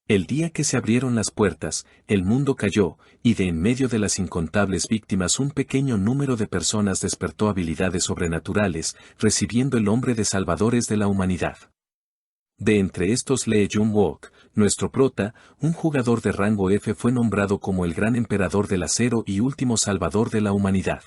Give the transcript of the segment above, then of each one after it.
El día que se abrieron las puertas, el mundo cayó, y de en medio de las incontables víctimas un pequeño número de personas despertó habilidades sobrenaturales, recibiendo el nombre de salvadores de la humanidad. De entre estos Lee Jung-wook, nuestro prota, un jugador de rango F, fue nombrado como el gran emperador del acero y último salvador de la humanidad.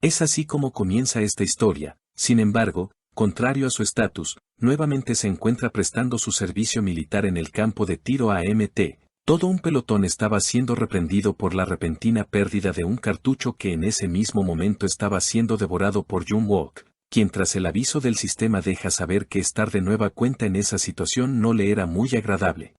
Es así como comienza esta historia. Sin embargo, contrario a su estatus, nuevamente se encuentra prestando su servicio militar en el campo de tiro AMT. Todo un pelotón estaba siendo reprendido por la repentina pérdida de un cartucho que en ese mismo momento estaba siendo devorado por Jung-wook, quien tras el aviso del sistema deja saber que estar de nueva cuenta en esa situación no le era muy agradable.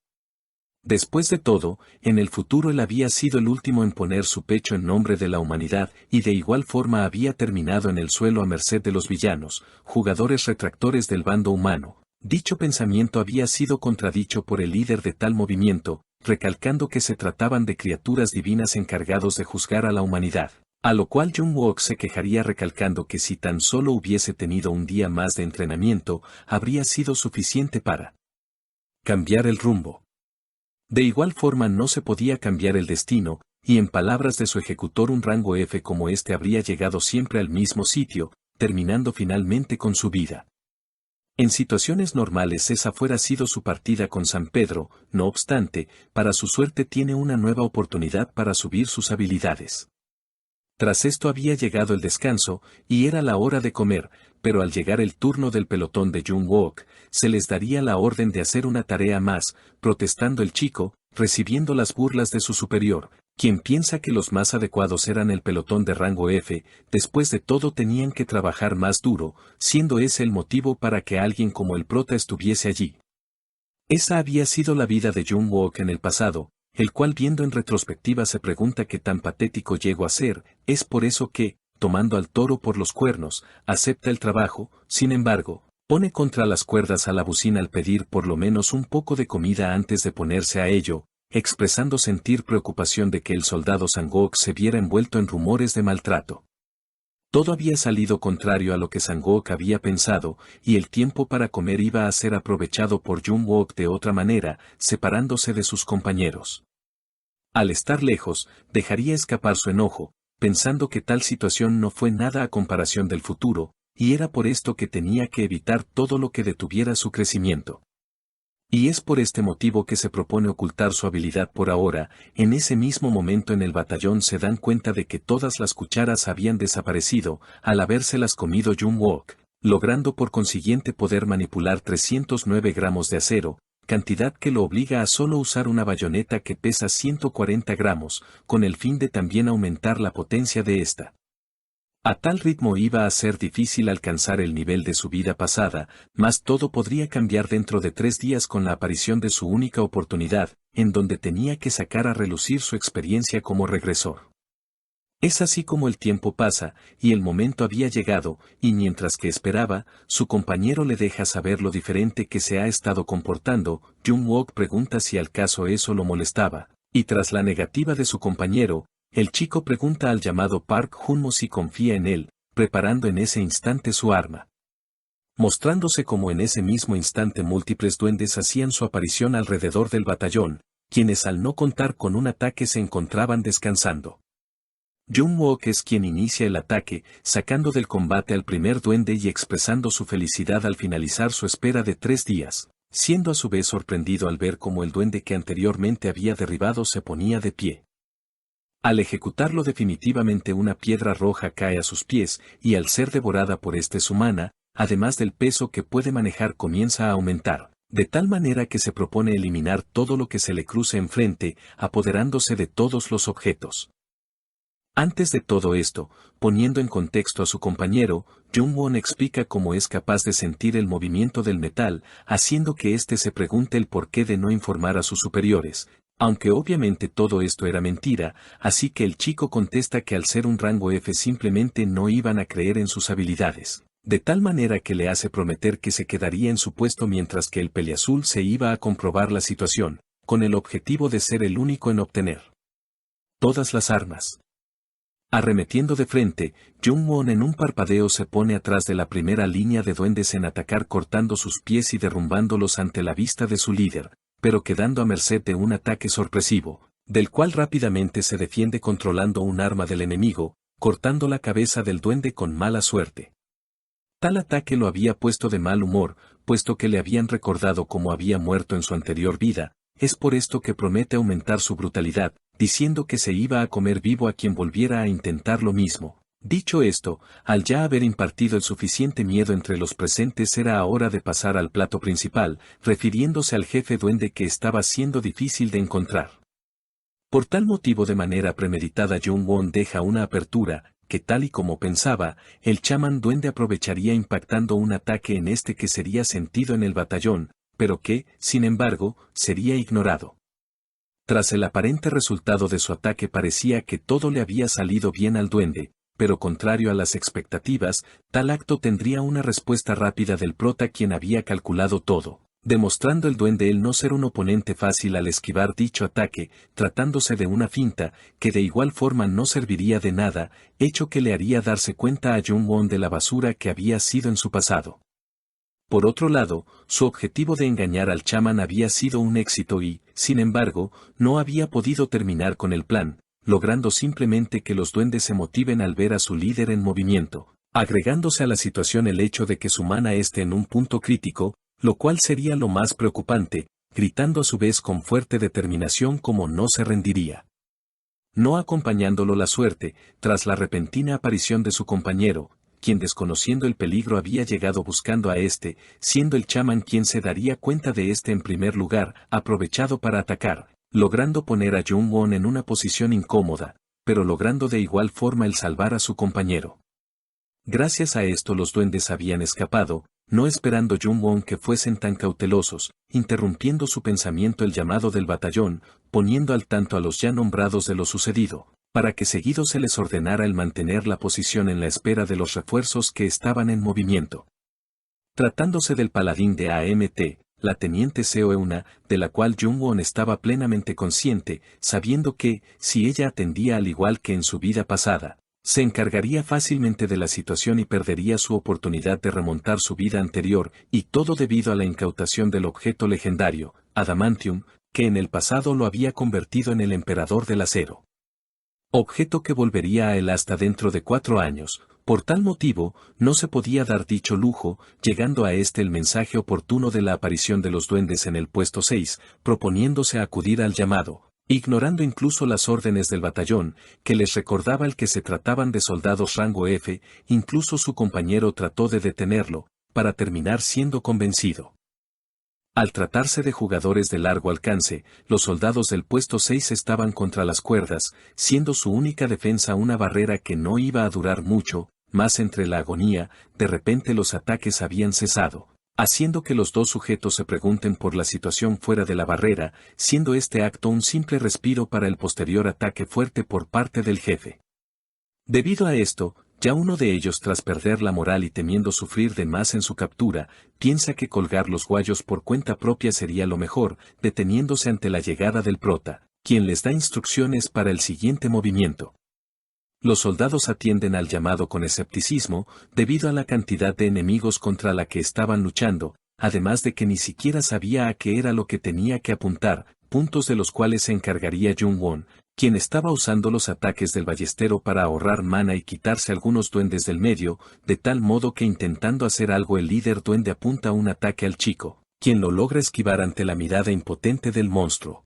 Después de todo, en el futuro él había sido el último en poner su pecho en nombre de la humanidad y de igual forma había terminado en el suelo a merced de los villanos, jugadores retractores del bando humano. Dicho pensamiento había sido contradicho por el líder de tal movimiento, recalcando que se trataban de criaturas divinas encargados de juzgar a la humanidad, a lo cual Jung-wook se quejaría recalcando que si tan solo hubiese tenido un día más de entrenamiento, habría sido suficiente para cambiar el rumbo. De igual forma no se podía cambiar el destino, y en palabras de su ejecutor un rango F como este habría llegado siempre al mismo sitio, terminando finalmente con su vida. En situaciones normales esa fuera sido su partida con San Pedro, no obstante, para su suerte tiene una nueva oportunidad para subir sus habilidades. Tras esto había llegado el descanso, y era la hora de comer, pero al llegar el turno del pelotón de Jung-wook, se les daría la orden de hacer una tarea más, protestando el chico, recibiendo las burlas de su superior, quien piensa que los más adecuados eran el pelotón de rango F, después de todo tenían que trabajar más duro, siendo ese el motivo para que alguien como el prota estuviese allí. Esa había sido la vida de Jung-wook en el pasado, el cual viendo en retrospectiva se pregunta qué tan patético llegó a ser. Es por eso que, tomando al toro por los cuernos, acepta el trabajo. Sin embargo, pone contra las cuerdas a la bocina al pedir por lo menos un poco de comida antes de ponerse a ello, expresando sentir preocupación de que el soldado Sang-wook se viera envuelto en rumores de maltrato. Todo había salido contrario a lo que Sang-wook había pensado, y el tiempo para comer iba a ser aprovechado por Jung-wook de otra manera, separándose de sus compañeros. Al estar lejos, dejaría escapar su enojo, pensando que tal situación no fue nada a comparación del futuro, y era por esto que tenía que evitar todo lo que detuviera su crecimiento. Y es por este motivo que se propone ocultar su habilidad por ahora. En ese mismo momento en el batallón se dan cuenta de que todas las cucharas habían desaparecido, al habérselas comido Jung-wook, logrando por consiguiente poder manipular 309 gramos de acero, cantidad que lo obliga a solo usar una bayoneta que pesa 140 gramos, con el fin de también aumentar la potencia de esta. A tal ritmo iba a ser difícil alcanzar el nivel de su vida pasada, mas todo podría cambiar dentro de 3 días con la aparición de su única oportunidad, en donde tenía que sacar a relucir su experiencia como regresor. Es así como el tiempo pasa, y el momento había llegado, y mientras que esperaba, su compañero le deja saber lo diferente que se ha estado comportando. Jung-wook pregunta si al caso eso lo molestaba, y tras la negativa de su compañero, el chico pregunta al llamado Park Junmo si confía en él, preparando en ese instante su arma. Mostrándose como en ese mismo instante múltiples duendes hacían su aparición alrededor del batallón, quienes al no contar con un ataque se encontraban descansando. Jung-wook es quien inicia el ataque, sacando del combate al primer duende y expresando su felicidad al finalizar su espera de 3 días, siendo a su vez sorprendido al ver cómo el duende que anteriormente había derribado se ponía de pie. Al ejecutarlo definitivamente una piedra roja cae a sus pies, y al ser devorada por su mana, además del peso que puede manejar comienza a aumentar, de tal manera que se propone eliminar todo lo que se le cruce enfrente, apoderándose de todos los objetos. Antes de todo esto, poniendo en contexto a su compañero, Jung-won explica cómo es capaz de sentir el movimiento del metal, haciendo que éste se pregunte el porqué de no informar a sus superiores. Aunque obviamente todo esto era mentira, así que el chico contesta que al ser un rango F simplemente no iban a creer en sus habilidades, de tal manera que le hace prometer que se quedaría en su puesto mientras que el peleazul se iba a comprobar la situación, con el objetivo de ser el único en obtener todas las armas. Arremetiendo de frente, Jung-won en un parpadeo se pone atrás de la primera línea de duendes en atacar cortando sus pies y derrumbándolos ante la vista de su líder, pero quedando a merced de un ataque sorpresivo, del cual rápidamente se defiende controlando un arma del enemigo, cortando la cabeza del duende con mala suerte. Tal ataque lo había puesto de mal humor, puesto que le habían recordado cómo había muerto en su anterior vida, es por esto que promete aumentar su brutalidad, diciendo que se iba a comer vivo a quien volviera a intentar lo mismo. Dicho esto, al ya haber impartido el suficiente miedo entre los presentes era hora de pasar al plato principal, refiriéndose al jefe duende que estaba siendo difícil de encontrar. Por tal motivo de manera premeditada Jung-won deja una apertura, que tal y como pensaba, el chamán duende aprovecharía impactando un ataque en este que sería sentido en el batallón, pero que, sin embargo, sería ignorado. Tras el aparente resultado de su ataque parecía que todo le había salido bien al duende, pero contrario a las expectativas, tal acto tendría una respuesta rápida del prota quien había calculado todo, demostrando el duende el no ser un oponente fácil al esquivar dicho ataque, tratándose de una finta, que de igual forma no serviría de nada, hecho que le haría darse cuenta a Jung-won de la basura que había sido en su pasado. Por otro lado, su objetivo de engañar al chamán había sido un éxito y, sin embargo, no había podido terminar con el plan, logrando simplemente que los duendes se motiven al ver a su líder en movimiento, agregándose a la situación el hecho de que su mana esté en un punto crítico, lo cual sería lo más preocupante, gritando a su vez con fuerte determinación como no se rendiría. No acompañándolo la suerte, tras la repentina aparición de su compañero, quien desconociendo el peligro había llegado buscando a este, siendo el chamán quien se daría cuenta de este en primer lugar, aprovechado para atacar, logrando poner a Jung-won en una posición incómoda, pero logrando de igual forma el salvar a su compañero. Gracias a esto los duendes habían escapado, no esperando Jung-won que fuesen tan cautelosos, interrumpiendo su pensamiento el llamado del batallón, poniendo al tanto a los ya nombrados de lo sucedido, para que seguido se les ordenara el mantener la posición en la espera de los refuerzos que estaban en movimiento. Tratándose del paladín de AMT, la teniente Seo Euna, de la cual Jung-won estaba plenamente consciente, sabiendo que, si ella atendía al igual que en su vida pasada, se encargaría fácilmente de la situación y perdería su oportunidad de remontar su vida anterior, y todo debido a la incautación del objeto legendario, Adamantium, que en el pasado lo había convertido en el emperador del acero. Objeto que volvería a él hasta dentro de 4 años, por tal motivo, no se podía dar dicho lujo, llegando a este el mensaje oportuno de la aparición de los duendes en el puesto 6, proponiéndose acudir al llamado, ignorando incluso las órdenes del batallón, que les recordaba el que se trataban de soldados rango F, incluso su compañero trató de detenerlo, para terminar siendo convencido. Al tratarse de jugadores de largo alcance, los soldados del puesto 6 estaban contra las cuerdas, siendo su única defensa una barrera que no iba a durar mucho, más entre la agonía, de repente los ataques habían cesado, haciendo que los dos sujetos se pregunten por la situación fuera de la barrera, siendo este acto un simple respiro para el posterior ataque fuerte por parte del jefe. Debido a esto, ya uno de ellos tras perder la moral y temiendo sufrir de más en su captura, piensa que colgar los guayos por cuenta propia sería lo mejor, deteniéndose ante la llegada del prota, quien les da instrucciones para el siguiente movimiento. Los soldados atienden al llamado con escepticismo, debido a la cantidad de enemigos contra la que estaban luchando, además de que ni siquiera sabía a qué era lo que tenía que apuntar, puntos de los cuales se encargaría Jung-won, quien estaba usando los ataques del ballestero para ahorrar mana y quitarse algunos duendes del medio, de tal modo que intentando hacer algo el líder duende apunta un ataque al chico, quien lo logra esquivar ante la mirada impotente del monstruo.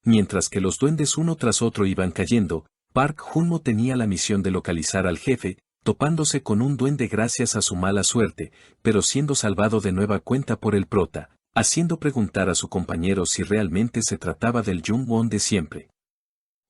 Mientras que los duendes uno tras otro iban cayendo, Park Junmo tenía la misión de localizar al jefe, topándose con un duende gracias a su mala suerte, pero siendo salvado de nueva cuenta por el prota, haciendo preguntar a su compañero si realmente se trataba del Jung-won de siempre.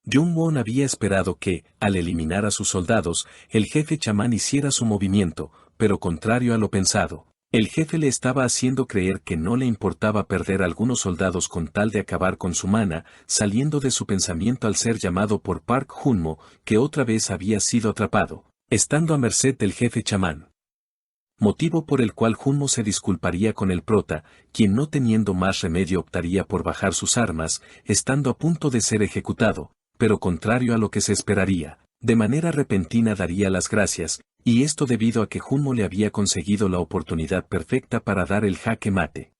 Jung-won había esperado que, al eliminar a sus soldados, el jefe chamán hiciera su movimiento, pero contrario a lo pensado, el jefe le estaba haciendo creer que no le importaba perder algunos soldados con tal de acabar con su mana, saliendo de su pensamiento al ser llamado por Park Junmo, que otra vez había sido atrapado, estando a merced del jefe chamán. Motivo por el cual Junmo se disculparía con el prota, quien no teniendo más remedio optaría por bajar sus armas, estando a punto de ser ejecutado, pero contrario a lo que se esperaría, de manera repentina daría las gracias, y esto debido a que Junmo le había conseguido la oportunidad perfecta para dar el jaque mate.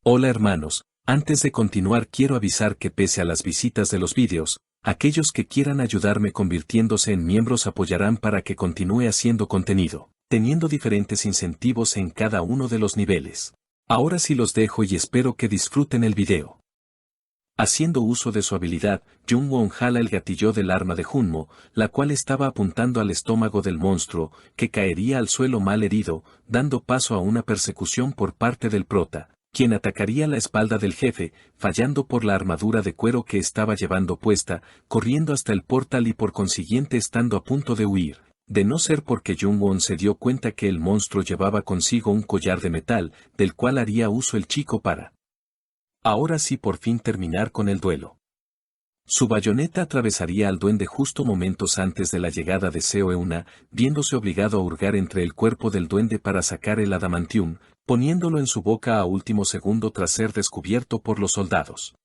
Hola hermanos, antes de continuar quiero avisar que pese a las visitas de los vídeos, aquellos que quieran ayudarme convirtiéndose en miembros apoyarán para que continúe haciendo contenido, teniendo diferentes incentivos en cada uno de los niveles. Ahora sí los dejo y espero que disfruten el video. Haciendo uso de su habilidad, Jung-won jala el gatillo del arma de Junmo, la cual estaba apuntando al estómago del monstruo, que caería al suelo mal herido, dando paso a una persecución por parte del prota, quien atacaría la espalda del jefe, fallando por la armadura de cuero que estaba llevando puesta, corriendo hasta el portal y por consiguiente estando a punto de huir, de no ser porque Jung-won se dio cuenta que el monstruo llevaba consigo un collar de metal, del cual haría uso el chico para ahora sí por fin terminar con el duelo. Su bayoneta atravesaría al duende justo momentos antes de la llegada de Seo-euna, viéndose obligado a hurgar entre el cuerpo del duende para sacar el adamantium, poniéndolo en su boca a último segundo tras ser descubierto por los soldados.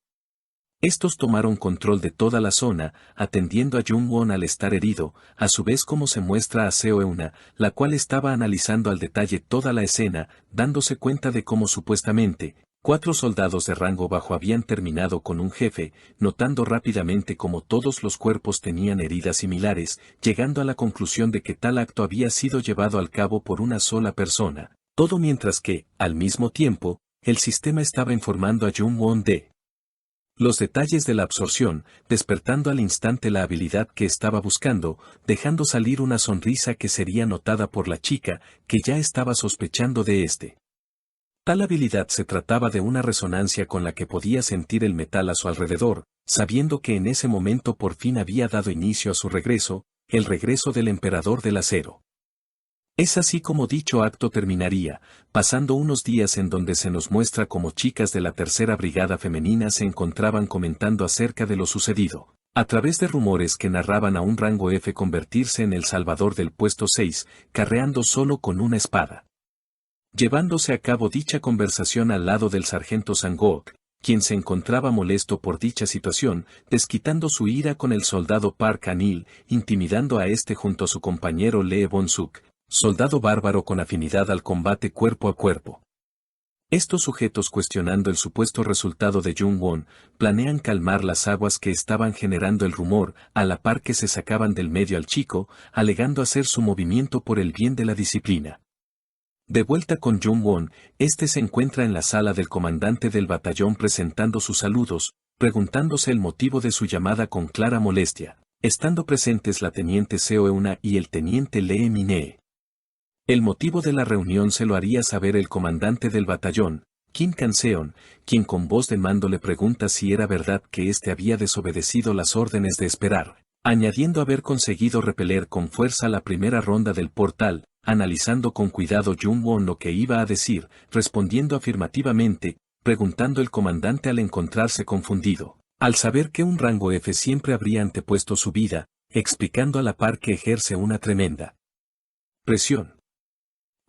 Estos tomaron control de toda la zona, atendiendo a Jung-won al estar herido, a su vez como se muestra a Seo-euna, la cual estaba analizando al detalle toda la escena, dándose cuenta de cómo supuestamente 4 soldados de rango bajo habían terminado con un jefe, notando rápidamente cómo todos los cuerpos tenían heridas similares, llegando a la conclusión de que tal acto había sido llevado al cabo por una sola persona, todo mientras que, al mismo tiempo, el sistema estaba informando a Jung-won de los detalles de la absorción, despertando al instante la habilidad que estaba buscando, dejando salir una sonrisa que sería notada por la chica, que ya estaba sospechando de este. Tal habilidad se trataba de una resonancia con la que podía sentir el metal a su alrededor, sabiendo que en ese momento por fin había dado inicio a su regreso, el regreso del emperador del acero. Es así como dicho acto terminaría, pasando unos días en donde se nos muestra cómo chicas de la tercera brigada femenina se encontraban comentando acerca de lo sucedido, a través de rumores que narraban a un rango F convertirse en el salvador del puesto 6, carreando solo con una espada. Llevándose a cabo dicha conversación al lado del sargento Sang-ok, quien se encontraba molesto por dicha situación, desquitando su ira con el soldado Park Han-il, intimidando a este junto a su compañero Lee Bon-suk, soldado bárbaro con afinidad al combate cuerpo a cuerpo. Estos sujetos cuestionando el supuesto resultado de Jung-won, planean calmar las aguas que estaban generando el rumor, a la par que se sacaban del medio al chico, alegando hacer su movimiento por el bien de la disciplina. De vuelta con Jung-won, este se encuentra en la sala del comandante del batallón presentando sus saludos, preguntándose el motivo de su llamada con clara molestia, estando presentes la teniente Seo-euna y el teniente Lee Min-hee. El motivo de la reunión se lo haría saber el comandante del batallón, Kim Kan-seon, quien con voz de mando le pregunta si era verdad que éste había desobedecido las órdenes de esperar, añadiendo haber conseguido repeler con fuerza la primera ronda del portal. Analizando con cuidado Jung-won lo que iba a decir, respondiendo afirmativamente, preguntando el comandante al encontrarse confundido, al saber que un rango F siempre habría antepuesto su vida, explicando a la par que ejerce una tremenda presión.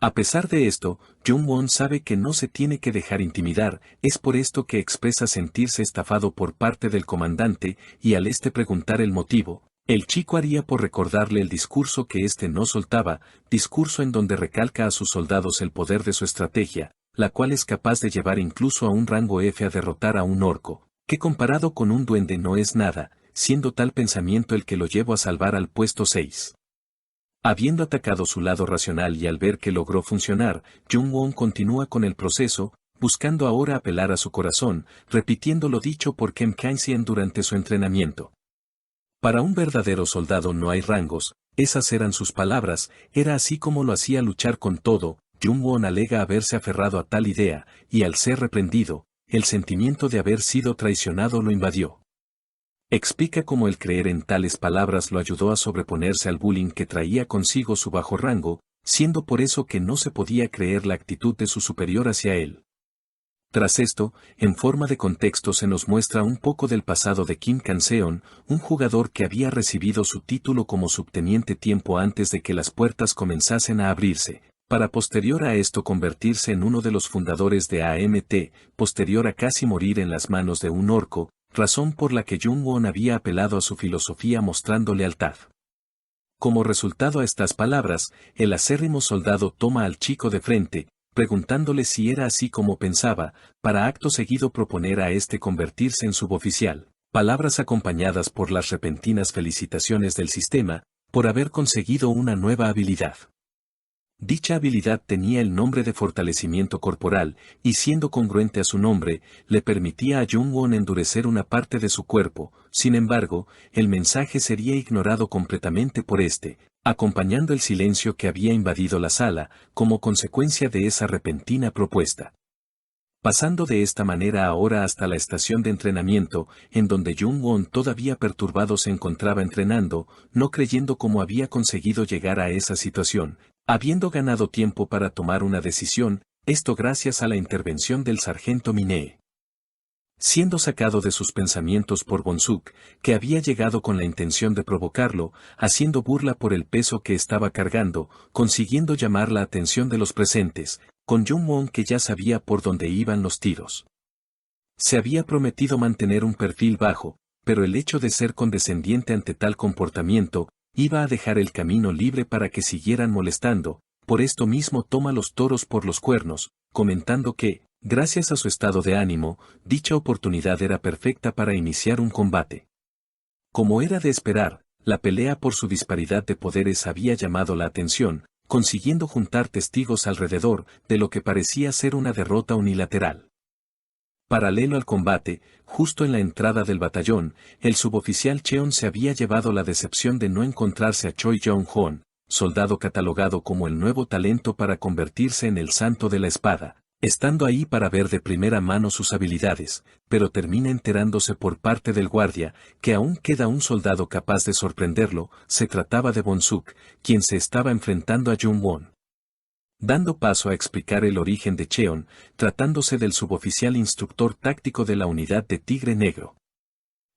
A pesar de esto, Jung-won sabe que no se tiene que dejar intimidar, es por esto que expresa sentirse estafado por parte del comandante, y al preguntar el motivo, el chico haría por recordarle el discurso que éste no soltaba, discurso en donde recalca a sus soldados el poder de su estrategia, la cual es capaz de llevar incluso a un rango F a derrotar a un orco, que comparado con un duende no es nada, siendo tal pensamiento el que lo llevó a salvar al puesto 6. Habiendo atacado su lado racional y al ver que logró funcionar, Jung-won continúa con el proceso, buscando ahora apelar a su corazón, repitiendo lo dicho por Kim Kan-seon durante su entrenamiento. Para un verdadero soldado no hay rangos, esas eran sus palabras, era así como lo hacía luchar con todo. Jung-won alega haberse aferrado a tal idea, y al ser reprendido, el sentimiento de haber sido traicionado lo invadió. Explica cómo el creer en tales palabras lo ayudó a sobreponerse al bullying que traía consigo su bajo rango, siendo por eso que no se podía creer la actitud de su superior hacia él. Tras esto, en forma de contexto se nos muestra un poco del pasado de Kim Kan-seon, un jugador que había recibido su título como subteniente tiempo antes de que las puertas comenzasen a abrirse, para posterior a esto convertirse en uno de los fundadores de AMT, posterior a casi morir en las manos de un orco, razón por la que Jung-won había apelado a su filosofía mostrando lealtad. Como resultado a estas palabras, el acérrimo soldado toma al chico de frente, preguntándole si era así como pensaba, para acto seguido proponer a este convertirse en suboficial, palabras acompañadas por las repentinas felicitaciones del sistema, por haber conseguido una nueva habilidad. Dicha habilidad tenía el nombre de fortalecimiento corporal, y siendo congruente a su nombre, le permitía a Jung-won endurecer una parte de su cuerpo. Sin embargo, el mensaje sería ignorado completamente por este, acompañando el silencio que había invadido la sala, como consecuencia de esa repentina propuesta. Pasando de esta manera ahora hasta la estación de entrenamiento, en donde Jung-won todavía perturbado se encontraba entrenando, no creyendo cómo había conseguido llegar a esa situación, habiendo ganado tiempo para tomar una decisión, esto gracias a la intervención del sargento Minee. Siendo sacado de sus pensamientos por Bonsuk, que había llegado con la intención de provocarlo, haciendo burla por el peso que estaba cargando, consiguiendo llamar la atención de los presentes, con Jung-won que ya sabía por dónde iban los tiros. Se había prometido mantener un perfil bajo, pero el hecho de ser condescendiente ante tal comportamiento, iba a dejar el camino libre para que siguieran molestando, por esto mismo toma los toros por los cuernos, comentando que, gracias a su estado de ánimo, dicha oportunidad era perfecta para iniciar un combate. Como era de esperar, la pelea por su disparidad de poderes había llamado la atención, consiguiendo juntar testigos alrededor de lo que parecía ser una derrota unilateral. Paralelo al combate, justo en la entrada del batallón, el suboficial Cheon se había llevado la decepción de no encontrarse a Choi Jong-hoon, soldado catalogado como el nuevo talento para convertirse en el santo de la espada, estando ahí para ver de primera mano sus habilidades, pero termina enterándose por parte del guardia, que aún queda un soldado capaz de sorprenderlo. Se trataba de Bonsuk, quien se estaba enfrentando a Jung-won. Dando paso a explicar el origen de Cheon, tratándose del suboficial instructor táctico de la unidad de Tigre Negro.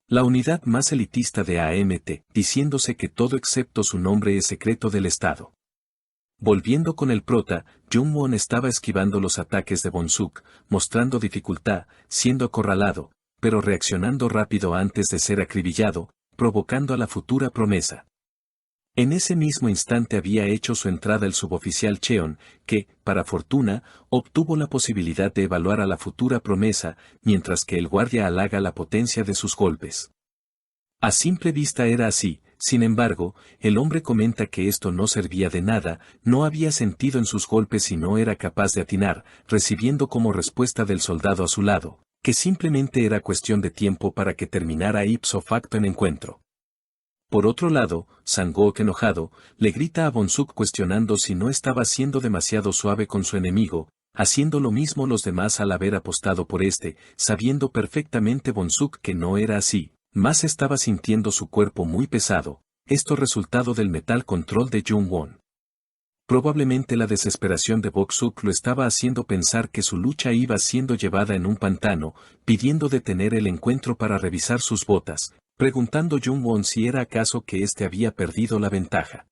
La unidad más elitista de AMT, diciéndose que todo excepto su nombre es secreto del Estado. Volviendo con el prota, Jung-won estaba esquivando los ataques de Bonsuk, mostrando dificultad, siendo acorralado, pero reaccionando rápido antes de ser acribillado, provocando a la futura promesa. En ese mismo instante había hecho su entrada el suboficial Cheon, que, para fortuna, obtuvo la posibilidad de evaluar a la futura promesa, mientras que el guardia halaga la potencia de sus golpes. A simple vista era así. Sin embargo, el hombre comenta que esto no servía de nada, no había sentido en sus golpes y no era capaz de atinar, recibiendo como respuesta del soldado a su lado, que simplemente era cuestión de tiempo para que terminara ipso facto el encuentro. Por otro lado, Sang-ok enojado, le grita a Bonsuk cuestionando si no estaba siendo demasiado suave con su enemigo, haciendo lo mismo los demás al haber apostado por este, sabiendo perfectamente Bonsuk que no era así. Más estaba sintiendo su cuerpo muy pesado, esto resultado del metal control de Jung-won. Probablemente la desesperación de Bok-suk lo estaba haciendo pensar que su lucha iba siendo llevada en un pantano, pidiendo detener el encuentro para revisar sus botas, preguntando Jung-won si era acaso que éste había perdido la ventaja.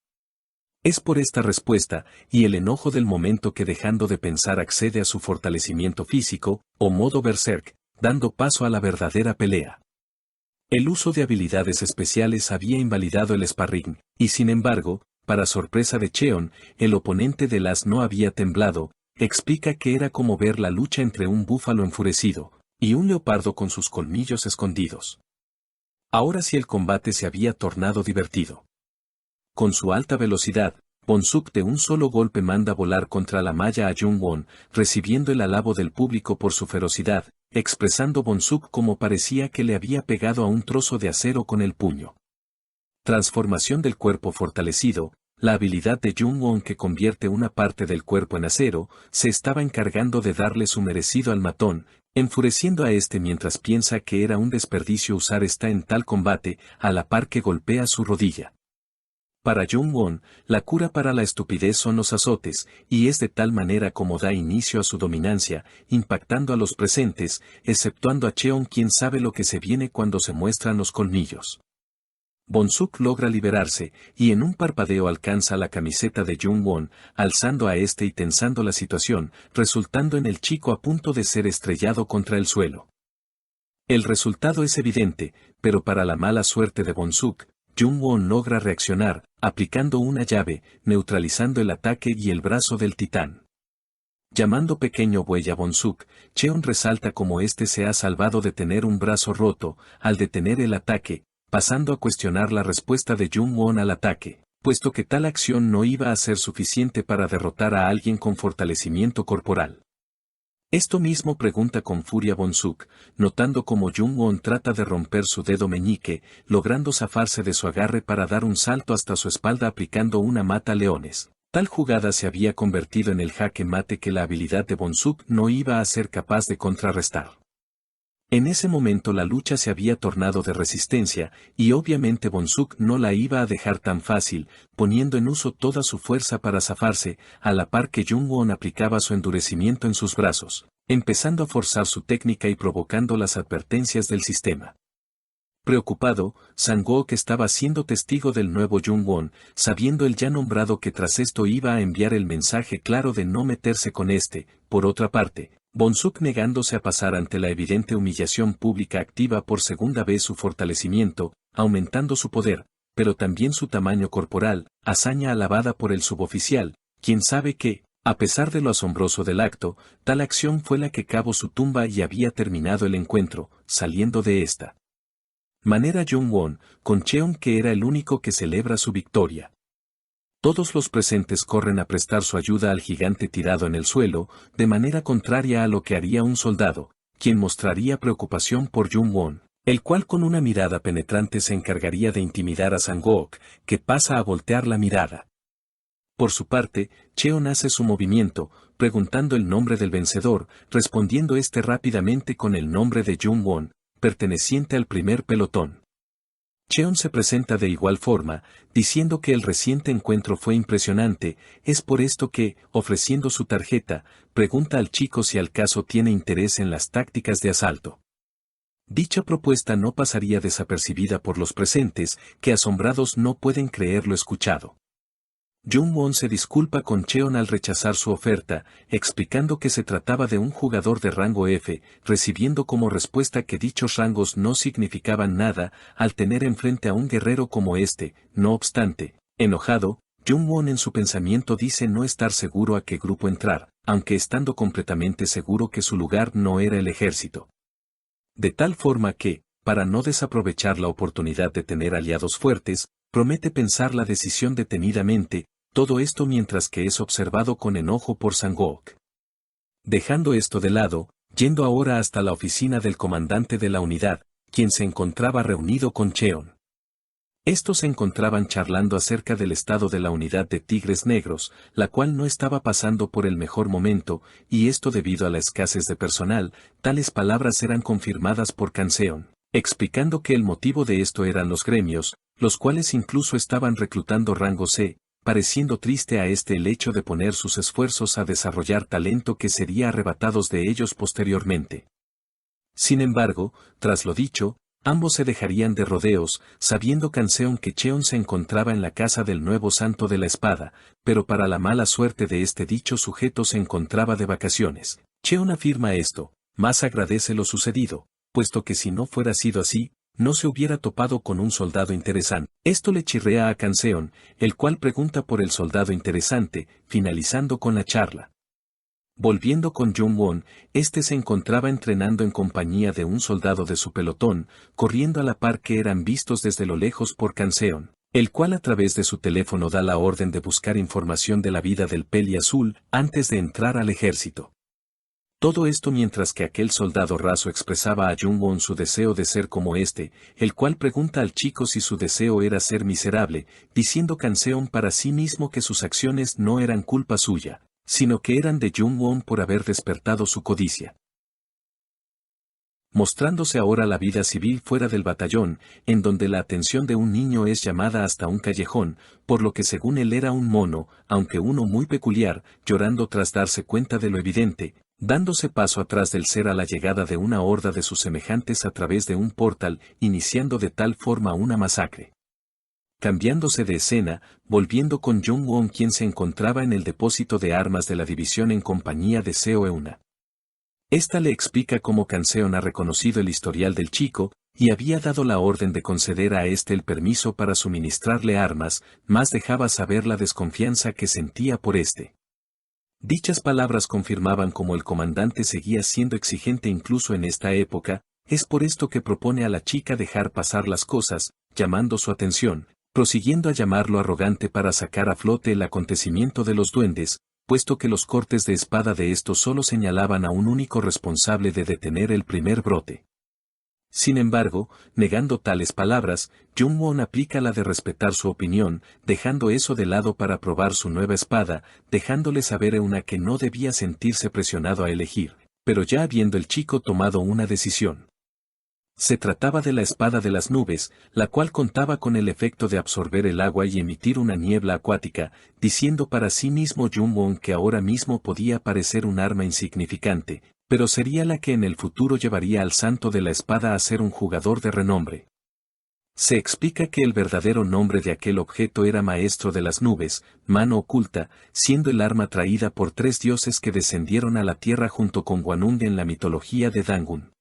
Es por esta respuesta, y el enojo del momento que dejando de pensar accede a su fortalecimiento físico, o modo berserk, dando paso a la verdadera pelea. El uso de habilidades especiales había invalidado el sparring, y sin embargo, para sorpresa de Cheon, el oponente del as no había temblado, explica que era como ver la lucha entre un búfalo enfurecido, y un leopardo con sus colmillos escondidos. Ahora sí el combate se había tornado divertido. Con su alta velocidad, Bonsuk de un solo golpe manda volar contra la malla a Jung-won, recibiendo el alabo del público por su ferocidad, expresando Bonsuk como parecía que le había pegado a un trozo de acero con el puño. Transformación del cuerpo fortalecido, la habilidad de Jung-won que convierte una parte del cuerpo en acero, se estaba encargando de darle su merecido al matón, enfureciendo a este mientras piensa que era un desperdicio usar esta en tal combate, a la par que golpea su rodilla. Para Jung-won, la cura para la estupidez son los azotes, y es de tal manera como da inicio a su dominancia, impactando a los presentes, exceptuando a Cheon quien sabe lo que se viene cuando se muestran los colmillos. Bonsuk logra liberarse, y en un parpadeo alcanza la camiseta de Jung-won, alzando a este y tensando la situación, resultando en el chico a punto de ser estrellado contra el suelo. El resultado es evidente, pero para la mala suerte de Bonsuk, Jung-won logra reaccionar, aplicando una llave, neutralizando el ataque y el brazo del titán. Llamando pequeño buey a Bonsuk, Cheon resalta cómo este se ha salvado de tener un brazo roto, al detener el ataque, pasando a cuestionar la respuesta de Jung-won al ataque, puesto que tal acción no iba a ser suficiente para derrotar a alguien con fortalecimiento corporal. Esto mismo pregunta con furia Bonsuk, notando cómo Jung-won trata de romper su dedo meñique, logrando zafarse de su agarre para dar un salto hasta su espalda aplicando una mata leones. Tal jugada se había convertido en el jaque mate que la habilidad de Bonsuk no iba a ser capaz de contrarrestar. En ese momento la lucha se había tornado de resistencia, y obviamente Bonsuk no la iba a dejar tan fácil, poniendo en uso toda su fuerza para zafarse, a la par que Jung-won aplicaba su endurecimiento en sus brazos, empezando a forzar su técnica y provocando las advertencias del sistema. Preocupado, Sang-wook estaba siendo testigo del nuevo Jung-won, sabiendo el ya nombrado que tras esto iba a enviar el mensaje claro de no meterse con este. Por otra parte, Bonsuk negándose a pasar ante la evidente humillación pública activa por segunda vez su fortalecimiento, aumentando su poder, pero también su tamaño corporal, hazaña alabada por el suboficial, quien sabe que, a pesar de lo asombroso del acto, tal acción fue la que cavó su tumba y había terminado el encuentro, saliendo de esta manera Jung-won, con Cheon que era el único que celebra su victoria. Todos los presentes corren a prestar su ayuda al gigante tirado en el suelo, de manera contraria a lo que haría un soldado, quien mostraría preocupación por Jung-won, el cual con una mirada penetrante se encargaría de intimidar a Sang-wook, que pasa a voltear la mirada. Por su parte, Cheon hace su movimiento, preguntando el nombre del vencedor, respondiendo este rápidamente con el nombre de Jung-won, perteneciente al primer pelotón. Cheon se presenta de igual forma, diciendo que el reciente encuentro fue impresionante, es por esto que, ofreciendo su tarjeta, pregunta al chico si al caso tiene interés en las tácticas de asalto. Dicha propuesta no pasaría desapercibida por los presentes, que asombrados no pueden creer lo escuchado. Jung-won se disculpa con Cheon al rechazar su oferta, explicando que se trataba de un jugador de rango F, recibiendo como respuesta que dichos rangos no significaban nada al tener enfrente a un guerrero como este. No obstante, enojado, Jung-won en su pensamiento dice no estar seguro a qué grupo entrar, aunque estando completamente seguro que su lugar no era el ejército. De tal forma que, para no desaprovechar la oportunidad de tener aliados fuertes, promete pensar la decisión detenidamente, todo esto mientras que es observado con enojo por Sang-wook. Dejando esto de lado, yendo ahora hasta la oficina del comandante de la unidad, quien se encontraba reunido con Cheon. Estos se encontraban charlando acerca del estado de la unidad de Tigres Negros, la cual no estaba pasando por el mejor momento, y esto debido a la escasez de personal. Tales palabras eran confirmadas por Kanseon, explicando que el motivo de esto eran los gremios, los cuales incluso estaban reclutando rango C, pareciendo triste a este el hecho de poner sus esfuerzos a desarrollar talento que sería arrebatados de ellos posteriormente. Sin embargo, tras lo dicho, ambos se dejarían de rodeos, sabiendo Kanseon que Cheon se encontraba en la casa del nuevo santo de la espada, pero para la mala suerte de este dicho sujeto se encontraba de vacaciones. Cheon afirma esto, más agradece lo sucedido, puesto que si no fuera sido así, no se hubiera topado con un soldado interesante. Esto le chirrea a Kanseon, el cual pregunta por el soldado interesante, finalizando con la charla. Volviendo con Jung-won, este se encontraba entrenando en compañía de un soldado de su pelotón, corriendo a la par que eran vistos desde lo lejos por Kanseon, el cual a través de su teléfono da la orden de buscar información de la vida del peli azul antes de entrar al ejército. Todo esto mientras que aquel soldado raso expresaba a Jung-won su deseo de ser como este, el cual pregunta al chico si su deseo era ser miserable, diciendo Kanseon para sí mismo que sus acciones no eran culpa suya, sino que eran de Jung-won por haber despertado su codicia. Mostrándose ahora la vida civil fuera del batallón, en donde la atención de un niño es llamada hasta un callejón, por lo que según él era un mono, aunque uno muy peculiar, llorando tras darse cuenta de lo evidente, dándose paso atrás del ser a la llegada de una horda de sus semejantes a través de un portal, iniciando de tal forma una masacre. Cambiándose de escena, volviendo con Jung-won quien se encontraba en el depósito de armas de la división en compañía de Seo Euna. Esta le explica cómo Kanseon ha reconocido el historial del chico, y había dado la orden de conceder a este el permiso para suministrarle armas, más dejaba saber la desconfianza que sentía por este. Dichas palabras confirmaban cómo el comandante seguía siendo exigente incluso en esta época. Es por esto que propone a la chica dejar pasar las cosas, llamando su atención, prosiguiendo a llamarlo arrogante para sacar a flote el acontecimiento de los duendes, puesto que los cortes de espada de estos solo señalaban a un único responsable de detener el primer brote. Sin embargo, negando tales palabras, Jung-won aplica la de respetar su opinión, dejando eso de lado para probar su nueva espada, dejándole saber a Euna que no debía sentirse presionado a elegir, pero ya habiendo el chico tomado una decisión. Se trataba de la espada de las nubes, la cual contaba con el efecto de absorber el agua y emitir una niebla acuática, diciendo para sí mismo Jung-won que ahora mismo podía parecer un arma insignificante, pero sería la que en el futuro llevaría al santo de la espada a ser un jugador de renombre. Se explica que el verdadero nombre de aquel objeto era Maestro de las Nubes, mano oculta, siendo el arma traída por 3 dioses que descendieron a la tierra junto con Gwanung en la mitología de Dangun.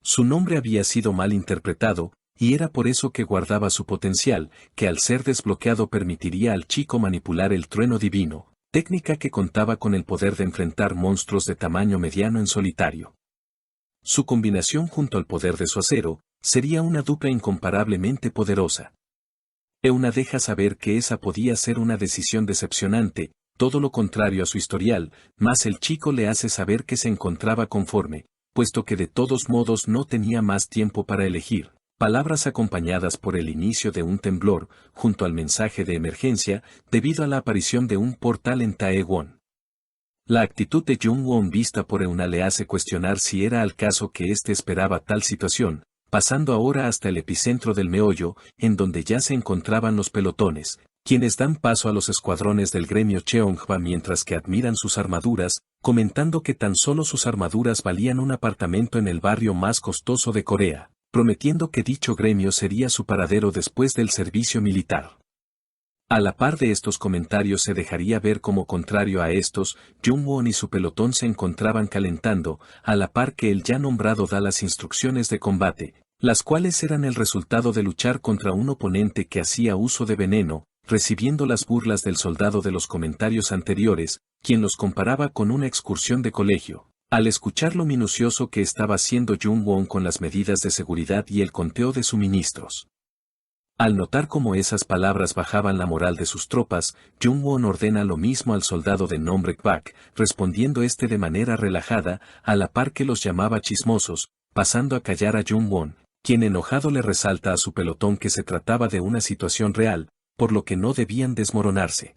Su nombre había sido mal interpretado, y era por eso que guardaba su potencial, que al ser desbloqueado permitiría al chico manipular el trueno divino, técnica que contaba con el poder de enfrentar monstruos de tamaño mediano en solitario. Su combinación junto al poder de su acero, sería una dupla incomparablemente poderosa. Euna deja saber que esa podía ser una decisión decepcionante, todo lo contrario a su historial, mas el chico le hace saber que se encontraba conforme, puesto que de todos modos no tenía más tiempo para elegir. Palabras acompañadas por el inicio de un temblor, junto al mensaje de emergencia, debido a la aparición de un portal en Taewon. La actitud de Jung-won vista por Euna le hace cuestionar si era al caso que éste esperaba tal situación, pasando ahora hasta el epicentro del meollo, en donde ya se encontraban los pelotones, quienes dan paso a los escuadrones del gremio Cheonghwa mientras que admiran sus armaduras, comentando que tan solo sus armaduras valían un apartamento en el barrio más costoso de Corea, prometiendo que dicho gremio sería su paradero después del servicio militar. A la par de estos comentarios se dejaría ver como contrario a estos, Jung-won y su pelotón se encontraban calentando, a la par que el ya nombrado da las instrucciones de combate, las cuales eran el resultado de luchar contra un oponente que hacía uso de veneno, recibiendo las burlas del soldado de los comentarios anteriores, quien los comparaba con una excursión de colegio. Al escuchar lo minucioso que estaba haciendo Jung-won con las medidas de seguridad y el conteo de suministros. Al notar cómo esas palabras bajaban la moral de sus tropas, Jung-won ordena lo mismo al soldado de nombre Kwak, respondiendo este de manera relajada, a la par que los llamaba chismosos, pasando a callar a Jung-won, quien enojado le resalta a su pelotón que se trataba de una situación real, por lo que no debían desmoronarse.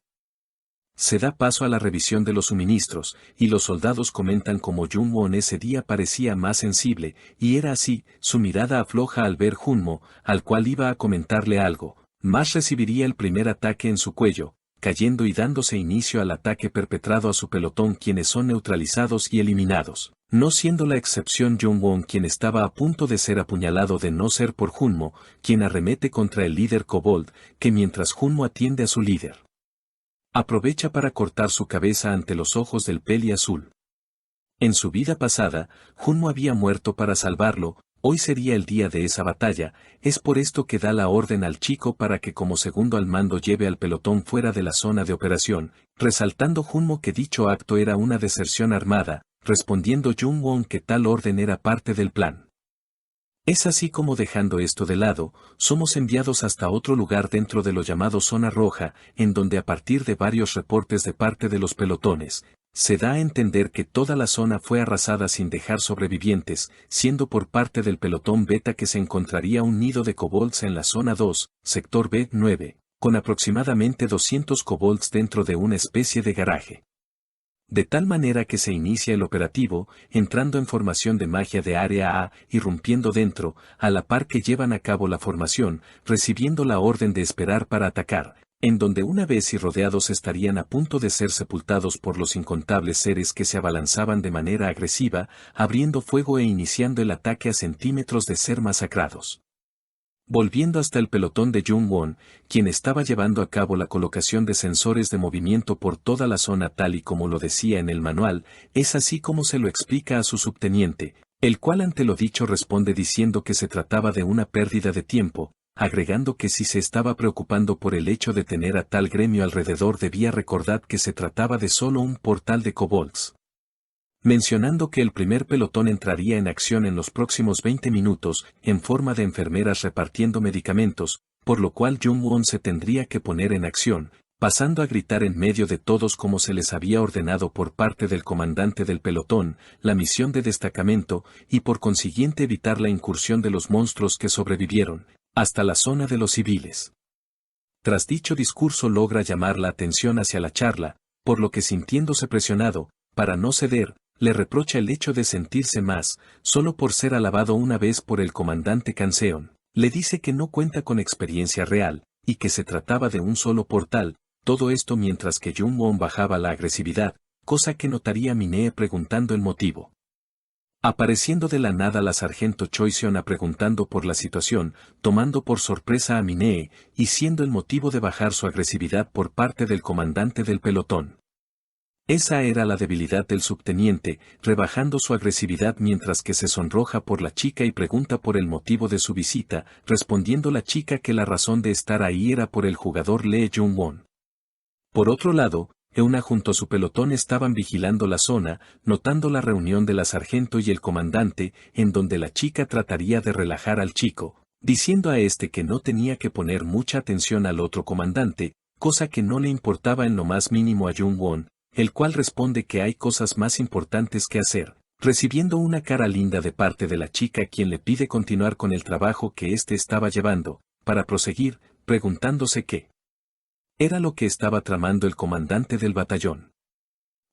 Se da paso a la revisión de los suministros, y los soldados comentan cómo Jung-won ese día parecía más sensible, y era así, su mirada afloja al ver Junmo, al cual iba a comentarle algo, más recibiría el primer ataque en su cuello, cayendo y dándose inicio al ataque perpetrado a su pelotón quienes son neutralizados y eliminados, no siendo la excepción Jung-won quien estaba a punto de ser apuñalado de no ser por Junmo, quien arremete contra el líder Kobold, que mientras Junmo atiende a su líder, aprovecha para cortar su cabeza ante los ojos del peli azul. En su vida pasada, Junmo había muerto para salvarlo, hoy sería el día de esa batalla, es por esto que da la orden al chico para que como segundo al mando lleve al pelotón fuera de la zona de operación, resaltando Junmo que dicho acto era una deserción armada, respondiendo Jung-won que tal orden era parte del plan. Es así como dejando esto de lado, somos enviados hasta otro lugar dentro de lo llamado Zona Roja, en donde a partir de varios reportes de parte de los pelotones, se da a entender que toda la zona fue arrasada sin dejar sobrevivientes, siendo por parte del pelotón Beta que se encontraría un nido de kobolds en la Zona 2, sector B9, con aproximadamente 200 kobolds dentro de una especie de garaje. De tal manera que se inicia el operativo, entrando en formación de magia de área A, irrumpiendo dentro, a la par que llevan a cabo la formación, recibiendo la orden de esperar para atacar, en donde una vez y rodeados estarían a punto de ser sepultados por los incontables seres que se abalanzaban de manera agresiva, abriendo fuego e iniciando el ataque a centímetros de ser masacrados. Volviendo hasta el pelotón de Jung-won, quien estaba llevando a cabo la colocación de sensores de movimiento por toda la zona tal y como lo decía en el manual, es así como se lo explica a su subteniente, el cual ante lo dicho responde diciendo que se trataba de una pérdida de tiempo, agregando que si se estaba preocupando por el hecho de tener a tal gremio alrededor debía recordar que se trataba de solo un portal de kobolds. Mencionando que el primer pelotón entraría en acción en los próximos 20 minutos, en forma de enfermeras repartiendo medicamentos, por lo cual Jung-won se tendría que poner en acción, pasando a gritar en medio de todos como se les había ordenado por parte del comandante del pelotón, la misión de destacamento, y por consiguiente evitar la incursión de los monstruos que sobrevivieron, hasta la zona de los civiles. Tras dicho discurso logra llamar la atención hacia la charla, por lo que sintiéndose presionado, para no ceder, le reprocha el hecho de sentirse más, solo por ser alabado una vez por el comandante Canseon. Le dice que no cuenta con experiencia real, y que se trataba de un solo portal, todo esto mientras que Jung-won bajaba la agresividad, cosa que notaría Minee preguntando el motivo. Apareciendo de la nada la sargento Choi Seon-a preguntando por la situación, tomando por sorpresa a Minee, y siendo el motivo de bajar su agresividad por parte del comandante del pelotón. Esa era la debilidad del subteniente, rebajando su agresividad mientras que se sonroja por la chica y pregunta por el motivo de su visita, respondiendo la chica que la razón de estar ahí era por el jugador Lee Jung-won. Por otro lado, Euna junto a su pelotón estaban vigilando la zona, notando la reunión de la sargento y el comandante, en donde la chica trataría de relajar al chico, diciendo a este que no tenía que poner mucha atención al otro comandante, cosa que no le importaba en lo más mínimo a Jung-won, el cual responde que hay cosas más importantes que hacer, recibiendo una cara linda de parte de la chica quien le pide continuar con el trabajo que éste estaba llevando, para proseguir, preguntándose qué era lo que estaba tramando el comandante del batallón.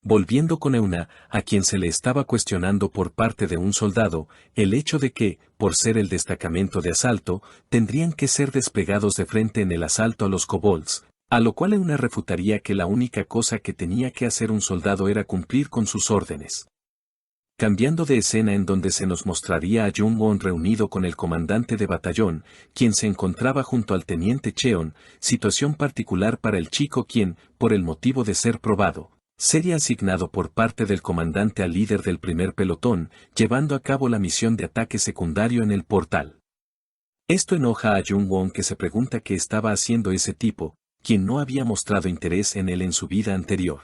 Volviendo con Euna, a quien se le estaba cuestionando por parte de un soldado, el hecho de que, por ser el destacamento de asalto, tendrían que ser desplegados de frente en el asalto a los kobolds, a lo cual Euna refutaría que la única cosa que tenía que hacer un soldado era cumplir con sus órdenes. Cambiando de escena en donde se nos mostraría a Jung-won reunido con el comandante de batallón, quien se encontraba junto al teniente Cheon, situación particular para el chico quien, por el motivo de ser probado, sería asignado por parte del comandante al líder del primer pelotón, llevando a cabo la misión de ataque secundario en el portal. Esto enoja a Jung-won que se pregunta qué estaba haciendo ese tipo, quien no había mostrado interés en él en su vida anterior.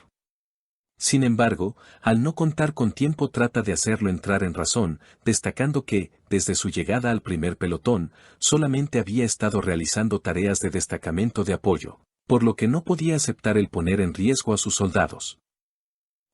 Sin embargo, al no contar con tiempo trata de hacerlo entrar en razón, destacando que, desde su llegada al primer pelotón, solamente había estado realizando tareas de destacamento de apoyo, por lo que no podía aceptar el poner en riesgo a sus soldados.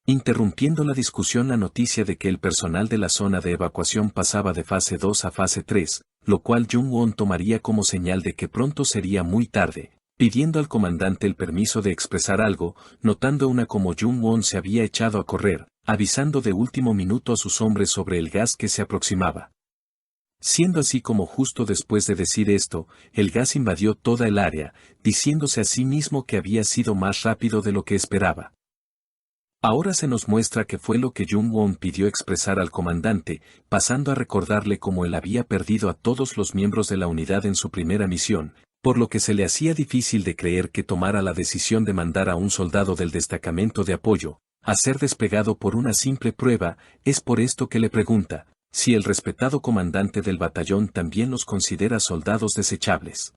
Interrumpiendo la discusión la noticia de que el personal de la zona de evacuación pasaba de fase 2 a fase 3, lo cual Jung-won tomaría como señal de que pronto sería muy tarde, pidiendo al comandante el permiso de expresar algo, notando una como Jung-won se había echado a correr, avisando de último minuto a sus hombres sobre el gas que se aproximaba. Siendo así como justo después de decir esto, el gas invadió toda el área, diciéndose a sí mismo que había sido más rápido de lo que esperaba. Ahora se nos muestra que fue lo que Jung-won pidió expresar al comandante, pasando a recordarle cómo él había perdido a todos los miembros de la unidad en su primera misión, por lo que se le hacía difícil de creer que tomara la decisión de mandar a un soldado del destacamento de apoyo, a ser desplegado por una simple prueba. Es por esto que le pregunta, si el respetado comandante del batallón también los considera soldados desechables.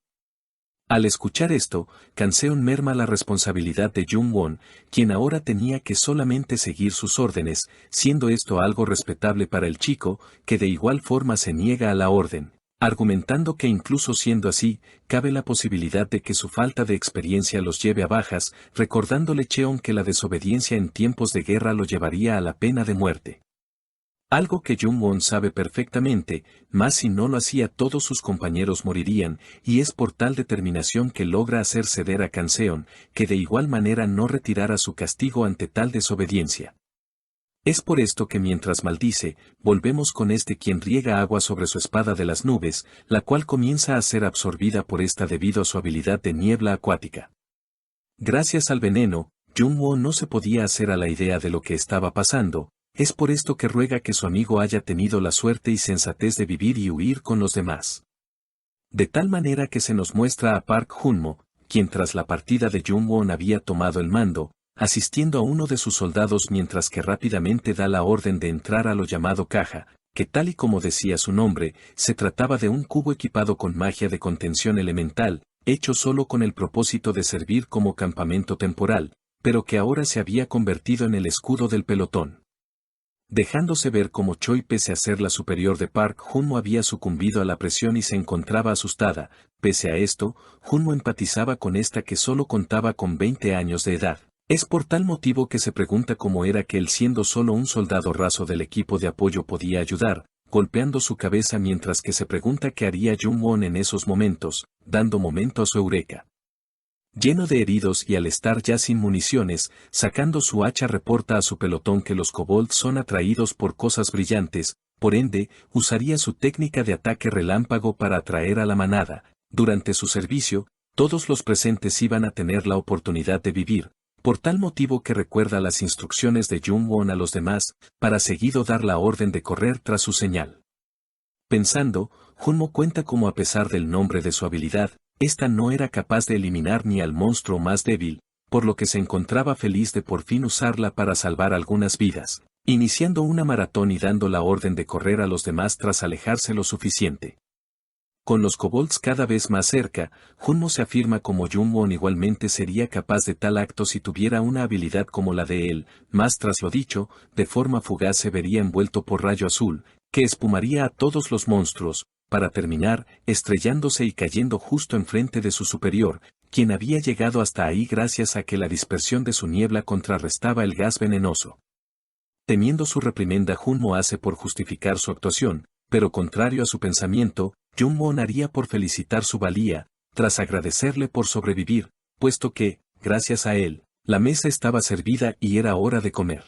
Al escuchar esto, Canseon merma la responsabilidad de Jung-won, quien ahora tenía que solamente seguir sus órdenes, siendo esto algo respetable para el chico, que de igual forma se niega a la orden, argumentando que incluso siendo así, cabe la posibilidad de que su falta de experiencia los lleve a bajas, recordándole Cheon que la desobediencia en tiempos de guerra lo llevaría a la pena de muerte. Algo que Jung-won sabe perfectamente, más si no lo hacía todos sus compañeros morirían, y es por tal determinación que logra hacer ceder a Canseon, que de igual manera no retirara su castigo ante tal desobediencia. Es por esto que mientras maldice, volvemos con quien riega agua sobre su espada de las nubes, la cual comienza a ser absorbida por esta debido a su habilidad de niebla acuática. Gracias al veneno, Jung-won no se podía hacer a la idea de lo que estaba pasando. Es por esto que ruega que su amigo haya tenido la suerte y sensatez de vivir y huir con los demás. De tal manera que se nos muestra a Park Junmo, quien tras la partida de Jung-won había tomado el mando, asistiendo a uno de sus soldados mientras que rápidamente da la orden de entrar a lo llamado caja, que tal y como decía su nombre, se trataba de un cubo equipado con magia de contención elemental, hecho solo con el propósito de servir como campamento temporal, pero que ahora se había convertido en el escudo del pelotón. Dejándose ver como Choi, pese a ser la superior de Park Junmo, había sucumbido a la presión y se encontraba asustada. Pese a esto, Junmo empatizaba con esta, que solo contaba con 20 años de edad. Es por tal motivo que se pregunta cómo era que él, siendo solo un soldado raso del equipo de apoyo, podía ayudar, golpeando su cabeza, mientras que se pregunta qué haría Jung-won en esos momentos, dando momento a su eureka. Lleno de heridos y al estar ya sin municiones, sacando su hacha, reporta a su pelotón que los kobolds son atraídos por cosas brillantes, por ende, usaría su técnica de ataque relámpago para atraer a la manada. Durante su servicio, todos los presentes iban a tener la oportunidad de vivir, por tal motivo que recuerda las instrucciones de Jung-won a los demás, para seguido dar la orden de correr tras su señal. Pensando, Junmo cuenta cómo, a pesar del nombre de su habilidad, esta no era capaz de eliminar ni al monstruo más débil, por lo que se encontraba feliz de por fin usarla para salvar algunas vidas, iniciando una maratón y dando la orden de correr a los demás tras alejarse lo suficiente. Con los kobolds cada vez más cerca, Junmo se afirma como Jung-won igualmente sería capaz de tal acto si tuviera una habilidad como la de él, más tras lo dicho, de forma fugaz se vería envuelto por rayo azul, que espumaría a todos los monstruos, para terminar, estrellándose y cayendo justo enfrente de su superior, quien había llegado hasta ahí gracias a que la dispersión de su niebla contrarrestaba el gas venenoso. Temiendo su reprimenda, Junmo hace por justificar su actuación, pero contrario a su pensamiento, Jung-won haría por felicitar su valía, tras agradecerle por sobrevivir, puesto que, gracias a él, la mesa estaba servida y era hora de comer.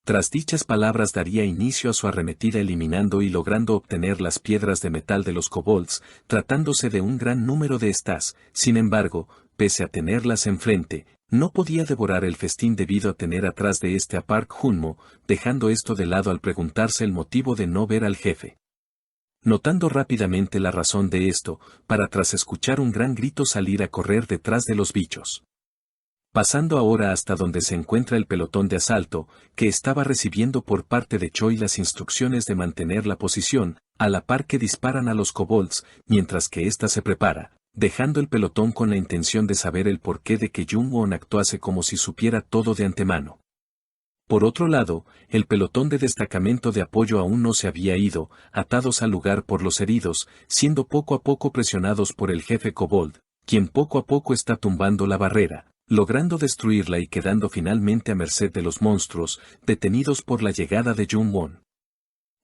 Tras dichas palabras daría inicio a su arremetida, eliminando y logrando obtener las piedras de metal de los kobolds, tratándose de un gran número de estas. Sin embargo, pese a tenerlas enfrente, no podía devorar el festín debido a tener atrás de este a Park Junmo, dejando esto de lado al preguntarse el motivo de no ver al jefe. Notando rápidamente la razón de esto, para tras escuchar un gran grito salir a correr detrás de los bichos. Pasando ahora hasta donde se encuentra el pelotón de asalto, que estaba recibiendo por parte de Choi las instrucciones de mantener la posición, a la par que disparan a los kobolds, mientras que ésta se prepara, dejando el pelotón con la intención de saber el porqué de que Jung-won actuase como si supiera todo de antemano. Por otro lado, el pelotón de destacamento de apoyo aún no se había ido, atados al lugar por los heridos, siendo poco a poco presionados por el jefe kobold, quien poco a poco está tumbando la barrera, logrando destruirla y quedando finalmente a merced de los monstruos, detenidos por la llegada de Jung-won.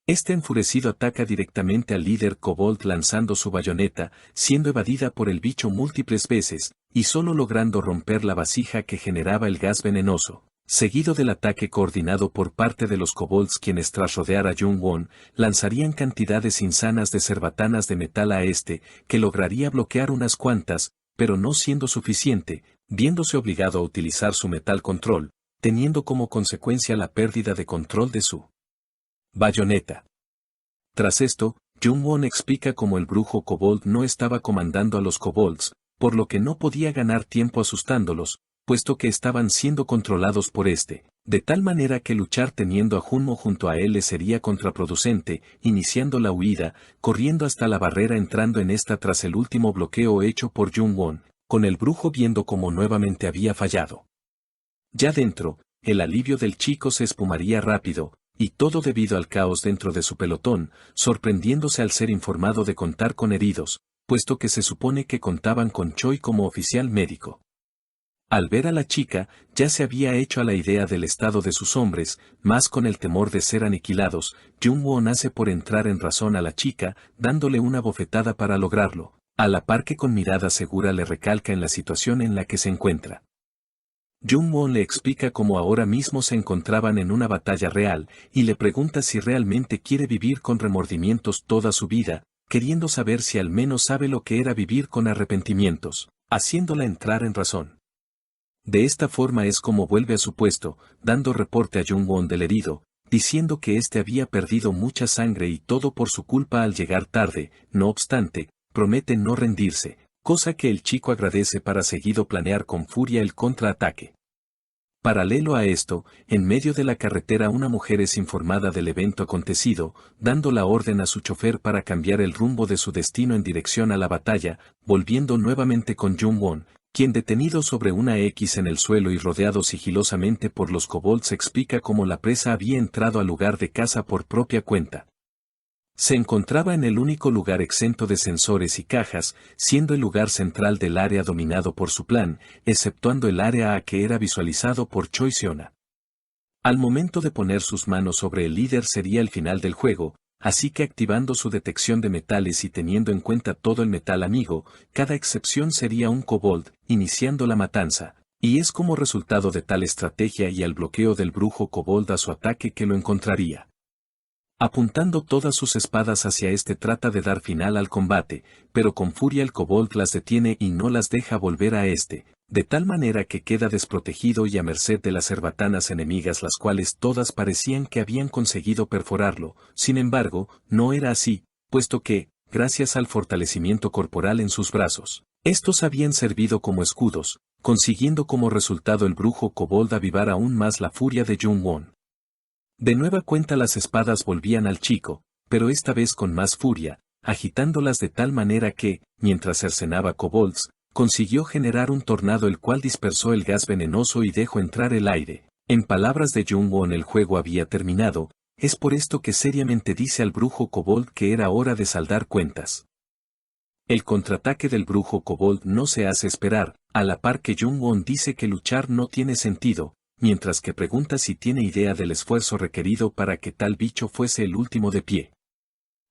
Este enfurecido ataca directamente al líder kobold lanzando su bayoneta, siendo evadida por el bicho múltiples veces, y solo logrando romper la vasija que generaba el gas venenoso, seguido del ataque coordinado por parte de los kobolds, quienes tras rodear a Jung-won, lanzarían cantidades insanas de cerbatanas de metal a este, que lograría bloquear unas cuantas, pero no siendo suficiente, viéndose obligado a utilizar su metal control, teniendo como consecuencia la pérdida de control de su bayoneta. Tras esto, Jung-won explica cómo el brujo kobold no estaba comandando a los kobolds, por lo que no podía ganar tiempo asustándolos, puesto que estaban siendo controlados por este, de tal manera que luchar teniendo a Junmo junto a él le sería contraproducente, iniciando la huida, corriendo hasta la barrera, entrando en esta tras el último bloqueo hecho por Jung-won, con el brujo viendo cómo nuevamente había fallado. Ya dentro, el alivio del chico se espumaría rápido, y todo debido al caos dentro de su pelotón, sorprendiéndose al ser informado de contar con heridos, puesto que se supone que contaban con Choi como oficial médico. Al ver a la chica, ya se había hecho a la idea del estado de sus hombres, más con el temor de ser aniquilados, Jung-won hace por entrar en razón a la chica, dándole una bofetada para lograrlo, a la par que con mirada segura le recalca en la situación en la que se encuentra. Jung-won le explica cómo ahora mismo se encontraban en una batalla real, y le pregunta si realmente quiere vivir con remordimientos toda su vida, queriendo saber si al menos sabe lo que era vivir con arrepentimientos, haciéndola entrar en razón. De esta forma es como vuelve a su puesto, dando reporte a Jung-won del herido, diciendo que éste había perdido mucha sangre y todo por su culpa al llegar tarde. No obstante, promete no rendirse, cosa que el chico agradece para seguido planear con furia el contraataque. Paralelo a esto, en medio de la carretera una mujer es informada del evento acontecido, dando la orden a su chofer para cambiar el rumbo de su destino en dirección a la batalla, volviendo nuevamente con Jung-won, quien detenido sobre una X en el suelo y rodeado sigilosamente por los kobolds explica cómo la presa había entrado al lugar de caza por propia cuenta. Se encontraba en el único lugar exento de sensores y cajas, siendo el lugar central del área dominado por su plan, exceptuando el área A que era visualizado por Choi Seona. Al momento de poner sus manos sobre el líder sería el final del juego, así que activando su detección de metales y teniendo en cuenta todo el metal amigo, cada excepción sería un kobold, iniciando la matanza, y es como resultado de tal estrategia y al bloqueo del brujo kobold a su ataque que lo encontraría. Apuntando todas sus espadas hacia este trata de dar final al combate, pero con furia el kobold las detiene y no las deja volver a este, de tal manera que queda desprotegido y a merced de las cerbatanas enemigas las cuales todas parecían que habían conseguido perforarlo, sin embargo, no era así, puesto que, gracias al fortalecimiento corporal en sus brazos, estos habían servido como escudos, consiguiendo como resultado el brujo kobold avivar aún más la furia de Jung-won. De nueva cuenta las espadas volvían al chico, pero esta vez con más furia, agitándolas de tal manera que, mientras cercenaba kobolds, consiguió generar un tornado el cual dispersó el gas venenoso y dejó entrar el aire. En palabras de Jung-won el juego había terminado, es por esto que seriamente dice al brujo kobold que era hora de saldar cuentas. El contraataque del brujo kobold no se hace esperar, a la par que Jung-won dice que luchar no tiene sentido, mientras que pregunta si tiene idea del esfuerzo requerido para que tal bicho fuese el último de pie.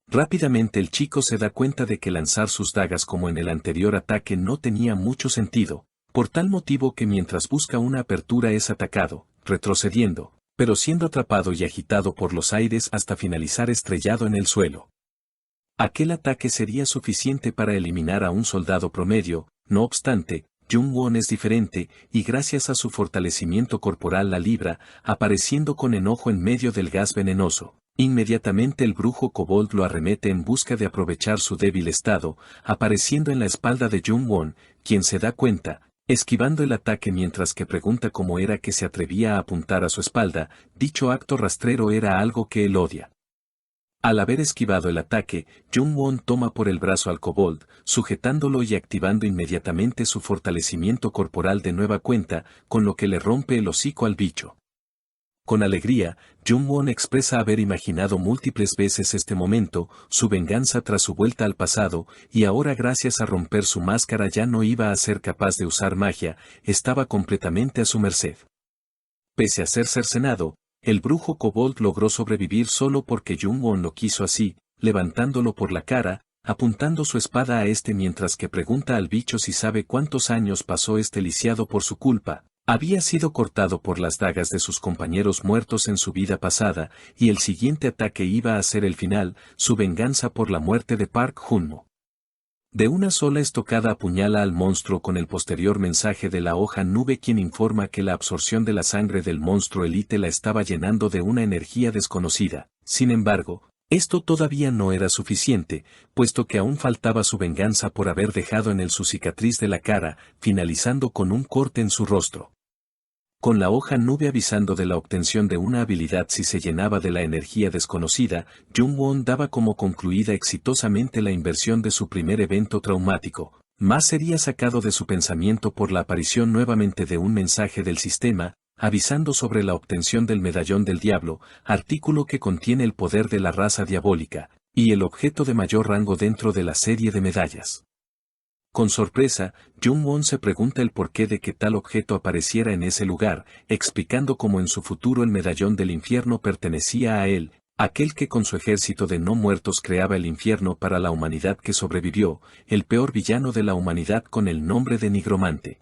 Rápidamente el chico se da cuenta de que lanzar sus dagas como en el anterior ataque no tenía mucho sentido, por tal motivo que mientras busca una apertura es atacado, retrocediendo, pero siendo atrapado y agitado por los aires hasta finalizar estrellado en el suelo. Aquel ataque sería suficiente para eliminar a un soldado promedio, no obstante, Jung-won es diferente, y gracias a su fortalecimiento corporal la libra, apareciendo con enojo en medio del gas venenoso. Inmediatamente el brujo kobold lo arremete en busca de aprovechar su débil estado, apareciendo en la espalda de Jung-won, quien se da cuenta, esquivando el ataque mientras que pregunta cómo era que se atrevía a apuntar a su espalda, dicho acto rastrero era algo que él odia. Al haber esquivado el ataque, Jung-won toma por el brazo al kobold, sujetándolo y activando inmediatamente su fortalecimiento corporal de nueva cuenta, con lo que le rompe el hocico al bicho. Con alegría, Jung-won expresa haber imaginado múltiples veces este momento, su venganza tras su vuelta al pasado, y ahora gracias a romper su máscara ya no iba a ser capaz de usar magia, estaba completamente a su merced. Pese a ser cercenado, el brujo kobold logró sobrevivir solo porque Jung-won lo quiso así, levantándolo por la cara, apuntando su espada a este mientras que pregunta al bicho si sabe cuántos años pasó este lisiado por su culpa. Había sido cortado por las dagas de sus compañeros muertos en su vida pasada, y el siguiente ataque iba a ser el final, su venganza por la muerte de Park Hun-mo. De una sola estocada apuñala al monstruo con el posterior mensaje de la hoja nube quien informa que la absorción de la sangre del monstruo élite la estaba llenando de una energía desconocida. Sin embargo, esto todavía no era suficiente, puesto que aún faltaba su venganza por haber dejado en él su cicatriz de la cara, finalizando con un corte en su rostro. Con la hoja nube avisando de la obtención de una habilidad si se llenaba de la energía desconocida, Jung-won daba como concluida exitosamente la inversión de su primer evento traumático, más sería sacado de su pensamiento por la aparición nuevamente de un mensaje del sistema, avisando sobre la obtención del medallón del diablo, artículo que contiene el poder de la raza diabólica, y el objeto de mayor rango dentro de la serie de medallas. Con sorpresa, Jung-won se pregunta el porqué de que tal objeto apareciera en ese lugar, explicando cómo en su futuro el medallón del infierno pertenecía a él, aquel que con su ejército de no muertos creaba el infierno para la humanidad que sobrevivió, el peor villano de la humanidad con el nombre de Nigromante.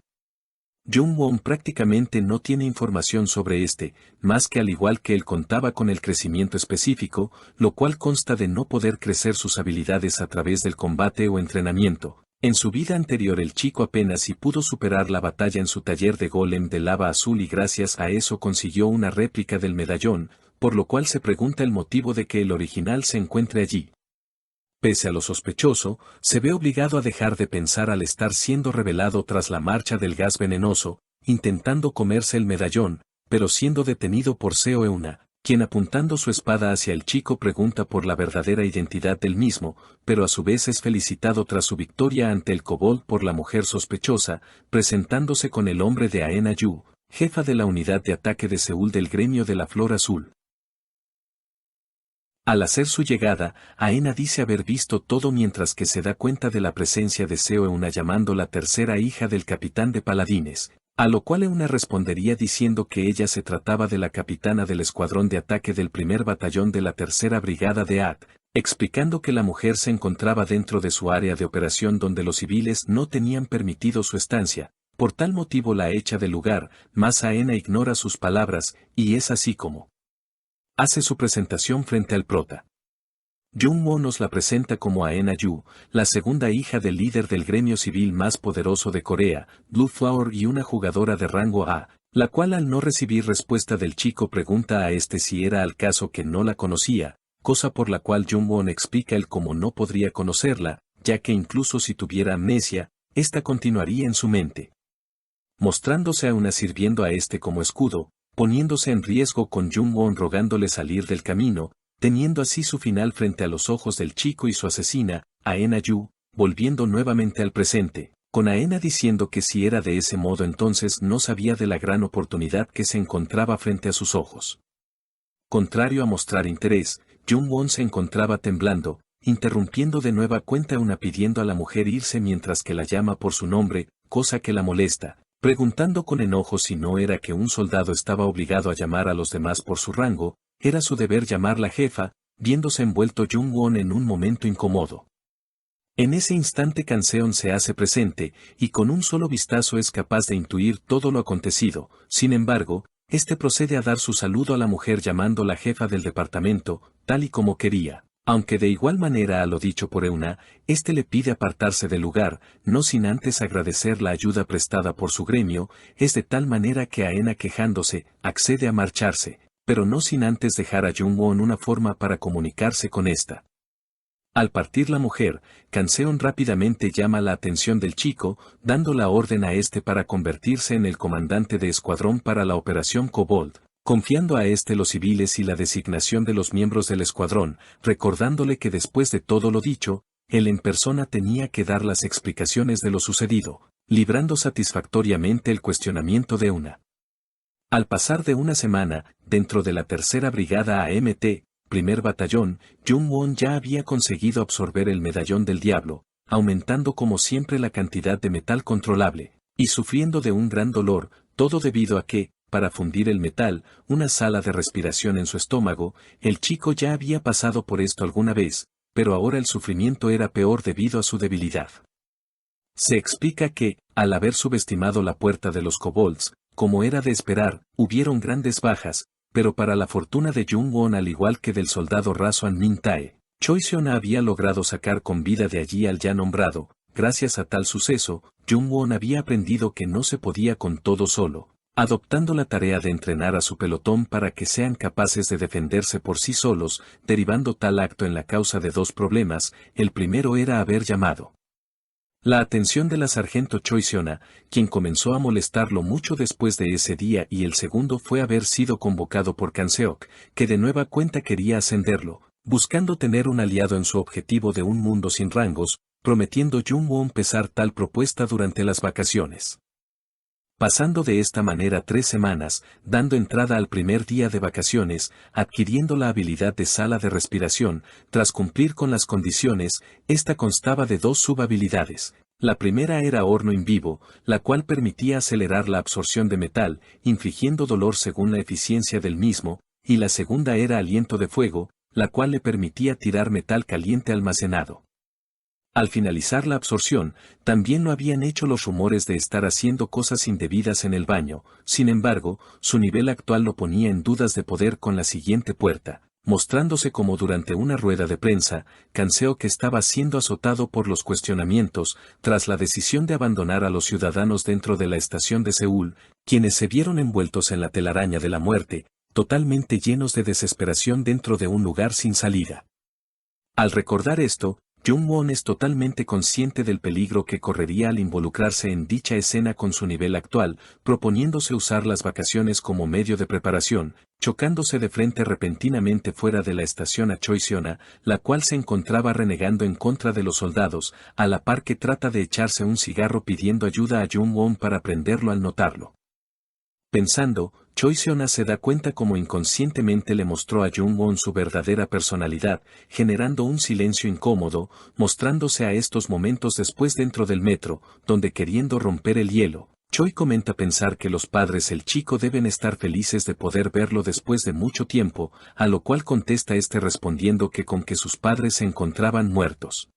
Jung-won prácticamente no tiene información sobre este, más que al igual que él contaba con el crecimiento específico, lo cual consta de no poder crecer sus habilidades a través del combate o entrenamiento. En su vida anterior el chico apenas si pudo superar la batalla en su taller de golem de lava azul y gracias a eso consiguió una réplica del medallón, por lo cual se pregunta el motivo de que el original se encuentre allí. Pese a lo sospechoso, se ve obligado a dejar de pensar al estar siendo revelado tras la marcha del gas venenoso, intentando comerse el medallón, pero siendo detenido por Seo Euna, quien apuntando su espada hacia el chico pregunta por la verdadera identidad del mismo, pero a su vez es felicitado tras su victoria ante el kobold por la mujer sospechosa, presentándose con el hombre de Aena Yu, jefa de la unidad de ataque de Seúl del gremio de la Flor Azul. Al hacer su llegada, Aena dice haber visto todo mientras que se da cuenta de la presencia de Seo Euna llamando la tercera hija del capitán de paladines, a lo cual Euna respondería diciendo que ella se trataba de la capitana del escuadrón de ataque del primer batallón de la tercera brigada de AT, explicando que la mujer se encontraba dentro de su área de operación donde los civiles no tenían permitido su estancia, por tal motivo la echa del lugar, mas Aena ignora sus palabras, y es así como hace su presentación frente al prota. Jung-woo nos la presenta como Aena Yu, la segunda hija del líder del gremio civil más poderoso de Corea, Blue Flower y una jugadora de rango A, la cual al no recibir respuesta del chico pregunta a este si era al caso que no la conocía, cosa por la cual Jung-woo explica el cómo no podría conocerla, ya que incluso si tuviera amnesia, esta continuaría en su mente. Mostrándose a una sirviendo a este como escudo, poniéndose en riesgo con Jung-woo rogándole salir del camino, teniendo así su final frente a los ojos del chico y su asesina, Aena Yu, volviendo nuevamente al presente, con Aena diciendo que si era de ese modo entonces no sabía de la gran oportunidad que se encontraba frente a sus ojos. Contrario a mostrar interés, Jung-woo se encontraba temblando, interrumpiendo de nueva cuenta una pidiendo a la mujer irse mientras que la llama por su nombre, cosa que la molesta, preguntando con enojo si no era que un soldado estaba obligado a llamar a los demás por su rango, era su deber llamar la jefa, viéndose envuelto Jung-woo en un momento incómodo. En ese instante Kanseon se hace presente, y con un solo vistazo es capaz de intuir todo lo acontecido, sin embargo, este procede a dar su saludo a la mujer llamando la jefa del departamento, tal y como quería. Aunque de igual manera a lo dicho por Euna, este le pide apartarse del lugar, no sin antes agradecer la ayuda prestada por su gremio, es de tal manera que Aena quejándose, accede a marcharse, pero no sin antes dejar a Jung-woo una forma para comunicarse con esta. Al partir la mujer, Kanseon rápidamente llama la atención del chico, dando la orden a este para convertirse en el comandante de escuadrón para la operación Kobold, confiando a este los civiles y la designación de los miembros del escuadrón, recordándole que después de todo lo dicho, él en persona tenía que dar las explicaciones de lo sucedido, librando satisfactoriamente el cuestionamiento de Euna. Al pasar de una semana, dentro de la tercera brigada AMT, primer batallón, Jung-woo ya había conseguido absorber el medallón del diablo, aumentando como siempre la cantidad de metal controlable, y sufriendo de un gran dolor, todo debido a que, para fundir el metal, una sala de respiración en su estómago, el chico ya había pasado por esto alguna vez, pero ahora el sufrimiento era peor debido a su debilidad. Se explica que, al haber subestimado la puerta de los kobolds, como era de esperar, hubieron grandes bajas, pero para la fortuna de Jung-woo al igual que del soldado Raso Min-tae, Choi Seon había logrado sacar con vida de allí al ya nombrado. Gracias a tal suceso, Jung-woo había aprendido que no se podía con todo solo, adoptando la tarea de entrenar a su pelotón para que sean capaces de defenderse por sí solos, derivando tal acto en la causa de dos problemas. El primero era haber llamado la atención de la sargento Choi Seon, quien comenzó a molestarlo mucho después de ese día, y el segundo fue haber sido convocado por Kanseok, que de nueva cuenta quería ascenderlo, buscando tener un aliado en su objetivo de un mundo sin rangos, prometiendo Jung-woo empezar tal propuesta durante las vacaciones. Pasando de esta manera 3 semanas, dando entrada al primer día de vacaciones, adquiriendo la habilidad de sala de respiración, tras cumplir con las condiciones, esta constaba de 2 subhabilidades. La primera era horno en vivo, la cual permitía acelerar la absorción de metal, infligiendo dolor según la eficiencia del mismo, y la segunda era aliento de fuego, la cual le permitía tirar metal caliente almacenado. Al finalizar la absorción, también lo habían hecho los rumores de estar haciendo cosas indebidas en el baño. Sin embargo, su nivel actual lo ponía en dudas de poder con la siguiente puerta, mostrándose como durante una rueda de prensa, Kanseok estaba siendo azotado por los cuestionamientos, tras la decisión de abandonar a los ciudadanos dentro de la estación de Seúl, quienes se vieron envueltos en la telaraña de la muerte, totalmente llenos de desesperación dentro de un lugar sin salida. Al recordar esto, Jung-won es totalmente consciente del peligro que correría al involucrarse en dicha escena con su nivel actual, proponiéndose usar las vacaciones como medio de preparación, chocándose de frente repentinamente fuera de la estación a Choi Seona, la cual se encontraba renegando en contra de los soldados, a la par que trata de echarse un cigarro pidiendo ayuda a Jung-won para prenderlo al notarlo. Pensando, Choi Seona se da cuenta como inconscientemente le mostró a Jung-won su verdadera personalidad, generando un silencio incómodo, mostrándose a estos momentos después dentro del metro, donde queriendo romper el hielo, Choi comenta pensar que los padres del chico deben estar felices de poder verlo después de mucho tiempo, a lo cual contesta este respondiendo que con que sus padres se encontraban muertos.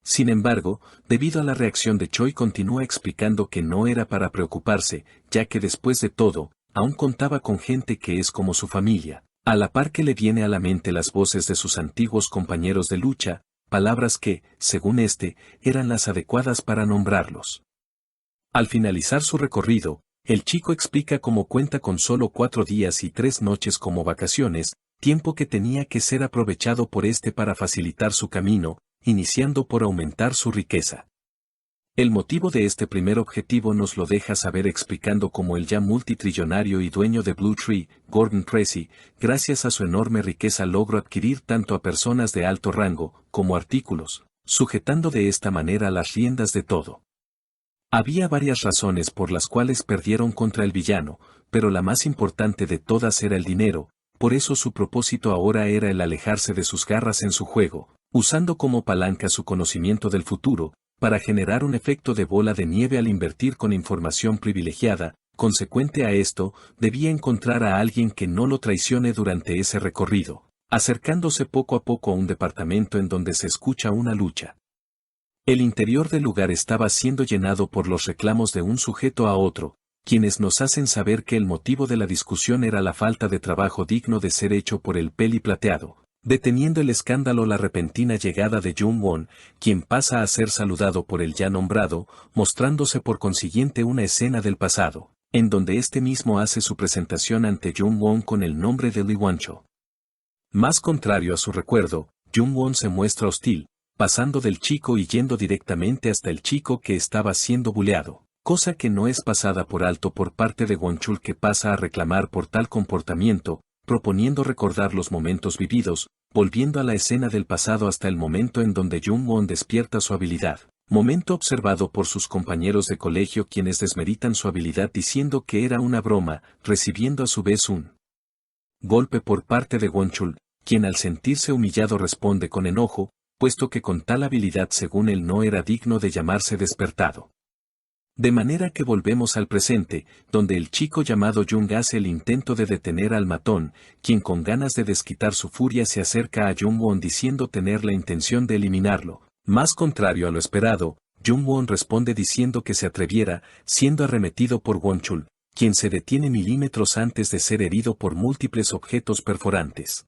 Sin embargo, debido a la reacción de Choi continúa explicando que no era para preocuparse, ya que después de todo, aún contaba con gente que es como su familia, a la par que le viene a la mente las voces de sus antiguos compañeros de lucha, palabras que, según este, eran las adecuadas para nombrarlos. Al finalizar su recorrido, el chico explica cómo cuenta con solo 4 días y 3 noches como vacaciones, tiempo que tenía que ser aprovechado por este para facilitar su camino, iniciando por aumentar su riqueza. El motivo de este primer objetivo nos lo deja saber explicando cómo el ya multitrillonario y dueño de Blue Tree, Gordon Tracy, gracias a su enorme riqueza logró adquirir tanto a personas de alto rango, como artículos, sujetando de esta manera las riendas de todo. Había varias razones por las cuales perdieron contra el villano, pero la más importante de todas era el dinero, por eso su propósito ahora era el alejarse de sus garras en su juego, usando como palanca su conocimiento del futuro, para generar un efecto de bola de nieve al invertir con información privilegiada, consecuente a esto, debía encontrar a alguien que no lo traicione durante ese recorrido, acercándose poco a poco a un departamento en donde se escucha una lucha. El interior del lugar estaba siendo llenado por los reclamos de un sujeto a otro, quienes nos hacen saber que el motivo de la discusión era la falta de trabajo digno de ser hecho por el peli plateado, deteniendo el escándalo la repentina llegada de Jung-won, quien pasa a ser saludado por el ya nombrado, mostrándose por consiguiente una escena del pasado, en donde este mismo hace su presentación ante Jung-won con el nombre de Lee Wan-cho. Más contrario a su recuerdo, Jung-won se muestra hostil, pasando del chico y yendo directamente hasta el chico que estaba siendo buleado, cosa que no es pasada por alto por parte de Won-chul, que pasa a reclamar por tal comportamiento, proponiendo recordar los momentos vividos, volviendo a la escena del pasado hasta el momento en donde Jung-won despierta su habilidad, momento observado por sus compañeros de colegio quienes desmeritan su habilidad diciendo que era una broma, recibiendo a su vez un golpe por parte de Won-chul, quien al sentirse humillado responde con enojo, puesto que con tal habilidad según él no era digno de llamarse despertado. De manera que volvemos al presente, donde el chico llamado Jung hace el intento de detener al matón, quien con ganas de desquitar su furia se acerca a Jung-won diciendo tener la intención de eliminarlo. Más contrario a lo esperado, Jung-won responde diciendo que se atreviera, siendo arremetido por Won-chul, quien se detiene milímetros antes de ser herido por múltiples objetos perforantes.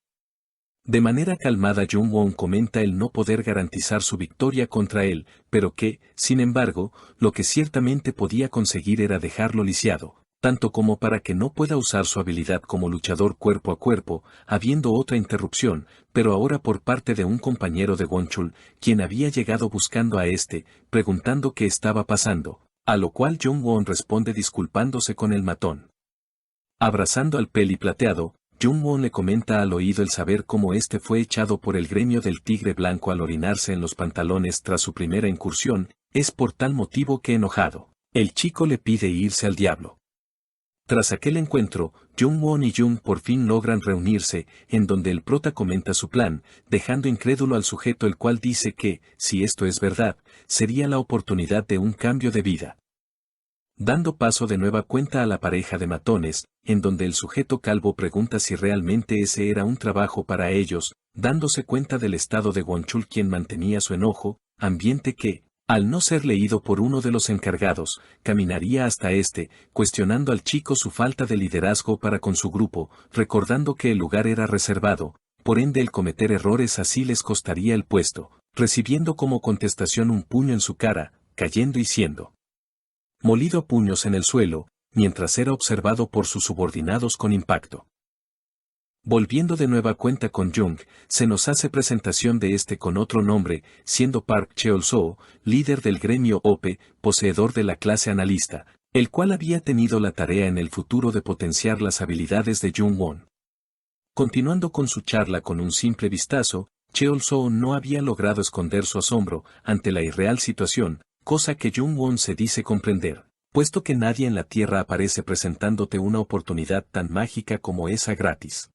De manera calmada Jung-won comenta el no poder garantizar su victoria contra él, pero que, sin embargo, lo que ciertamente podía conseguir era dejarlo lisiado, tanto como para que no pueda usar su habilidad como luchador cuerpo a cuerpo, habiendo otra interrupción, pero ahora por parte de un compañero de Won-chul, quien había llegado buscando a este, preguntando qué estaba pasando, a lo cual Jung-won responde disculpándose con el matón. Abrazando al peli plateado, Jung-won le comenta al oído el saber cómo este fue echado por el gremio del Tigre Blanco al orinarse en los pantalones tras su primera incursión, es por tal motivo que enojado, el chico le pide irse al diablo. Tras aquel encuentro, Jung-won y Jung por fin logran reunirse, en donde el prota comenta su plan, dejando incrédulo al sujeto el cual dice que, si esto es verdad, sería la oportunidad de un cambio de vida. Dando paso de nueva cuenta a la pareja de matones, en donde el sujeto calvo pregunta si realmente ese era un trabajo para ellos, dándose cuenta del estado de Won-chul quien mantenía su enojo, ambiente que, al no ser leído por uno de los encargados, caminaría hasta este, cuestionando al chico su falta de liderazgo para con su grupo, recordando que el lugar era reservado, por ende el cometer errores así les costaría el puesto, recibiendo como contestación un puño en su cara, cayendo y siendo molido a puños en el suelo, mientras era observado por sus subordinados con impacto. Volviendo de nueva cuenta con Jung, se nos hace presentación de este con otro nombre, siendo Park Cheol-soo, líder del gremio OPE, poseedor de la clase analista, el cual había tenido la tarea en el futuro de potenciar las habilidades de Jung-won. Continuando con su charla con un simple vistazo, Cheol-soo no había logrado esconder su asombro ante la irreal situación, cosa que Jung-won se dice comprender, puesto que nadie en la Tierra aparece presentándote una oportunidad tan mágica como esa gratis.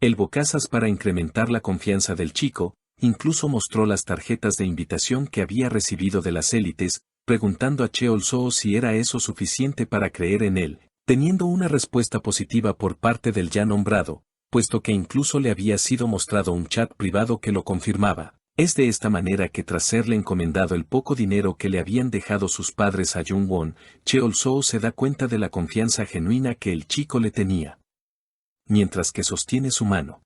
El bocazas, para incrementar la confianza del chico, incluso mostró las tarjetas de invitación que había recibido de las élites, preguntando a Cheol-soo si era eso suficiente para creer en él, teniendo una respuesta positiva por parte del ya nombrado, puesto que incluso le había sido mostrado un chat privado que lo confirmaba. Es de esta manera que tras serle encomendado el poco dinero que le habían dejado sus padres a Jung-won, Cheol-soo se da cuenta de la confianza genuina que el chico le tenía. Mientras que sostiene su mano,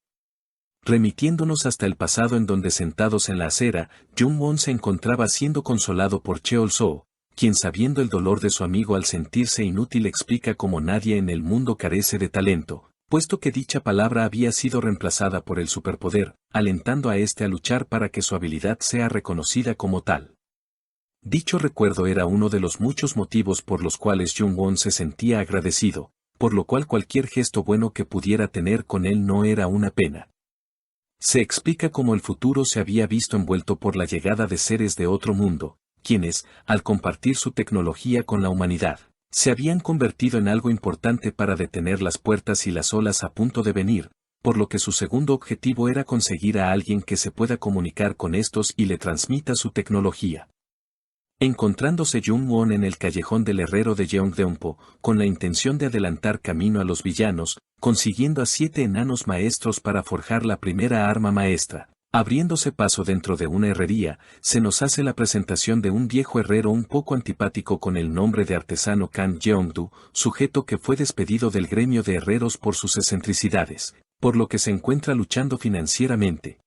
remitiéndonos hasta el pasado en donde sentados en la acera, Jung-won se encontraba siendo consolado por Cheol-soo, quien sabiendo el dolor de su amigo al sentirse inútil explica cómo nadie en el mundo carece de talento, puesto que dicha palabra había sido reemplazada por el superpoder, alentando a este a luchar para que su habilidad sea reconocida como tal. Dicho recuerdo era uno de los muchos motivos por los cuales Jung-won se sentía agradecido, por lo cual cualquier gesto bueno que pudiera tener con él no era una pena. Se explica cómo el futuro se había visto envuelto por la llegada de seres de otro mundo, quienes, al compartir su tecnología con la humanidad, se habían convertido en algo importante para detener las puertas y las olas a punto de venir, por lo que su segundo objetivo era conseguir a alguien que se pueda comunicar con estos y le transmita su tecnología. Encontrándose Jung-won en el callejón del herrero de Jeongdeunpo, con la intención de adelantar camino a los villanos, consiguiendo a 7 enanos maestros para forjar la primera arma maestra, abriéndose paso dentro de una herrería, se nos hace la presentación de un viejo herrero un poco antipático con el nombre de artesano Kang Jeongdu, sujeto que fue despedido del gremio de herreros por sus excentricidades, por lo que se encuentra luchando financieramente.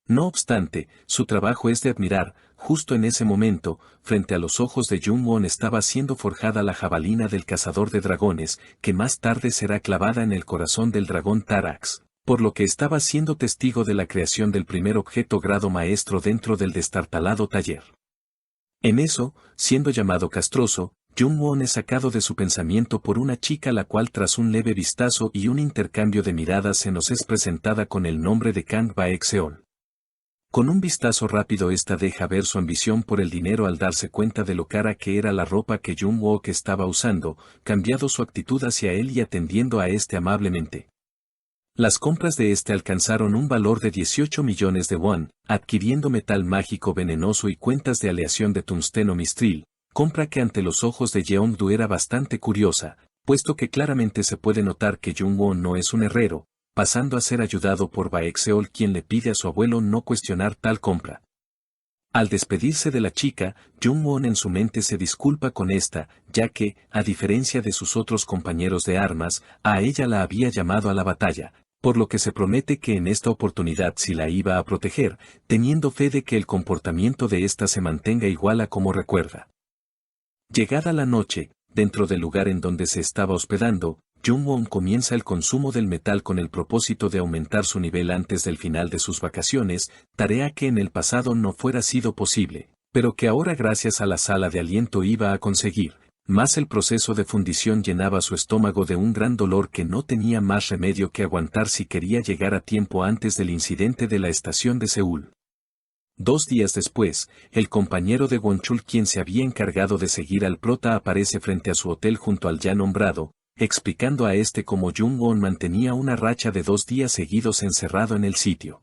No obstante, su trabajo es de admirar. Justo en ese momento, frente a los ojos de Jung-won estaba siendo forjada la jabalina del cazador de dragones, que más tarde será clavada en el corazón del dragón Tarax, por lo que estaba siendo testigo de la creación del primer objeto grado maestro dentro del destartalado taller. En eso, siendo llamado castroso, Jung-won es sacado de su pensamiento por una chica la cual tras un leve vistazo y un intercambio de miradas se nos es presentada con el nombre de Kang Baek-seol. Con un vistazo rápido esta deja ver su ambición por el dinero al darse cuenta de lo cara que era la ropa que Jung-won estaba usando, cambiado su actitud hacia él y atendiendo a este amablemente. Las compras de este alcanzaron un valor de 18 millones de won, adquiriendo metal mágico venenoso y cuentas de aleación de tungsteno mistril, compra que ante los ojos de Jeongdu era bastante curiosa, puesto que claramente se puede notar que Jung-won no es un herrero, pasando a ser ayudado por Baek-seol, quien le pide a su abuelo no cuestionar tal compra. Al despedirse de la chica, Jung-won en su mente se disculpa con esta, ya que, a diferencia de sus otros compañeros de armas, a ella la había llamado a la batalla, por lo que se promete que en esta oportunidad sí la iba a proteger, teniendo fe de que el comportamiento de ésta se mantenga igual a como recuerda. Llegada la noche, dentro del lugar en donde se estaba hospedando, Jung-won comienza el consumo del metal con el propósito de aumentar su nivel antes del final de sus vacaciones, tarea que en el pasado no fuera sido posible, pero que ahora gracias a la sala de aliento iba a conseguir. Más el proceso de fundición llenaba su estómago de un gran dolor que no tenía más remedio que aguantar si quería llegar a tiempo antes del incidente de la estación de Seúl. 2 días después, el compañero de Wonchul, quien se había encargado de seguir al prota, aparece frente a su hotel junto al ya nombrado, explicando a este cómo Jung-won mantenía una racha de 2 días seguidos encerrado en el sitio.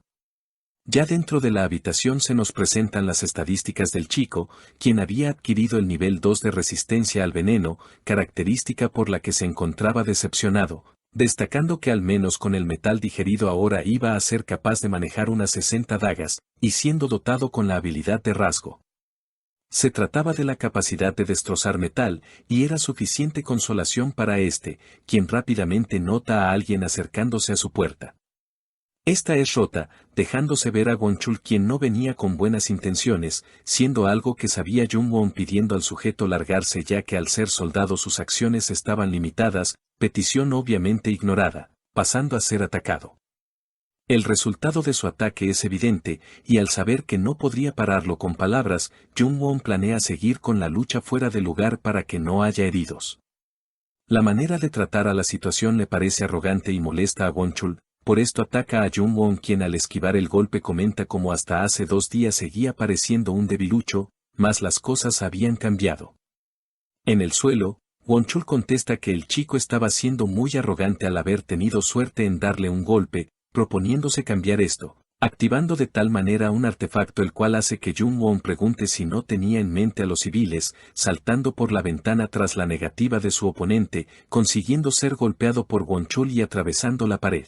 Ya dentro de la habitación se nos presentan las estadísticas del chico, quien había adquirido el nivel 2 de resistencia al veneno, característica por la que se encontraba decepcionado, destacando que al menos con el metal digerido ahora iba a ser capaz de manejar unas 60 dagas, y siendo dotado con la habilidad de rasgo. Se trataba de la capacidad de destrozar metal, y era suficiente consolación para este, quien rápidamente nota a alguien acercándose a su puerta. Esta es rota, dejándose ver a Wonchul, quien no venía con buenas intenciones, siendo algo que sabía Jung-won, pidiendo al sujeto largarse ya que al ser soldado sus acciones estaban limitadas, petición obviamente ignorada, pasando a ser atacado. El resultado de su ataque es evidente, y al saber que no podría pararlo con palabras, Jung-won planea seguir con la lucha fuera de lugar para que no haya heridos. La manera de tratar a la situación le parece arrogante y molesta a Won-chul, por esto ataca a Jung-won, quien al esquivar el golpe comenta como hasta hace 2 días seguía pareciendo un debilucho, mas las cosas habían cambiado. En el suelo, Won-chul contesta que el chico estaba siendo muy arrogante al haber tenido suerte en darle un golpe, proponiéndose cambiar esto, activando de tal manera un artefacto el cual hace que Jung-won pregunte si no tenía en mente a los civiles, saltando por la ventana tras la negativa de su oponente, consiguiendo ser golpeado por Won-chul y atravesando la pared.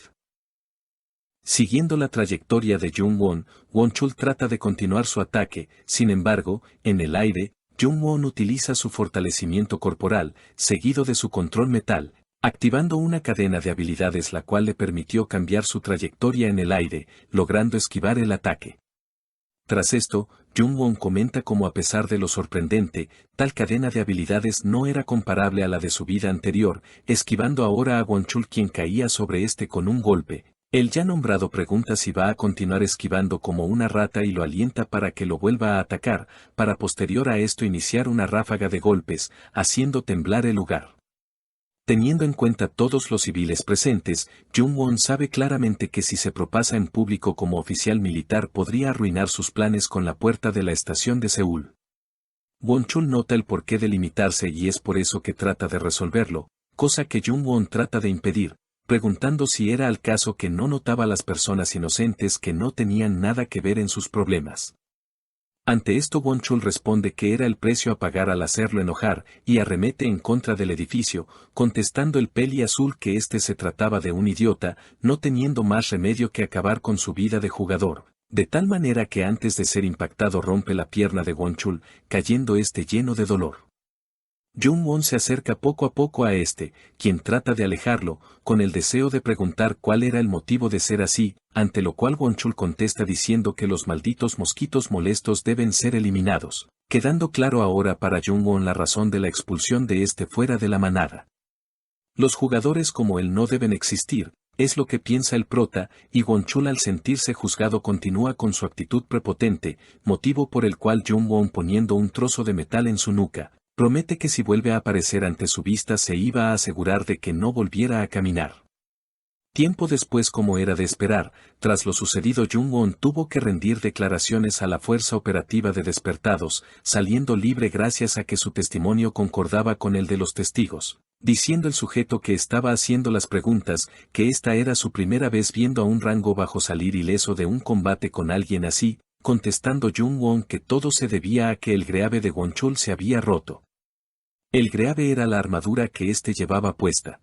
Siguiendo la trayectoria de Jung-won, Won-chul trata de continuar su ataque, sin embargo, en el aire, Jung-won utiliza su fortalecimiento corporal, seguido de su control mental, activando una cadena de habilidades la cual le permitió cambiar su trayectoria en el aire, logrando esquivar el ataque. Tras esto, Jung-won comenta como a pesar de lo sorprendente, tal cadena de habilidades no era comparable a la de su vida anterior, esquivando ahora a Won-chul, quien caía sobre este con un golpe. El ya nombrado pregunta si va a continuar esquivando como una rata y lo alienta para que lo vuelva a atacar, para posterior a esto iniciar una ráfaga de golpes, haciendo temblar el lugar. Teniendo en cuenta todos los civiles presentes, Jung-won sabe claramente que si se propasa en público como oficial militar podría arruinar sus planes con la puerta de la estación de Seúl. Won-chul nota el porqué de limitarse y es por eso que trata de resolverlo, cosa que Jung-won trata de impedir, preguntando si era al caso que no notaba a las personas inocentes que no tenían nada que ver en sus problemas. Ante esto Won-chul responde que era el precio a pagar al hacerlo enojar, y arremete en contra del edificio, contestando el peli azul que este se trataba de un idiota, no teniendo más remedio que acabar con su vida de jugador, de tal manera que antes de ser impactado rompe la pierna de Won-chul, cayendo este lleno de dolor. Jung-won se acerca poco a poco a este, quien trata de alejarlo, con el deseo de preguntar cuál era el motivo de ser así, ante lo cual Won-chul contesta diciendo que los malditos mosquitos molestos deben ser eliminados, quedando claro ahora para Jung-won la razón de la expulsión de este fuera de la manada. Los jugadores como él no deben existir, es lo que piensa el prota, y Won-chul al sentirse juzgado continúa con su actitud prepotente, motivo por el cual Jung-won, poniendo un trozo de metal en su nuca, promete que si vuelve a aparecer ante su vista se iba a asegurar de que no volviera a caminar. Tiempo después, como era de esperar, tras lo sucedido Jung-won tuvo que rendir declaraciones a la Fuerza Operativa de Despertados, saliendo libre gracias a que su testimonio concordaba con el de los testigos, diciendo el sujeto que estaba haciendo las preguntas, que esta era su primera vez viendo a un rango bajo salir ileso de un combate con alguien así, contestando Jung-won que todo se debía a que el greave de Won-chul se había roto. El greave era la armadura que éste llevaba puesta.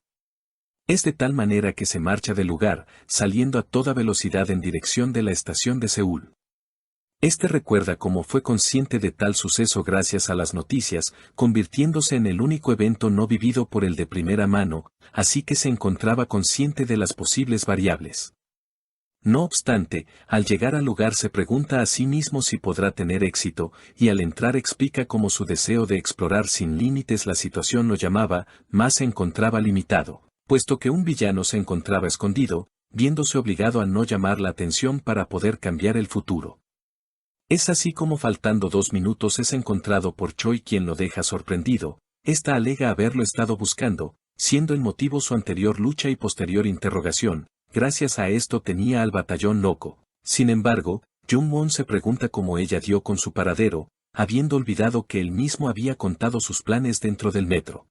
Es de tal manera que se marcha del lugar, saliendo a toda velocidad en dirección de la estación de Seúl. Este recuerda cómo fue consciente de tal suceso gracias a las noticias, convirtiéndose en el único evento no vivido por él de primera mano, así que se encontraba consciente de las posibles variables. No obstante, al llegar al lugar se pregunta a sí mismo si podrá tener éxito, y al entrar explica cómo su deseo de explorar sin límites la situación lo llamaba, mas se encontraba limitado, puesto que un villano se encontraba escondido, viéndose obligado a no llamar la atención para poder cambiar el futuro. Es así como faltando 2 minutos es encontrado por Choi, quien lo deja sorprendido. Esta alega haberlo estado buscando, siendo el motivo su anterior lucha y posterior interrogación. Gracias a esto tenía al batallón loco. Sin embargo, Jung-won se pregunta cómo ella dio con su paradero, habiendo olvidado que él mismo había contado sus planes dentro del metro.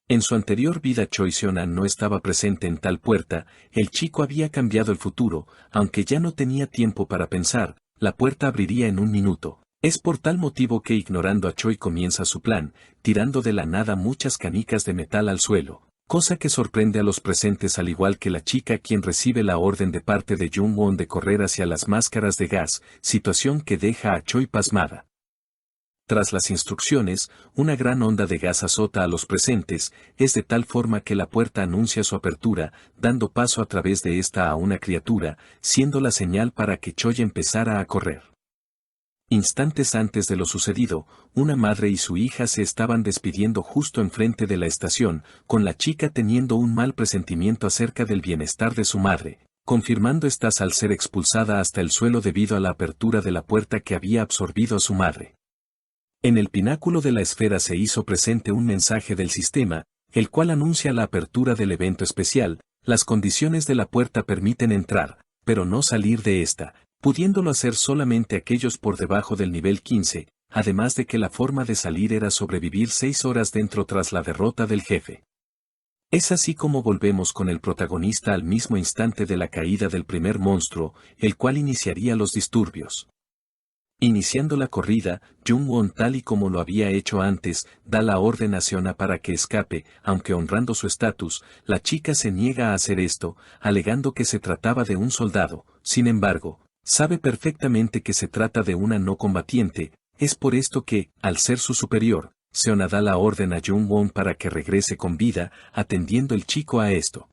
En su anterior vida Choi Seon-han no estaba presente en tal puerta, el chico había cambiado el futuro, aunque ya no tenía tiempo para pensar, la puerta abriría en 1 minuto. Es por tal motivo que ignorando a Choi comienza su plan, tirando de la nada muchas canicas de metal al suelo. Cosa que sorprende a los presentes al igual que la chica quien recibe la orden de parte de Jung-won de correr hacia las máscaras de gas, situación que deja a Choi pasmada. Tras las instrucciones, una gran onda de gas azota a los presentes, es de tal forma que la puerta anuncia su apertura, dando paso a través de esta a una criatura, siendo la señal para que Choi empezara a correr. Instantes antes de lo sucedido, una madre y su hija se estaban despidiendo justo enfrente de la estación, con la chica teniendo un mal presentimiento acerca del bienestar de su madre, confirmando estas al ser expulsada hasta el suelo debido a la apertura de la puerta que había absorbido a su madre. En el pináculo de la esfera se hizo presente un mensaje del sistema, el cual anuncia la apertura del evento especial. Las condiciones de la puerta permiten entrar, pero no salir de esta, pudiéndolo hacer solamente aquellos por debajo del nivel 15, además de que la forma de salir era sobrevivir 6 horas dentro tras la derrota del jefe. Es así como volvemos con el protagonista al mismo instante de la caída del primer monstruo, el cual iniciaría los disturbios. Iniciando la corrida, Jung-won, tal y como lo había hecho antes, da la orden a Seona para que escape, aunque honrando su estatus, la chica se niega a hacer esto, alegando que se trataba de un soldado. Sin embargo, sabe perfectamente que se trata de una no combatiente. Es por esto que, al ser su superior, Seona da la orden a Jung-won para que regrese con vida, atendiendo el chico a esto.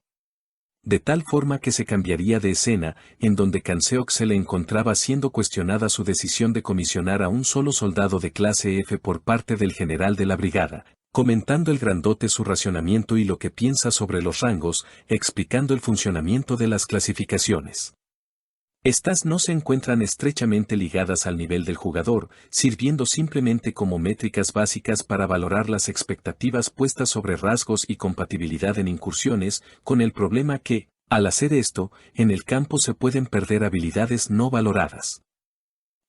De tal forma que se cambiaría de escena, en donde Kanseok se le encontraba siendo cuestionada su decisión de comisionar a un solo soldado de clase F por parte del general de la brigada, comentando el grandote su racionamiento y lo que piensa sobre los rangos, explicando el funcionamiento de las clasificaciones. Estas no se encuentran estrechamente ligadas al nivel del jugador, sirviendo simplemente como métricas básicas para valorar las expectativas puestas sobre rasgos y compatibilidad en incursiones, con el problema que, al hacer esto, en el campo se pueden perder habilidades no valoradas.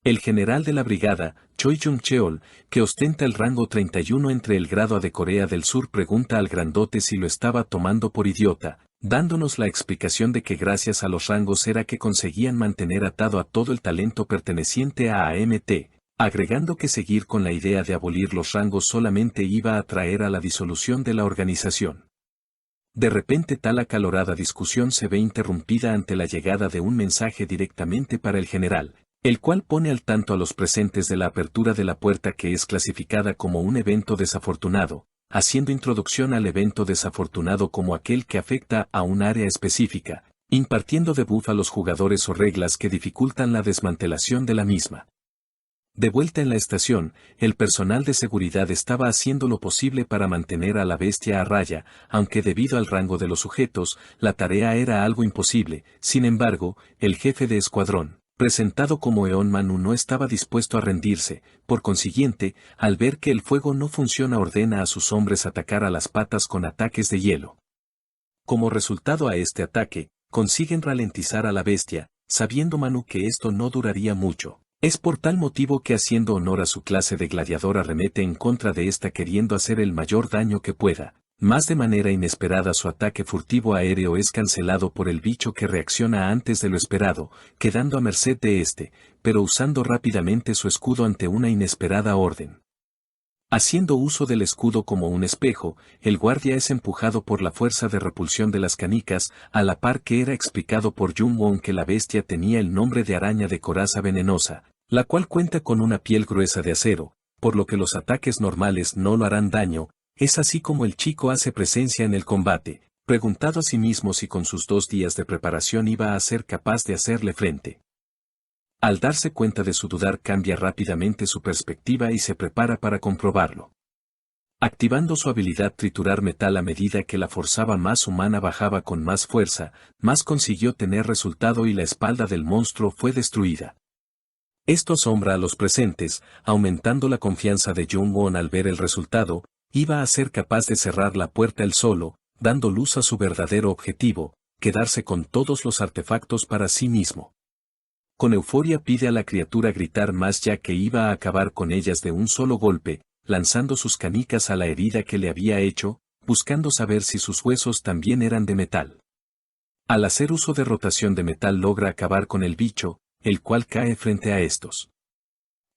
El general de la brigada, Choi Jung-cheol, que ostenta el rango 31 entre el grado A de Corea del Sur, pregunta al grandote si lo estaba tomando por idiota, dándonos la explicación de que gracias a los rangos era que conseguían mantener atado a todo el talento perteneciente a AMT, agregando que seguir con la idea de abolir los rangos solamente iba a traer a la disolución de la organización. De repente tal acalorada discusión se ve interrumpida ante la llegada de un mensaje directamente para el general, el cual pone al tanto a los presentes de la apertura de la puerta, que es clasificada como un evento desafortunado, haciendo introducción al evento desafortunado como aquel que afecta a un área específica, impartiendo debuff a los jugadores o reglas que dificultan la desmantelación de la misma. De vuelta en la estación, el personal de seguridad estaba haciendo lo posible para mantener a la bestia a raya, aunque debido al rango de los sujetos, la tarea era algo imposible. Sin embargo, el jefe de escuadrón, presentado como Eon Manu, no estaba dispuesto a rendirse. Por consiguiente, al ver que el fuego no funciona, ordena a sus hombres atacar a las patas con ataques de hielo. Como resultado a este ataque, consiguen ralentizar a la bestia, sabiendo Manu que esto no duraría mucho. Es por tal motivo que, haciendo honor a su clase de gladiador, arremete en contra de esta queriendo hacer el mayor daño que pueda. Más de manera inesperada, su ataque furtivo aéreo es cancelado por el bicho, que reacciona antes de lo esperado, quedando a merced de este, pero usando rápidamente su escudo ante una inesperada orden. Haciendo uso del escudo como un espejo, el guardia es empujado por la fuerza de repulsión de las canicas, a la par que era explicado por Jung-won que la bestia tenía el nombre de araña de coraza venenosa, la cual cuenta con una piel gruesa de acero, por lo que los ataques normales no lo harán daño. Es así como el chico hace presencia en el combate, preguntado a sí mismo si con sus 2 días de preparación iba a ser capaz de hacerle frente. Al darse cuenta de su dudar, cambia rápidamente su perspectiva y se prepara para comprobarlo. Activando su habilidad triturar metal, a medida que la forzaba más humana bajaba con más fuerza, más consiguió tener resultado y la espalda del monstruo fue destruida. Esto asombra a los presentes, aumentando la confianza de Jung-won al ver el resultado. Iba a ser capaz de cerrar la puerta él solo, dando luz a su verdadero objetivo, quedarse con todos los artefactos para sí mismo. Con euforia pide a la criatura gritar más, ya que iba a acabar con ellas de un solo golpe, lanzando sus canicas a la herida que le había hecho, buscando saber si sus huesos también eran de metal. Al hacer uso de rotación de metal logra acabar con el bicho, el cual cae frente a estos.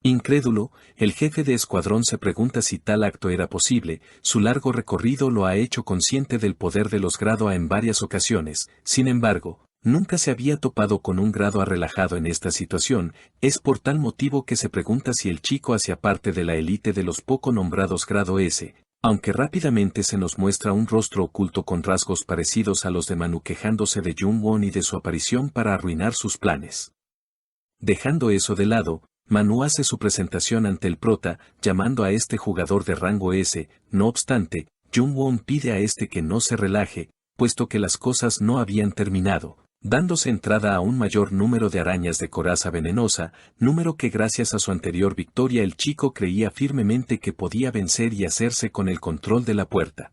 Incrédulo, el jefe de escuadrón se pregunta si tal acto era posible. Su largo recorrido lo ha hecho consciente del poder de los grado A en varias ocasiones. Sin embargo, nunca se había topado con un grado A relajado en esta situación. Es por tal motivo que se pregunta si el chico hacía parte de la élite de los poco nombrados grado S, aunque rápidamente se nos muestra un rostro oculto con rasgos parecidos a los de Manu, quejándose de Jung-won y de su aparición para arruinar sus planes. Dejando eso de lado, Manu hace su presentación ante el prota, llamando a este jugador de rango S, no obstante, Jung-won pide a este que no se relaje, puesto que las cosas no habían terminado, dándose entrada a un mayor número de arañas de coraza venenosa, número que gracias a su anterior victoria el chico creía firmemente que podía vencer y hacerse con el control de la puerta.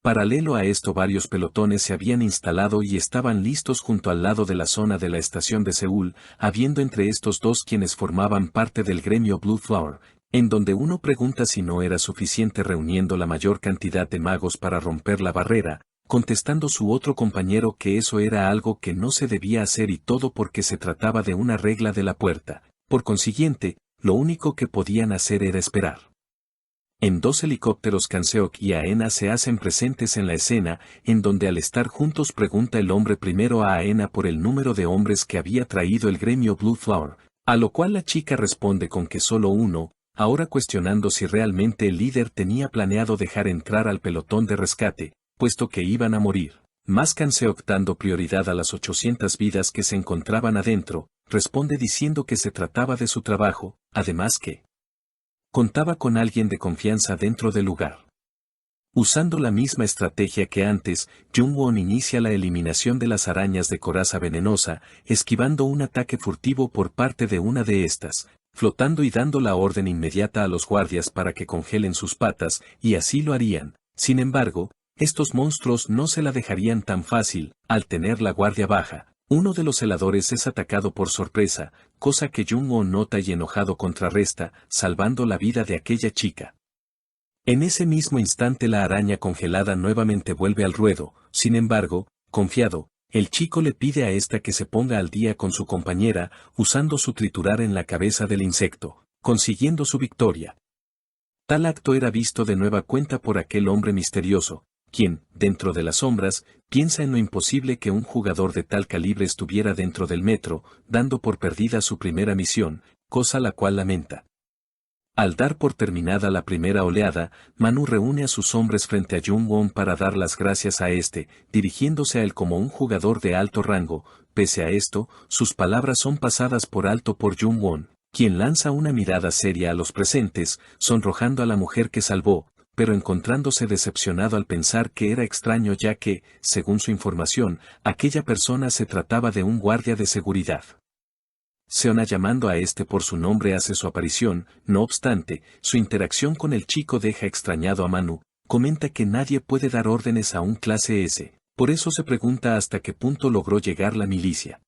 Paralelo a esto varios pelotones se habían instalado y estaban listos junto al lado de la zona de la estación de Seúl, habiendo entre estos dos quienes formaban parte del gremio Blue Flower, en donde uno pregunta si no era suficiente reuniendo la mayor cantidad de magos para romper la barrera, contestando su otro compañero que eso era algo que no se debía hacer y todo porque se trataba de una regla de la puerta, por consiguiente, lo único que podían hacer era esperar. En dos helicópteros Kanseok y Aena se hacen presentes en la escena, en donde al estar juntos pregunta el hombre primero a Aena por el número de hombres que había traído el gremio Blue Flower, a lo cual la chica responde con que solo uno, ahora cuestionando si realmente el líder tenía planeado dejar entrar al pelotón de rescate, puesto que iban a morir. Más Kanseok dando prioridad a las 800 vidas que se encontraban adentro, responde diciendo que se trataba de su trabajo, además que contaba con alguien de confianza dentro del lugar. Usando la misma estrategia que antes, Jung-won inicia la eliminación de las arañas de coraza venenosa, esquivando un ataque furtivo por parte de una de estas, flotando y dando la orden inmediata a los guardias para que congelen sus patas, y así lo harían. Sin embargo, estos monstruos no se la dejarían tan fácil, al tener la guardia baja. Uno de los heladores es atacado por sorpresa, cosa que Jung-won nota y enojado contrarresta, salvando la vida de aquella chica. En ese mismo instante la araña congelada nuevamente vuelve al ruedo, sin embargo, confiado, el chico le pide a esta que se ponga al día con su compañera, usando su triturar en la cabeza del insecto, consiguiendo su victoria. Tal acto era visto de nueva cuenta por aquel hombre misterioso, quien, dentro de las sombras, piensa en lo imposible que un jugador de tal calibre estuviera dentro del metro, dando por perdida su primera misión, cosa la cual lamenta. Al dar por terminada la primera oleada, Manu reúne a sus hombres frente a Jung-won para dar las gracias a este, dirigiéndose a él como un jugador de alto rango. Pese a esto, sus palabras son pasadas por alto por Jung-won, quien lanza una mirada seria a los presentes, sonrojando a la mujer que salvó, pero encontrándose decepcionado al pensar que era extraño ya que, según su información, aquella persona se trataba de un guardia de seguridad. Seona llamando a este por su nombre hace su aparición, no obstante, su interacción con el chico deja extrañado a Manu, comenta que nadie puede dar órdenes a un clase S, por eso se pregunta hasta qué punto logró llegar la milicia.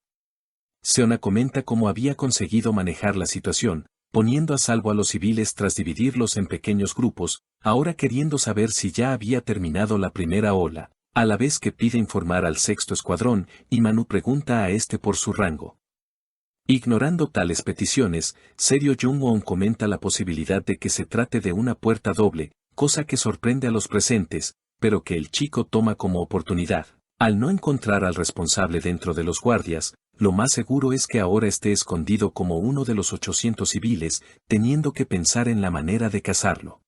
Seona comenta cómo había conseguido manejar la situación, poniendo a salvo a los civiles tras dividirlos en pequeños grupos, ahora queriendo saber si ya había terminado la primera ola, a la vez que pide informar al sexto escuadrón, y Manu pregunta a este por su rango. Ignorando tales peticiones, serio Jung-won comenta la posibilidad de que se trate de una puerta doble, cosa que sorprende a los presentes, pero que el chico toma como oportunidad. Al no encontrar al responsable dentro de los guardias, lo más seguro es que ahora esté escondido como uno de los 800 civiles, teniendo que pensar en la manera de cazarlo.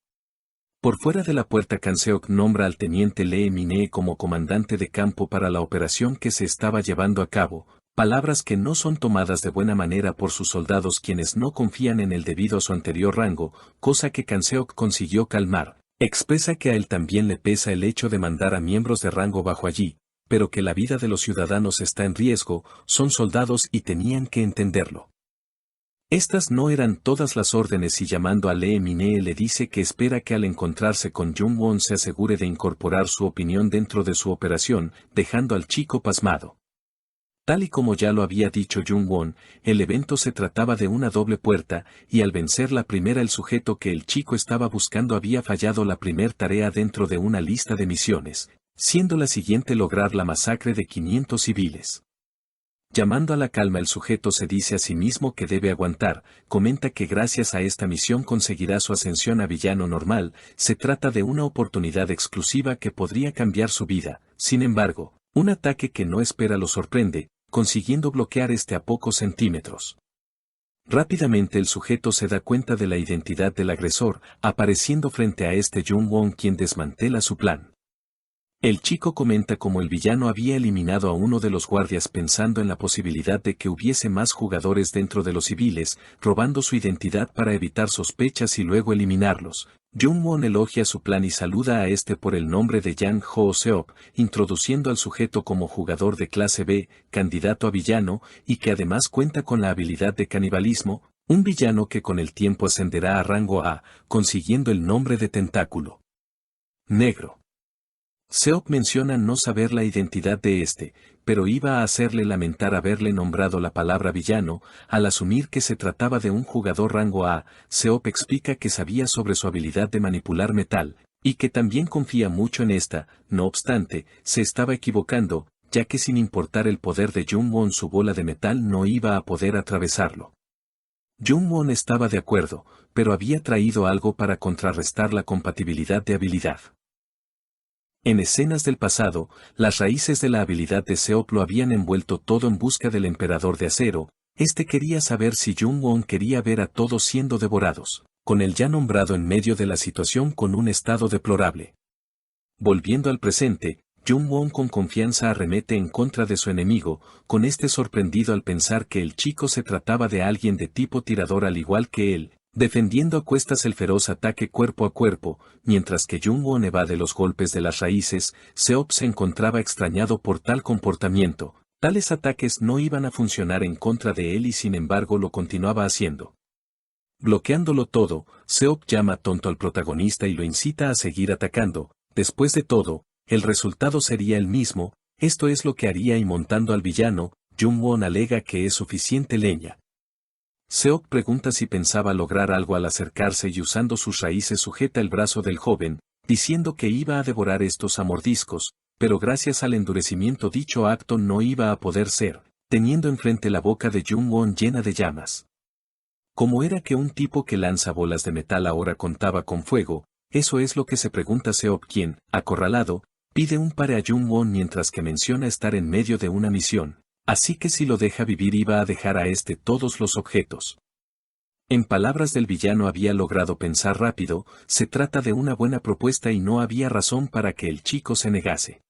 Por fuera de la puerta Kanseok nombra al teniente Lee Min-hee como comandante de campo para la operación que se estaba llevando a cabo, palabras que no son tomadas de buena manera por sus soldados quienes no confían en él debido a su anterior rango, cosa que Kanseok consiguió calmar. Expresa que a él también le pesa el hecho de mandar a miembros de rango bajo allí, pero que la vida de los ciudadanos está en riesgo, son soldados y tenían que entenderlo. Estas no eran todas las órdenes y llamando a Lee Min-hee le dice que espera que al encontrarse con Jung-won se asegure de incorporar su opinión dentro de su operación, dejando al chico pasmado. Tal y como ya lo había dicho Jung-won, el evento se trataba de una doble puerta, y al vencer la primera el sujeto que el chico estaba buscando había fallado la primer tarea dentro de una lista de misiones, siendo la siguiente lograr la masacre de 500 civiles. Llamando a la calma el sujeto se dice a sí mismo que debe aguantar, comenta que gracias a esta misión conseguirá su ascensión a villano normal, se trata de una oportunidad exclusiva que podría cambiar su vida, sin embargo, un ataque que no espera lo sorprende, consiguiendo bloquear este a pocos centímetros. Rápidamente el sujeto se da cuenta de la identidad del agresor, apareciendo frente a este Jung-won quien desmantela su plan. El chico comenta cómo el villano había eliminado a uno de los guardias pensando en la posibilidad de que hubiese más jugadores dentro de los civiles, robando su identidad para evitar sospechas y luego eliminarlos. Jung-won elogia su plan y saluda a este por el nombre de Yang Ho-seop, introduciendo al sujeto como jugador de clase B, candidato a villano, y que además cuenta con la habilidad de canibalismo, un villano que con el tiempo ascenderá a rango A, consiguiendo el nombre de Tentáculo Negro. Seop menciona no saber la identidad de este, pero iba a hacerle lamentar haberle nombrado la palabra villano, al asumir que se trataba de un jugador rango A. Seop explica que sabía sobre su habilidad de manipular metal, y que también confía mucho en esta. No obstante, se estaba equivocando, ya que sin importar el poder de Jung-won su bola de metal no iba a poder atravesarlo. Jung-won estaba de acuerdo, pero había traído algo para contrarrestar la compatibilidad de habilidad. En escenas del pasado, las raíces de la habilidad de Seop lo habían envuelto todo en busca del emperador de acero. Este quería saber si Jung-won quería ver a todos siendo devorados, con el ya nombrado en medio de la situación con un estado deplorable. Volviendo al presente, Jung-won con confianza arremete en contra de su enemigo, con este sorprendido al pensar que el chico se trataba de alguien de tipo tirador al igual que él, defendiendo a cuestas el feroz ataque cuerpo a cuerpo, mientras que Jung-won evade los golpes de las raíces. Seop se encontraba extrañado por tal comportamiento. Tales ataques no iban a funcionar en contra de él y sin embargo lo continuaba haciendo. Bloqueándolo todo, Seop llama tonto al protagonista y lo incita a seguir atacando. Después de todo, el resultado sería el mismo, esto es lo que haría y montando al villano, Jung-won alega que es suficiente leña. Seop pregunta si pensaba lograr algo al acercarse y usando sus raíces sujeta el brazo del joven, diciendo que iba a devorar estos a mordiscos, pero gracias al endurecimiento dicho acto no iba a poder ser, teniendo enfrente la boca de Jung-won llena de llamas. ¿Cómo era que un tipo que lanza bolas de metal ahora contaba con fuego? Eso es lo que se pregunta Seop, quien, acorralado, pide un pare a Jung-won mientras que menciona estar en medio de una misión. Así que si lo deja vivir iba a dejar a este todos los objetos. En palabras del villano había logrado pensar rápido, se trata de una buena propuesta y no había razón para que el chico se negase.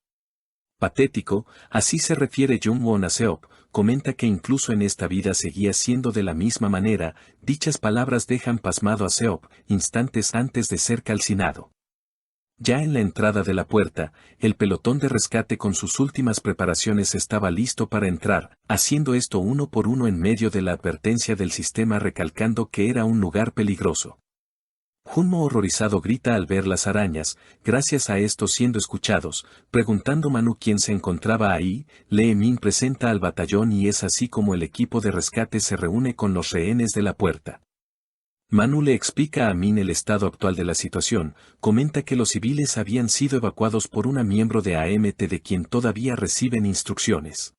Patético, así se refiere Jung-won a Seop, comenta que incluso en esta vida seguía siendo de la misma manera. Dichas palabras dejan pasmado a Seop, instantes antes de ser calcinado. Ya en la entrada de la puerta, el pelotón de rescate con sus últimas preparaciones estaba listo para entrar, haciendo esto uno por uno en medio de la advertencia del sistema recalcando que era un lugar peligroso. Junmo horrorizado grita al ver las arañas, gracias a esto siendo escuchados, preguntando Manu quién se encontraba ahí. Lee Min presenta al batallón y es así como el equipo de rescate se reúne con los rehenes de la puerta. Manu le explica a Min el estado actual de la situación, comenta que los civiles habían sido evacuados por una miembro de AMT de quien todavía reciben instrucciones.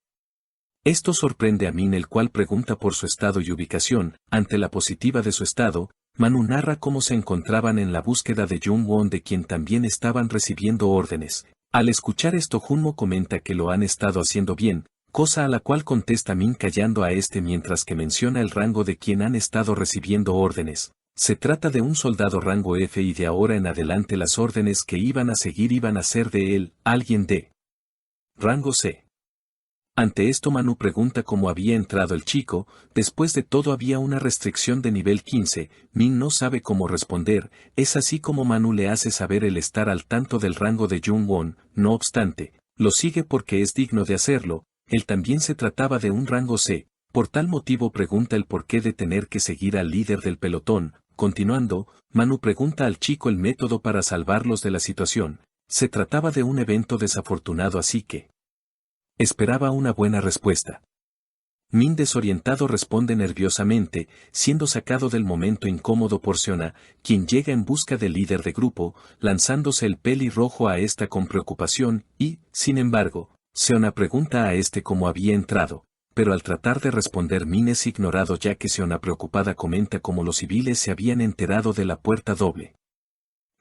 Esto sorprende a Min, el cual pregunta por su estado y ubicación. Ante la positiva de su estado, Manu narra cómo se encontraban en la búsqueda de Jung-won de quien también estaban recibiendo órdenes. Al escuchar esto Junmo comenta que lo han estado haciendo bien, cosa a la cual contesta Min callando a este mientras que menciona el rango de quien han estado recibiendo órdenes. Se trata de un soldado rango F y de ahora en adelante las órdenes que iban a seguir iban a ser de él, alguien de rango C. Ante esto Manu pregunta cómo había entrado el chico. Después de todo había una restricción de nivel 15, Min no sabe cómo responder, es así como Manu le hace saber el estar al tanto del rango de Jung-won. No obstante, lo sigue porque es digno de hacerlo. Él también se trataba de un rango C, por tal motivo pregunta el porqué de tener que seguir al líder del pelotón. Continuando, Manu pregunta al chico el método para salvarlos de la situación. Se trataba de un evento desafortunado así que esperaba una buena respuesta. Min desorientado responde nerviosamente, siendo sacado del momento incómodo por Seona, quien llega en busca del líder de grupo, lanzándose el pelirrojo a esta con preocupación, y, sin embargo, Seona pregunta a este cómo había entrado, pero al tratar de responder Min es ignorado ya que Seona preocupada comenta cómo los civiles se habían enterado de la puerta doble.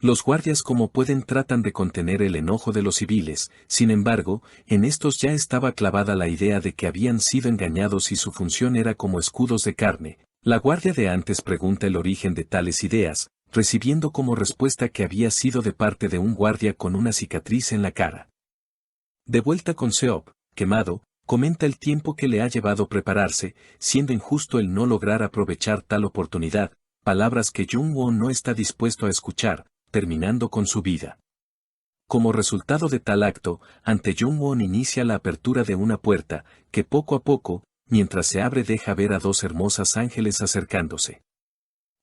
Los guardias como pueden tratan de contener el enojo de los civiles, sin embargo, en estos ya estaba clavada la idea de que habían sido engañados y su función era como escudos de carne. La guardia de antes pregunta el origen de tales ideas, recibiendo como respuesta que había sido de parte de un guardia con una cicatriz en la cara. De vuelta con Seop, quemado, comenta el tiempo que le ha llevado prepararse, siendo injusto el no lograr aprovechar tal oportunidad, palabras que Jung-won no está dispuesto a escuchar, terminando con su vida. Como resultado de tal acto, ante Jung-won inicia la apertura de una puerta, que poco a poco, mientras se abre deja ver a dos hermosas ángeles acercándose.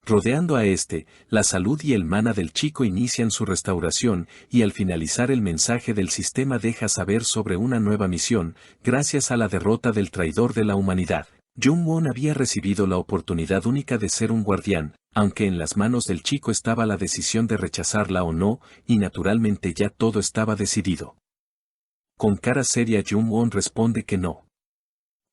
Rodeando a este, la salud y el mana del chico inician su restauración y al finalizar el mensaje del sistema deja saber sobre una nueva misión, gracias a la derrota del traidor de la humanidad. Jung-won había recibido la oportunidad única de ser un guardián, aunque en las manos del chico estaba la decisión de rechazarla o no, y naturalmente ya todo estaba decidido. Con cara seria Jung-won responde que no.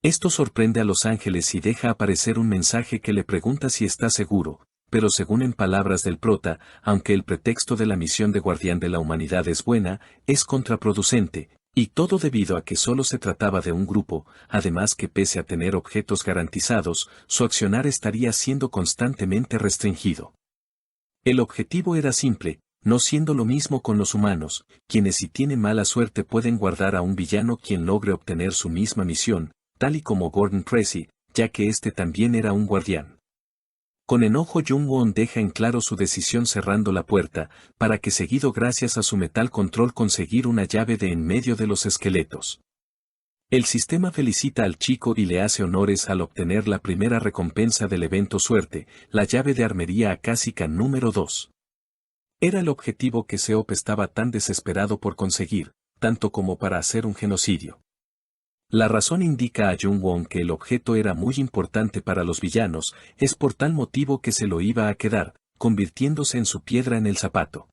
Esto sorprende a los ángeles y deja aparecer un mensaje que le pregunta si está seguro, pero según en palabras del prota, aunque el pretexto de la misión de guardián de la humanidad es buena, es contraproducente, y todo debido a que solo se trataba de un grupo, además que pese a tener objetos garantizados, su accionar estaría siendo constantemente restringido. El objetivo era simple, no siendo lo mismo con los humanos, quienes si tienen mala suerte pueden guardar a un villano quien logre obtener su misma misión, tal y como Gordon Tracy, ya que este también era un guardián. Con enojo Jung-won deja en claro su decisión cerrando la puerta, para que seguido gracias a su metal control conseguir una llave de en medio de los esqueletos. El sistema felicita al chico y le hace honores al obtener la primera recompensa del evento suerte, la llave de armería acásica número 2. Era el objetivo que Seop estaba tan desesperado por conseguir, tanto como para hacer un genocidio. La razón indica a Jung-won que el objeto era muy importante para los villanos, es por tal motivo que se lo iba a quedar, convirtiéndose en su piedra en el zapato.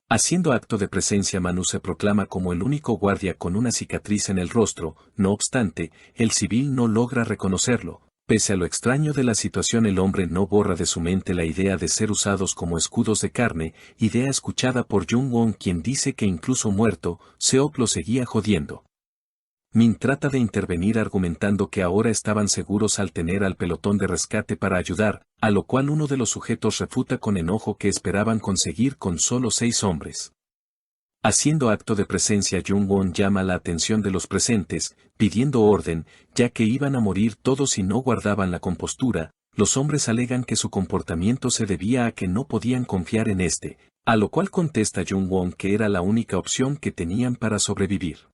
Haciendo acto de presencia Manu se proclama como el único guardia con una cicatriz en el rostro, no obstante, el civil no logra reconocerlo. Pese a lo extraño de la situación el hombre no borra de su mente la idea de ser usados como escudos de carne, idea escuchada por Jung-won quien dice que incluso muerto, Seop lo seguía jodiendo. Min trata de intervenir argumentando que ahora estaban seguros al tener al pelotón de rescate para ayudar, a lo cual uno de los sujetos refuta con enojo que esperaban conseguir con solo 6 hombres. Haciendo acto de presencia Jung-won llama la atención de los presentes, pidiendo orden, ya que iban a morir todos si no guardaban la compostura, los hombres alegan que su comportamiento se debía a que no podían confiar en este, a lo cual contesta Jung-won que era la única opción que tenían para sobrevivir.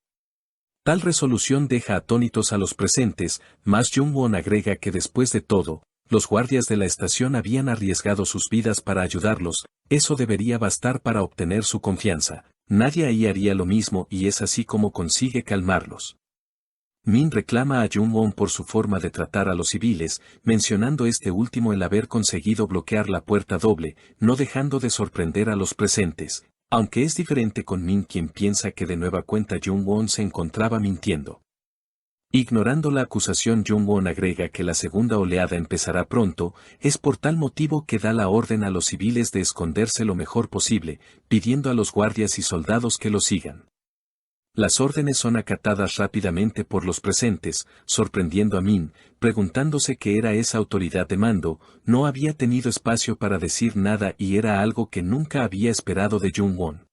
Tal resolución deja atónitos a los presentes, más Jung-won agrega que después de todo, los guardias de la estación habían arriesgado sus vidas para ayudarlos, eso debería bastar para obtener su confianza, nadie ahí haría lo mismo y es así como consigue calmarlos. Min reclama a Jung-won por su forma de tratar a los civiles, mencionando este último el haber conseguido bloquear la puerta doble, no dejando de sorprender a los presentes. Aunque es diferente con Min quien piensa que de nueva cuenta Jung-won se encontraba mintiendo. Ignorando la acusación Jung-won agrega que la segunda oleada empezará pronto, es por tal motivo que da la orden a los civiles de esconderse lo mejor posible, pidiendo a los guardias y soldados que lo sigan. Las órdenes son acatadas rápidamente por los presentes, sorprendiendo a Min, preguntándose qué era esa autoridad de mando, no había tenido espacio para decir nada y era algo que nunca había esperado de Jung-won.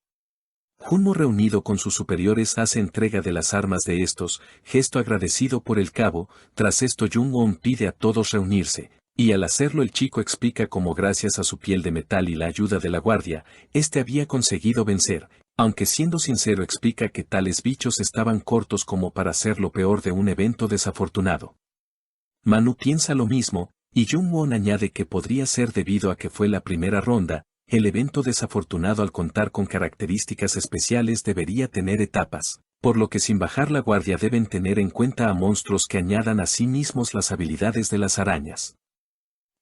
Junmo reunido con sus superiores hace entrega de las armas de estos, gesto agradecido por el cabo, tras esto Jung-won pide a todos reunirse, y al hacerlo el chico explica cómo gracias a su piel de metal y la ayuda de la guardia, este había conseguido vencer. Aunque siendo sincero explica que tales bichos estaban cortos como para ser lo peor de un evento desafortunado. Manu piensa lo mismo, y Jung-won añade que podría ser debido a que fue la primera ronda, el evento desafortunado al contar con características especiales debería tener etapas, por lo que sin bajar la guardia deben tener en cuenta a monstruos que añadan a sí mismos las habilidades de las arañas.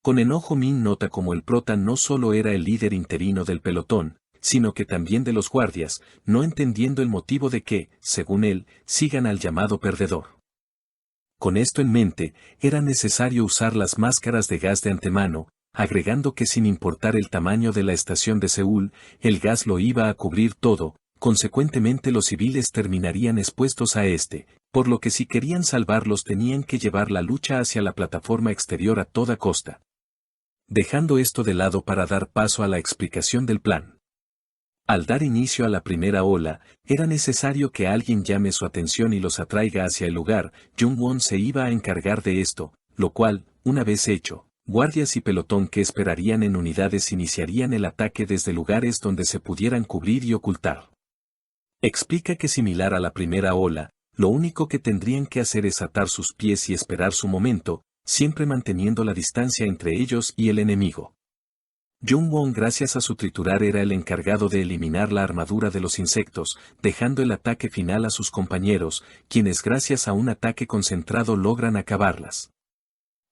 Con enojo Min nota como el prota no solo era el líder interino del pelotón, sino que también de los guardias, no entendiendo el motivo de que, según él, sigan al llamado perdedor. Con esto en mente, era necesario usar las máscaras de gas de antemano, agregando que sin importar el tamaño de la estación de Seúl, el gas lo iba a cubrir todo, consecuentemente los civiles terminarían expuestos a este, por lo que si querían salvarlos tenían que llevar la lucha hacia la plataforma exterior a toda costa. Dejando esto de lado para dar paso a la explicación del plan. Al dar inicio a la primera ola, era necesario que alguien llame su atención y los atraiga hacia el lugar. Jung-won se iba a encargar de esto, lo cual, una vez hecho, guardias y pelotón que esperarían en unidades iniciarían el ataque desde lugares donde se pudieran cubrir y ocultar. Explica que similar a la primera ola, lo único que tendrían que hacer es atar sus pies y esperar su momento, siempre manteniendo la distancia entre ellos y el enemigo. Jung-won, gracias a su triturar, era el encargado de eliminar la armadura de los insectos, dejando el ataque final a sus compañeros, quienes gracias a un ataque concentrado logran acabarlas.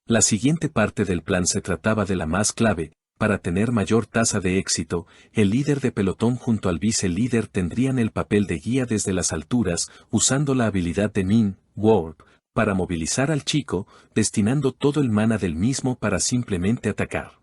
La siguiente parte del plan se trataba de la más clave. Para tener mayor tasa de éxito, el líder de pelotón junto al vice-líder tendrían el papel de guía desde las alturas, usando la habilidad de Min, Warp, para movilizar al chico, destinando todo el mana del mismo para simplemente atacar.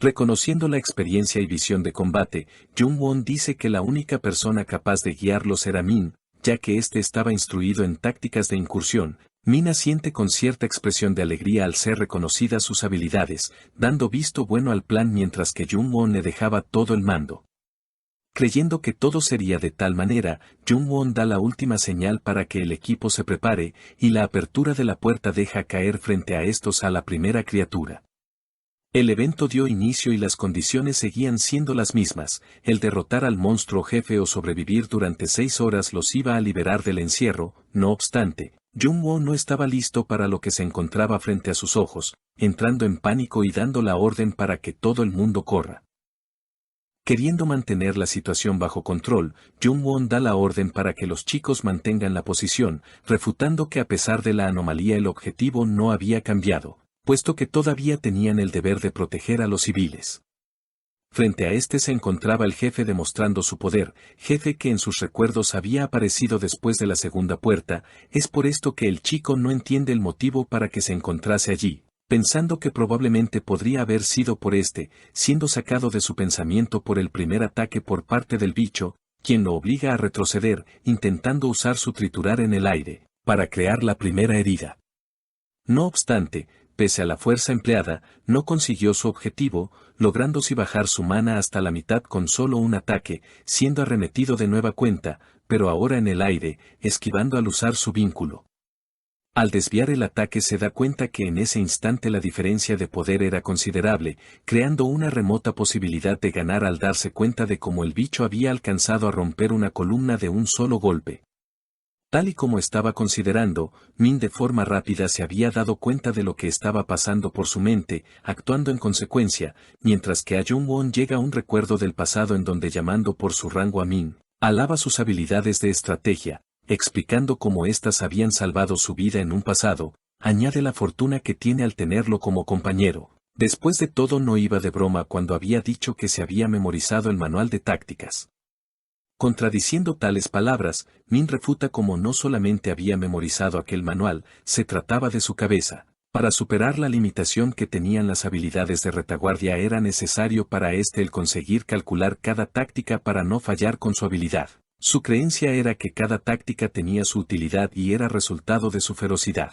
Reconociendo la experiencia y visión de combate, Jung-won dice que la única persona capaz de guiarlos era Min, ya que éste estaba instruido en tácticas de incursión. Min asiente con cierta expresión de alegría al ser reconocidas sus habilidades, dando visto bueno al plan mientras que Jung-won le dejaba todo el mando. Creyendo que todo sería de tal manera, Jung-won da la última señal para que el equipo se prepare, y la apertura de la puerta deja caer frente a estos a la primera criatura. El evento dio inicio y las condiciones seguían siendo las mismas. El derrotar al monstruo jefe o sobrevivir durante 6 horas los iba a liberar del encierro. No obstante, Jung-won no estaba listo para lo que se encontraba frente a sus ojos, entrando en pánico y dando la orden para que todo el mundo corra. Queriendo mantener la situación bajo control, Jung-won da la orden para que los chicos mantengan la posición, refutando que a pesar de la anomalía el objetivo no había cambiado, puesto que todavía tenían el deber de proteger a los civiles. Frente a este se encontraba el jefe demostrando su poder, jefe que en sus recuerdos había aparecido después de la segunda puerta. Es por esto que el chico no entiende el motivo para que se encontrase allí, pensando que probablemente podría haber sido por siendo sacado de su pensamiento por el primer ataque por parte del bicho, quien lo obliga a retroceder, intentando usar su triturar en el aire, para crear la primera herida. No obstante, pese a la fuerza empleada, no consiguió su objetivo, lográndose bajar su mana hasta la mitad con solo un ataque, siendo arremetido de nueva cuenta, pero ahora en el aire, esquivando al usar su vínculo. Al desviar el ataque se da cuenta que en ese instante la diferencia de poder era considerable, creando una remota posibilidad de ganar al darse cuenta de cómo el bicho había alcanzado a romper una columna de un solo golpe. Tal y como estaba considerando, Min de forma rápida se había dado cuenta de lo que estaba pasando por su mente, actuando en consecuencia, mientras que a Jung-won llega un recuerdo del pasado en donde llamando por su rango a Min, alaba sus habilidades de estrategia, explicando cómo éstas habían salvado su vida en un pasado, añade la fortuna que tiene al tenerlo como compañero. Después de todo no iba de broma cuando había dicho que se había memorizado el manual de tácticas. Contradiciendo tales palabras, Min refuta como no solamente había memorizado aquel manual, se trataba de su cabeza. Para superar la limitación que tenían las habilidades de retaguardia era necesario para el conseguir calcular cada táctica para no fallar con su habilidad. Su creencia era que cada táctica tenía su utilidad y era resultado de su ferocidad.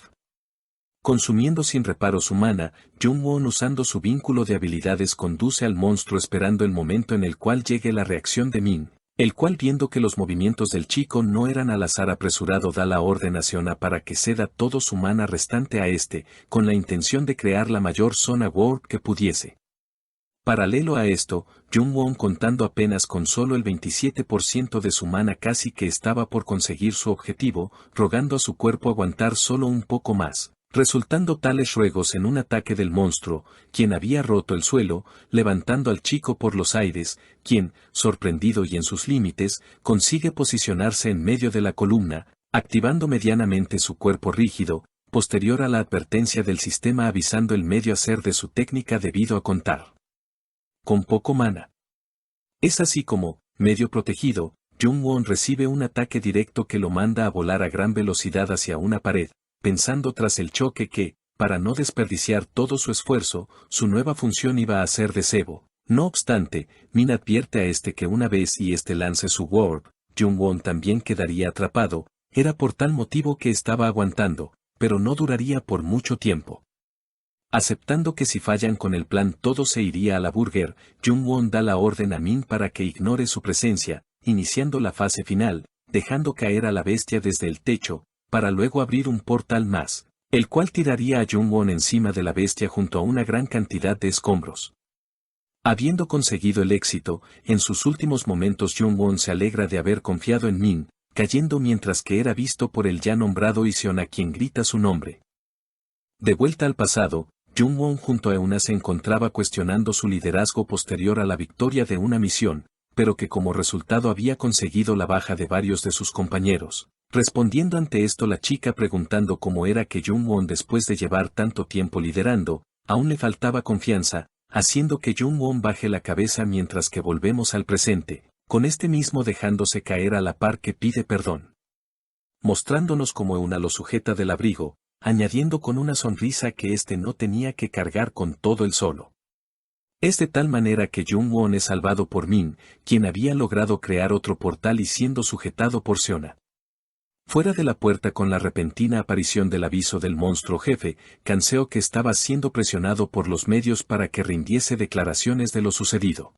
Consumiendo sin reparo su mana, Jung-won usando su vínculo de habilidades conduce al monstruo esperando el momento en el cual llegue la reacción de Min, el cual viendo que los movimientos del chico no eran al azar apresurado da la orden a Seona para que ceda todo su mana restante a con la intención de crear la mayor zona warp que pudiese. Paralelo a esto, Jung-won contando apenas con solo el 27% de su mana casi que estaba por conseguir su objetivo, rogando a su cuerpo aguantar solo un poco más. Resultando tales ruegos en un ataque del monstruo, quien había roto el suelo, levantando al chico por los aires, quien, sorprendido y en sus límites, consigue posicionarse en medio de la columna, activando medianamente su cuerpo rígido, posterior a la advertencia del sistema avisando el medio hacer de su técnica debido a contar con poco mana. Es así como, medio protegido, Jung-won recibe un ataque directo que lo manda a volar a gran velocidad hacia una pared, pensando tras el choque que, para no desperdiciar todo su esfuerzo, su nueva función iba a ser de cebo. No obstante, Min advierte a que una vez y lance su warp, Jung-won también quedaría atrapado, era por tal motivo que estaba aguantando, pero no duraría por mucho tiempo. Aceptando que si fallan con el plan todo se iría a la burger, Jung-won da la orden a Min para que ignore su presencia, iniciando la fase final, dejando caer a la bestia desde el techo, para luego abrir un portal más, el cual tiraría a Jung-won encima de la bestia junto a una gran cantidad de escombros. Habiendo conseguido el éxito, en sus últimos momentos Jung-won se alegra de haber confiado en Min, cayendo mientras que era visto por el ya nombrado Iseon, quien grita su nombre. De vuelta al pasado, Jung-won junto a Euna se encontraba cuestionando su liderazgo posterior a la victoria de una misión, pero que como resultado había conseguido la baja de varios de sus compañeros. Respondiendo ante esto la chica preguntando cómo era que Jung-won después de llevar tanto tiempo liderando, aún le faltaba confianza, haciendo que Jung-won baje la cabeza mientras que volvemos al presente, con este mismo dejándose caer a la par que pide perdón. Mostrándonos cómo Euna lo sujeta del abrigo, añadiendo con una sonrisa que éste no tenía que cargar con todo el solo. Es de tal manera que Jung-won es salvado por Min, quien había logrado crear otro portal y siendo sujetado por Seona. Fuera de la puerta con la repentina aparición del aviso del monstruo jefe, Kanseo que estaba siendo presionado por los medios para que rindiese declaraciones de lo sucedido.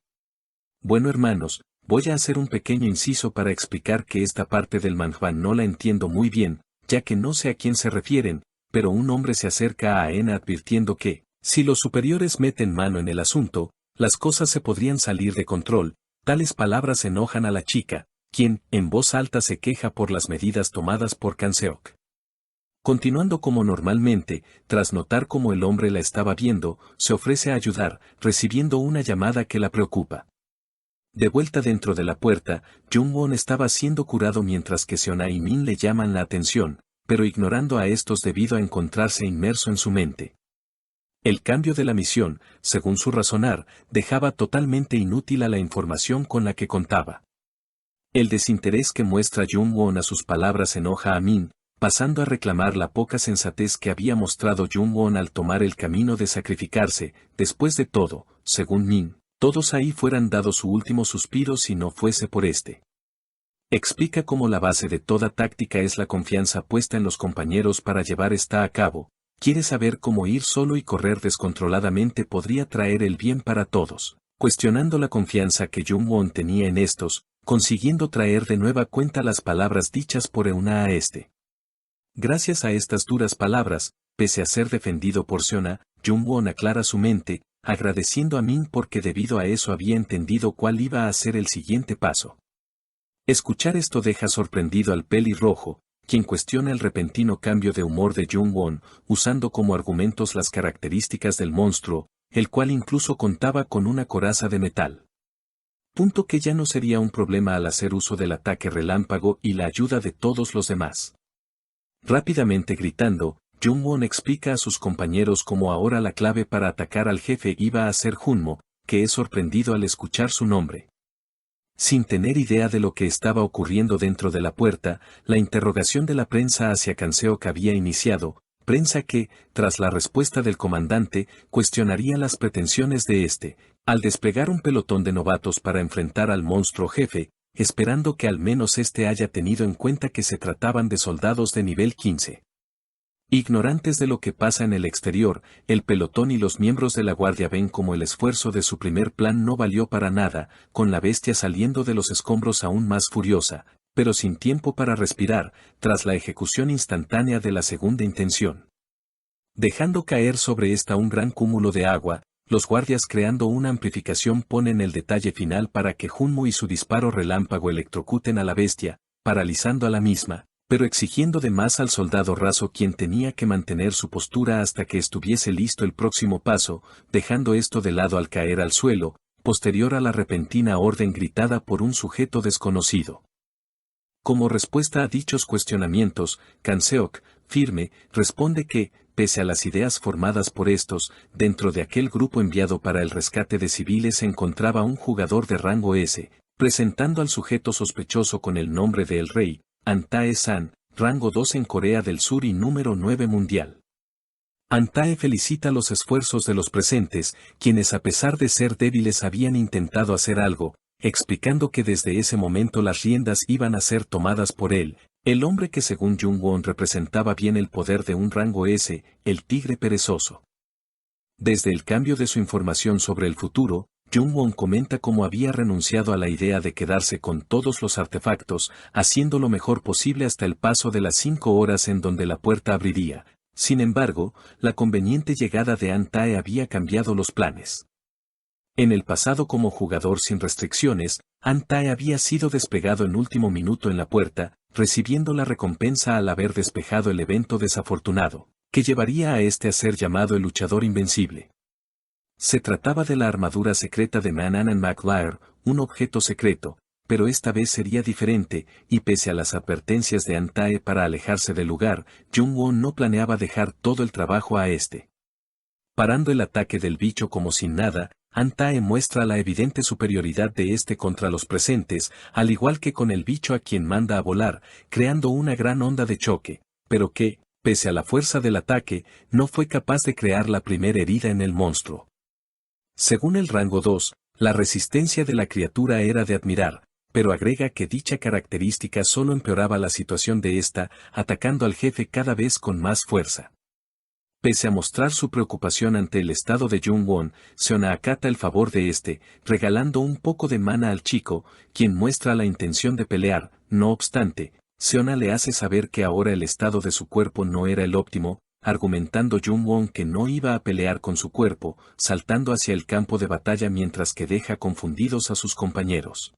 Bueno hermanos, voy a hacer un pequeño inciso para explicar que esta parte del manhwa no la entiendo muy bien, ya que no sé a quién se refieren, pero un hombre se acerca a Aena advirtiendo que, si los superiores meten mano en el asunto, las cosas se podrían salir de control. Tales palabras enojan a la chica, quien, en voz alta se queja por las medidas tomadas por Kanseok. Continuando como normalmente, tras notar cómo el hombre la estaba viendo, se ofrece a ayudar, recibiendo una llamada que la preocupa. De vuelta dentro de la puerta, Jung-won estaba siendo curado mientras que Seona y Min le llaman la atención, pero ignorando a estos debido a encontrarse inmerso en su mente. El cambio de la misión, según su razonar, dejaba totalmente inútil a la información con la que contaba. El desinterés que muestra Jung-won a sus palabras enoja a Min, pasando a reclamar la poca sensatez que había mostrado Jung-won al tomar el camino de sacrificarse. Después de todo, según Min, todos ahí fueran dado su último suspiro si no fuese por este. Explica cómo la base de toda táctica es la confianza puesta en los compañeros para llevar esta a cabo. Quiere saber cómo ir solo y correr descontroladamente podría traer el bien para todos, cuestionando la confianza que Jung-won tenía en estos, consiguiendo traer de nueva cuenta las palabras dichas por Euna a este. Gracias a estas duras palabras, pese a ser defendido por Seona, Jung-won aclara su mente, agradeciendo a Min porque debido a eso había entendido cuál iba a ser el siguiente paso. Escuchar esto deja sorprendido al pelirrojo, quien cuestiona el repentino cambio de humor de Jung-won, usando como argumentos las características del monstruo, el cual incluso contaba con una coraza de metal. Punto que ya no sería un problema al hacer uso del ataque relámpago y la ayuda de todos los demás. Rápidamente gritando, Jung-won explica a sus compañeros cómo ahora la clave para atacar al jefe iba a ser Junmo, que es sorprendido al escuchar su nombre. Sin tener idea de lo que estaba ocurriendo dentro de la puerta, la interrogación de la prensa hacia Kanseok había iniciado, prensa que, tras la respuesta del comandante, cuestionaría las pretensiones de este, al desplegar un pelotón de novatos para enfrentar al monstruo jefe, esperando que al menos este haya tenido en cuenta que se trataban de soldados de nivel 15. Ignorantes de lo que pasa en el exterior, el pelotón y los miembros de la guardia ven como el esfuerzo de su primer plan no valió para nada, con la bestia saliendo de los escombros aún más furiosa, pero sin tiempo para respirar, tras la ejecución instantánea de la segunda intención. Dejando caer sobre esta un gran cúmulo de agua, los guardias creando una amplificación ponen el detalle final para que Junmo y su disparo relámpago electrocuten a la bestia, paralizando a la misma, pero exigiendo de más al soldado raso quien tenía que mantener su postura hasta que estuviese listo el próximo paso, dejando esto de lado al caer al suelo, posterior a la repentina orden gritada por un sujeto desconocido. Como respuesta a dichos cuestionamientos, Kanseok, firme, responde que, pese a las ideas formadas por estos, dentro de aquel grupo enviado para el rescate de civiles se encontraba un jugador de rango S, presentando al sujeto sospechoso con el nombre de El Rey, Antae-san, rango 2 en Corea del Sur y número 9 mundial. Antae felicita los esfuerzos de los presentes, quienes a pesar de ser débiles habían intentado hacer algo, explicando que desde ese momento las riendas iban a ser tomadas por él, el hombre que según Jung-won representaba bien el poder de un rango S, el tigre perezoso. Desde el cambio de su información sobre el futuro, Jung-won comenta cómo había renunciado a la idea de quedarse con todos los artefactos, haciendo lo mejor posible hasta el paso de las 5 horas en donde la puerta abriría. Sin embargo, la conveniente llegada de An-tae había cambiado los planes. En el pasado como jugador sin restricciones, An-tae había sido despegado en último minuto en la puerta, recibiendo la recompensa al haber despejado el evento desafortunado, que llevaría a este a ser llamado el luchador invencible. Se trataba de la armadura secreta de Man-Anan McLeod, un objeto secreto, pero esta vez sería diferente, y pese a las advertencias de An-tae para alejarse del lugar, Jung-won no planeaba dejar todo el trabajo a este. Parando el ataque del bicho como sin nada, An-tae muestra la evidente superioridad de este contra los presentes, al igual que con el bicho a quien manda a volar, creando una gran onda de choque, pero que, pese a la fuerza del ataque, no fue capaz de crear la primera herida en el monstruo. Según el rango 2, la resistencia de la criatura era de admirar, pero agrega que dicha característica solo empeoraba la situación de esta, atacando al jefe cada vez con más fuerza. Pese a mostrar su preocupación ante el estado de Jung-won, Seona acata el favor de este, regalando un poco de mana al chico, quien muestra la intención de pelear. No obstante, Seona le hace saber que ahora el estado de su cuerpo no era el óptimo, argumentando Jung-won que no iba a pelear con su cuerpo, saltando hacia el campo de batalla mientras que deja confundidos a sus compañeros.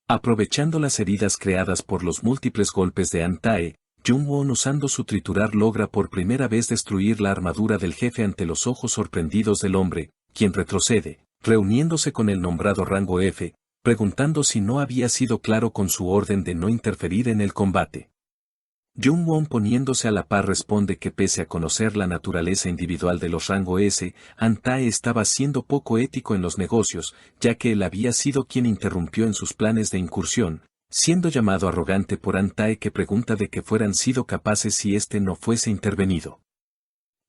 Aprovechando las heridas creadas por los múltiples golpes de An-tae, Jung-won usando su triturar logra por primera vez destruir la armadura del jefe ante los ojos sorprendidos del hombre, quien retrocede, reuniéndose con el nombrado rango F, preguntando si no había sido claro con su orden de no interferir en el combate. Jung-won poniéndose a la par responde que pese a conocer la naturaleza individual de los rango S, An-tae estaba siendo poco ético en los negocios, ya que él había sido quien interrumpió en sus planes de incursión, siendo llamado arrogante por An-tae que pregunta de que fueran sido capaces si éste no fuese intervenido.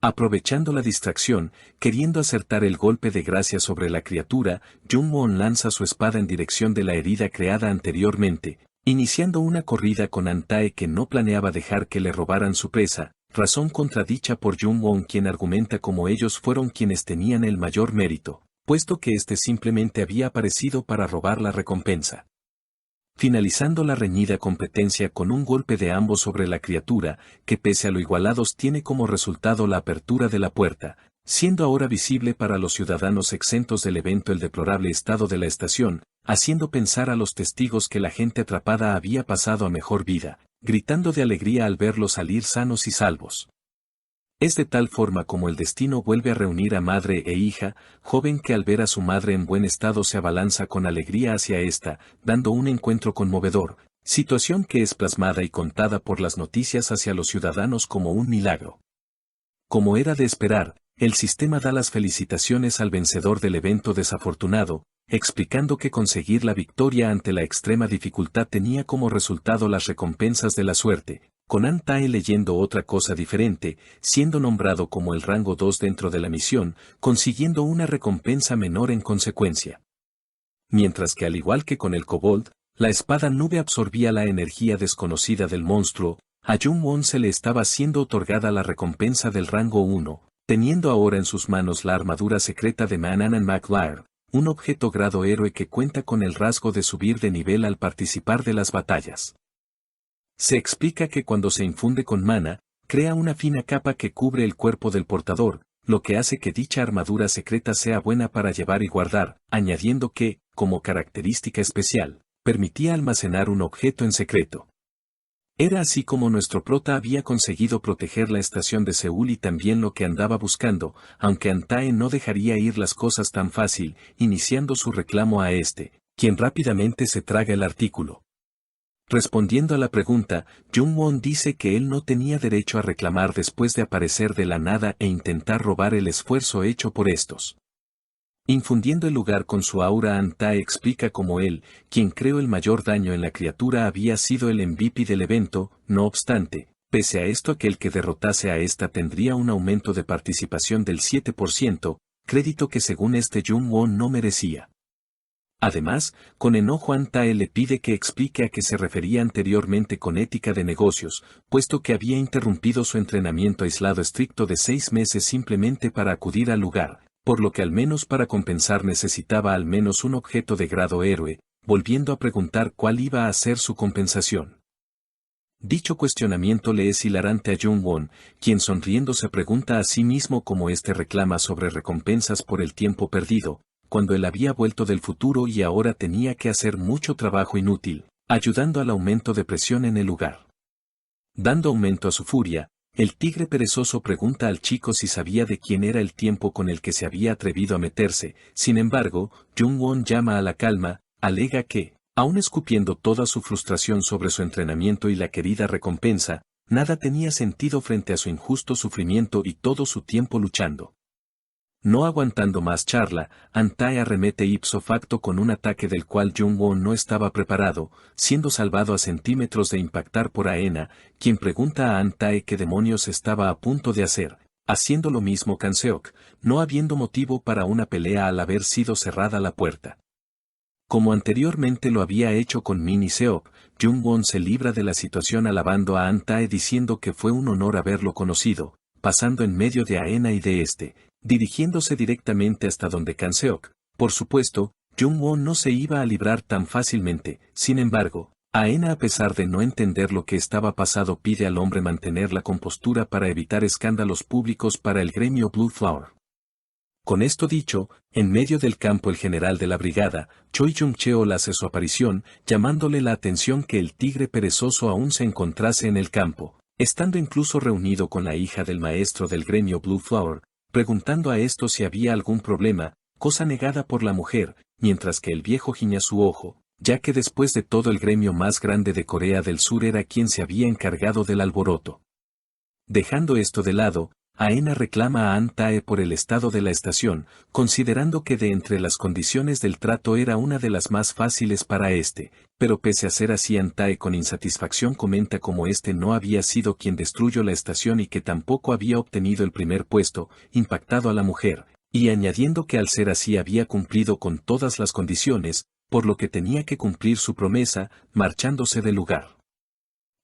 Aprovechando la distracción, queriendo acertar el golpe de gracia sobre la criatura, Jung-won lanza su espada en dirección de la herida creada anteriormente, iniciando una corrida con An-tae que no planeaba dejar que le robaran su presa, razón contradicha por Jung-won quien argumenta como ellos fueron quienes tenían el mayor mérito, puesto que éste simplemente había aparecido para robar la recompensa. Finalizando la reñida competencia con un golpe de ambos sobre la criatura, que pese a lo igualados tiene como resultado la apertura de la puerta, siendo ahora visible para los ciudadanos exentos del evento el deplorable estado de la estación, haciendo pensar a los testigos que la gente atrapada había pasado a mejor vida, gritando de alegría al verlos salir sanos y salvos. Es de tal forma como el destino vuelve a reunir a madre e hija, joven que al ver a su madre en buen estado se abalanza con alegría hacia esta, dando un encuentro conmovedor, situación que es plasmada y contada por las noticias hacia los ciudadanos como un milagro. Como era de esperar, el sistema da las felicitaciones al vencedor del evento desafortunado, explicando que conseguir la victoria ante la extrema dificultad tenía como resultado las recompensas de la suerte, con An-tae leyendo otra cosa diferente, siendo nombrado como el rango 2 dentro de la misión, consiguiendo una recompensa menor en consecuencia. Mientras que al igual que con el kobold, la espada nube absorbía la energía desconocida del monstruo, a Jung-won se le estaba siendo otorgada la recompensa del rango 1, teniendo ahora en sus manos la armadura secreta de Man-Anan McLeod, un objeto grado héroe que cuenta con el rasgo de subir de nivel al participar de las batallas. Se explica que cuando se infunde con mana, crea una fina capa que cubre el cuerpo del portador, lo que hace que dicha armadura secreta sea buena para llevar y guardar, añadiendo que, como característica especial, permitía almacenar un objeto en secreto. Era así como nuestro prota había conseguido proteger la estación de Seúl y también lo que andaba buscando, aunque An-tae no dejaría ir las cosas tan fácil, iniciando su reclamo a este, quien rápidamente se traga el artículo. Respondiendo a la pregunta, Jung-won dice que él no tenía derecho a reclamar después de aparecer de la nada e intentar robar el esfuerzo hecho por estos. Infundiendo el lugar con su aura, An-tae explica cómo él, quien creó el mayor daño en la criatura, había sido el MVP del evento. No obstante, pese a esto aquel que derrotase a esta tendría un aumento de participación del 7%, crédito que según este Jung-won no merecía. Además, con enojo An-tae le pide que explique a qué se refería anteriormente con ética de negocios, puesto que había interrumpido su entrenamiento aislado estricto de 6 meses simplemente para acudir al lugar, por lo que al menos para compensar necesitaba al menos un objeto de grado héroe, volviendo a preguntar cuál iba a ser su compensación. Dicho cuestionamiento le es hilarante a Jung-won, quien sonriendo se pregunta a sí mismo cómo éste reclama sobre recompensas por el tiempo perdido, cuando él había vuelto del futuro y ahora tenía que hacer mucho trabajo inútil, ayudando al aumento de presión en el lugar. Dando aumento a su furia, el tigre perezoso pregunta al chico si sabía de quién era el tiempo con el que se había atrevido a meterse. Sin embargo, Jung-won llama a la calma, alega que, aun escupiendo toda su frustración sobre su entrenamiento y la querida recompensa, nada tenía sentido frente a su injusto sufrimiento y todo su tiempo luchando. No aguantando más charla, An-tae arremete ipso facto con un ataque del cual Jung-won no estaba preparado, siendo salvado a centímetros de impactar por Aena, quien pregunta a An-tae qué demonios estaba a punto de hacer, haciendo lo mismo Kan-seok, no habiendo motivo para una pelea al haber sido cerrada la puerta. Como anteriormente lo había hecho con Min y Seok, Jung-won se libra de la situación alabando a An-tae diciendo que fue un honor haberlo conocido, pasando en medio de Aena y de dirigiéndose directamente hasta donde Kan-seok. Por supuesto, Jung-won no se iba a librar tan fácilmente. Sin embargo, Aena, a pesar de no entender lo que estaba pasado, pide al hombre mantener la compostura para evitar escándalos públicos para el gremio Blue Flower. Con esto dicho, en medio del campo el general de la brigada, Choi Jung-cheol hace su aparición, llamándole la atención que el tigre perezoso aún se encontrase en el campo, estando incluso reunido con la hija del maestro del gremio Blue Flower, preguntando a esto si había algún problema, cosa negada por la mujer, mientras que el viejo guiña su ojo, ya que después de todo el gremio más grande de Corea del Sur era quien se había encargado del alboroto. Dejando esto de lado, Aena reclama a An-tae por el estado de la estación, considerando que de entre las condiciones del trato era una de las más fáciles para pero pese a ser así An-tae con insatisfacción comenta cómo no había sido quien destruyó la estación y que tampoco había obtenido el primer puesto, impactado a la mujer, y añadiendo que al ser así había cumplido con todas las condiciones, por lo que tenía que cumplir su promesa, marchándose del lugar.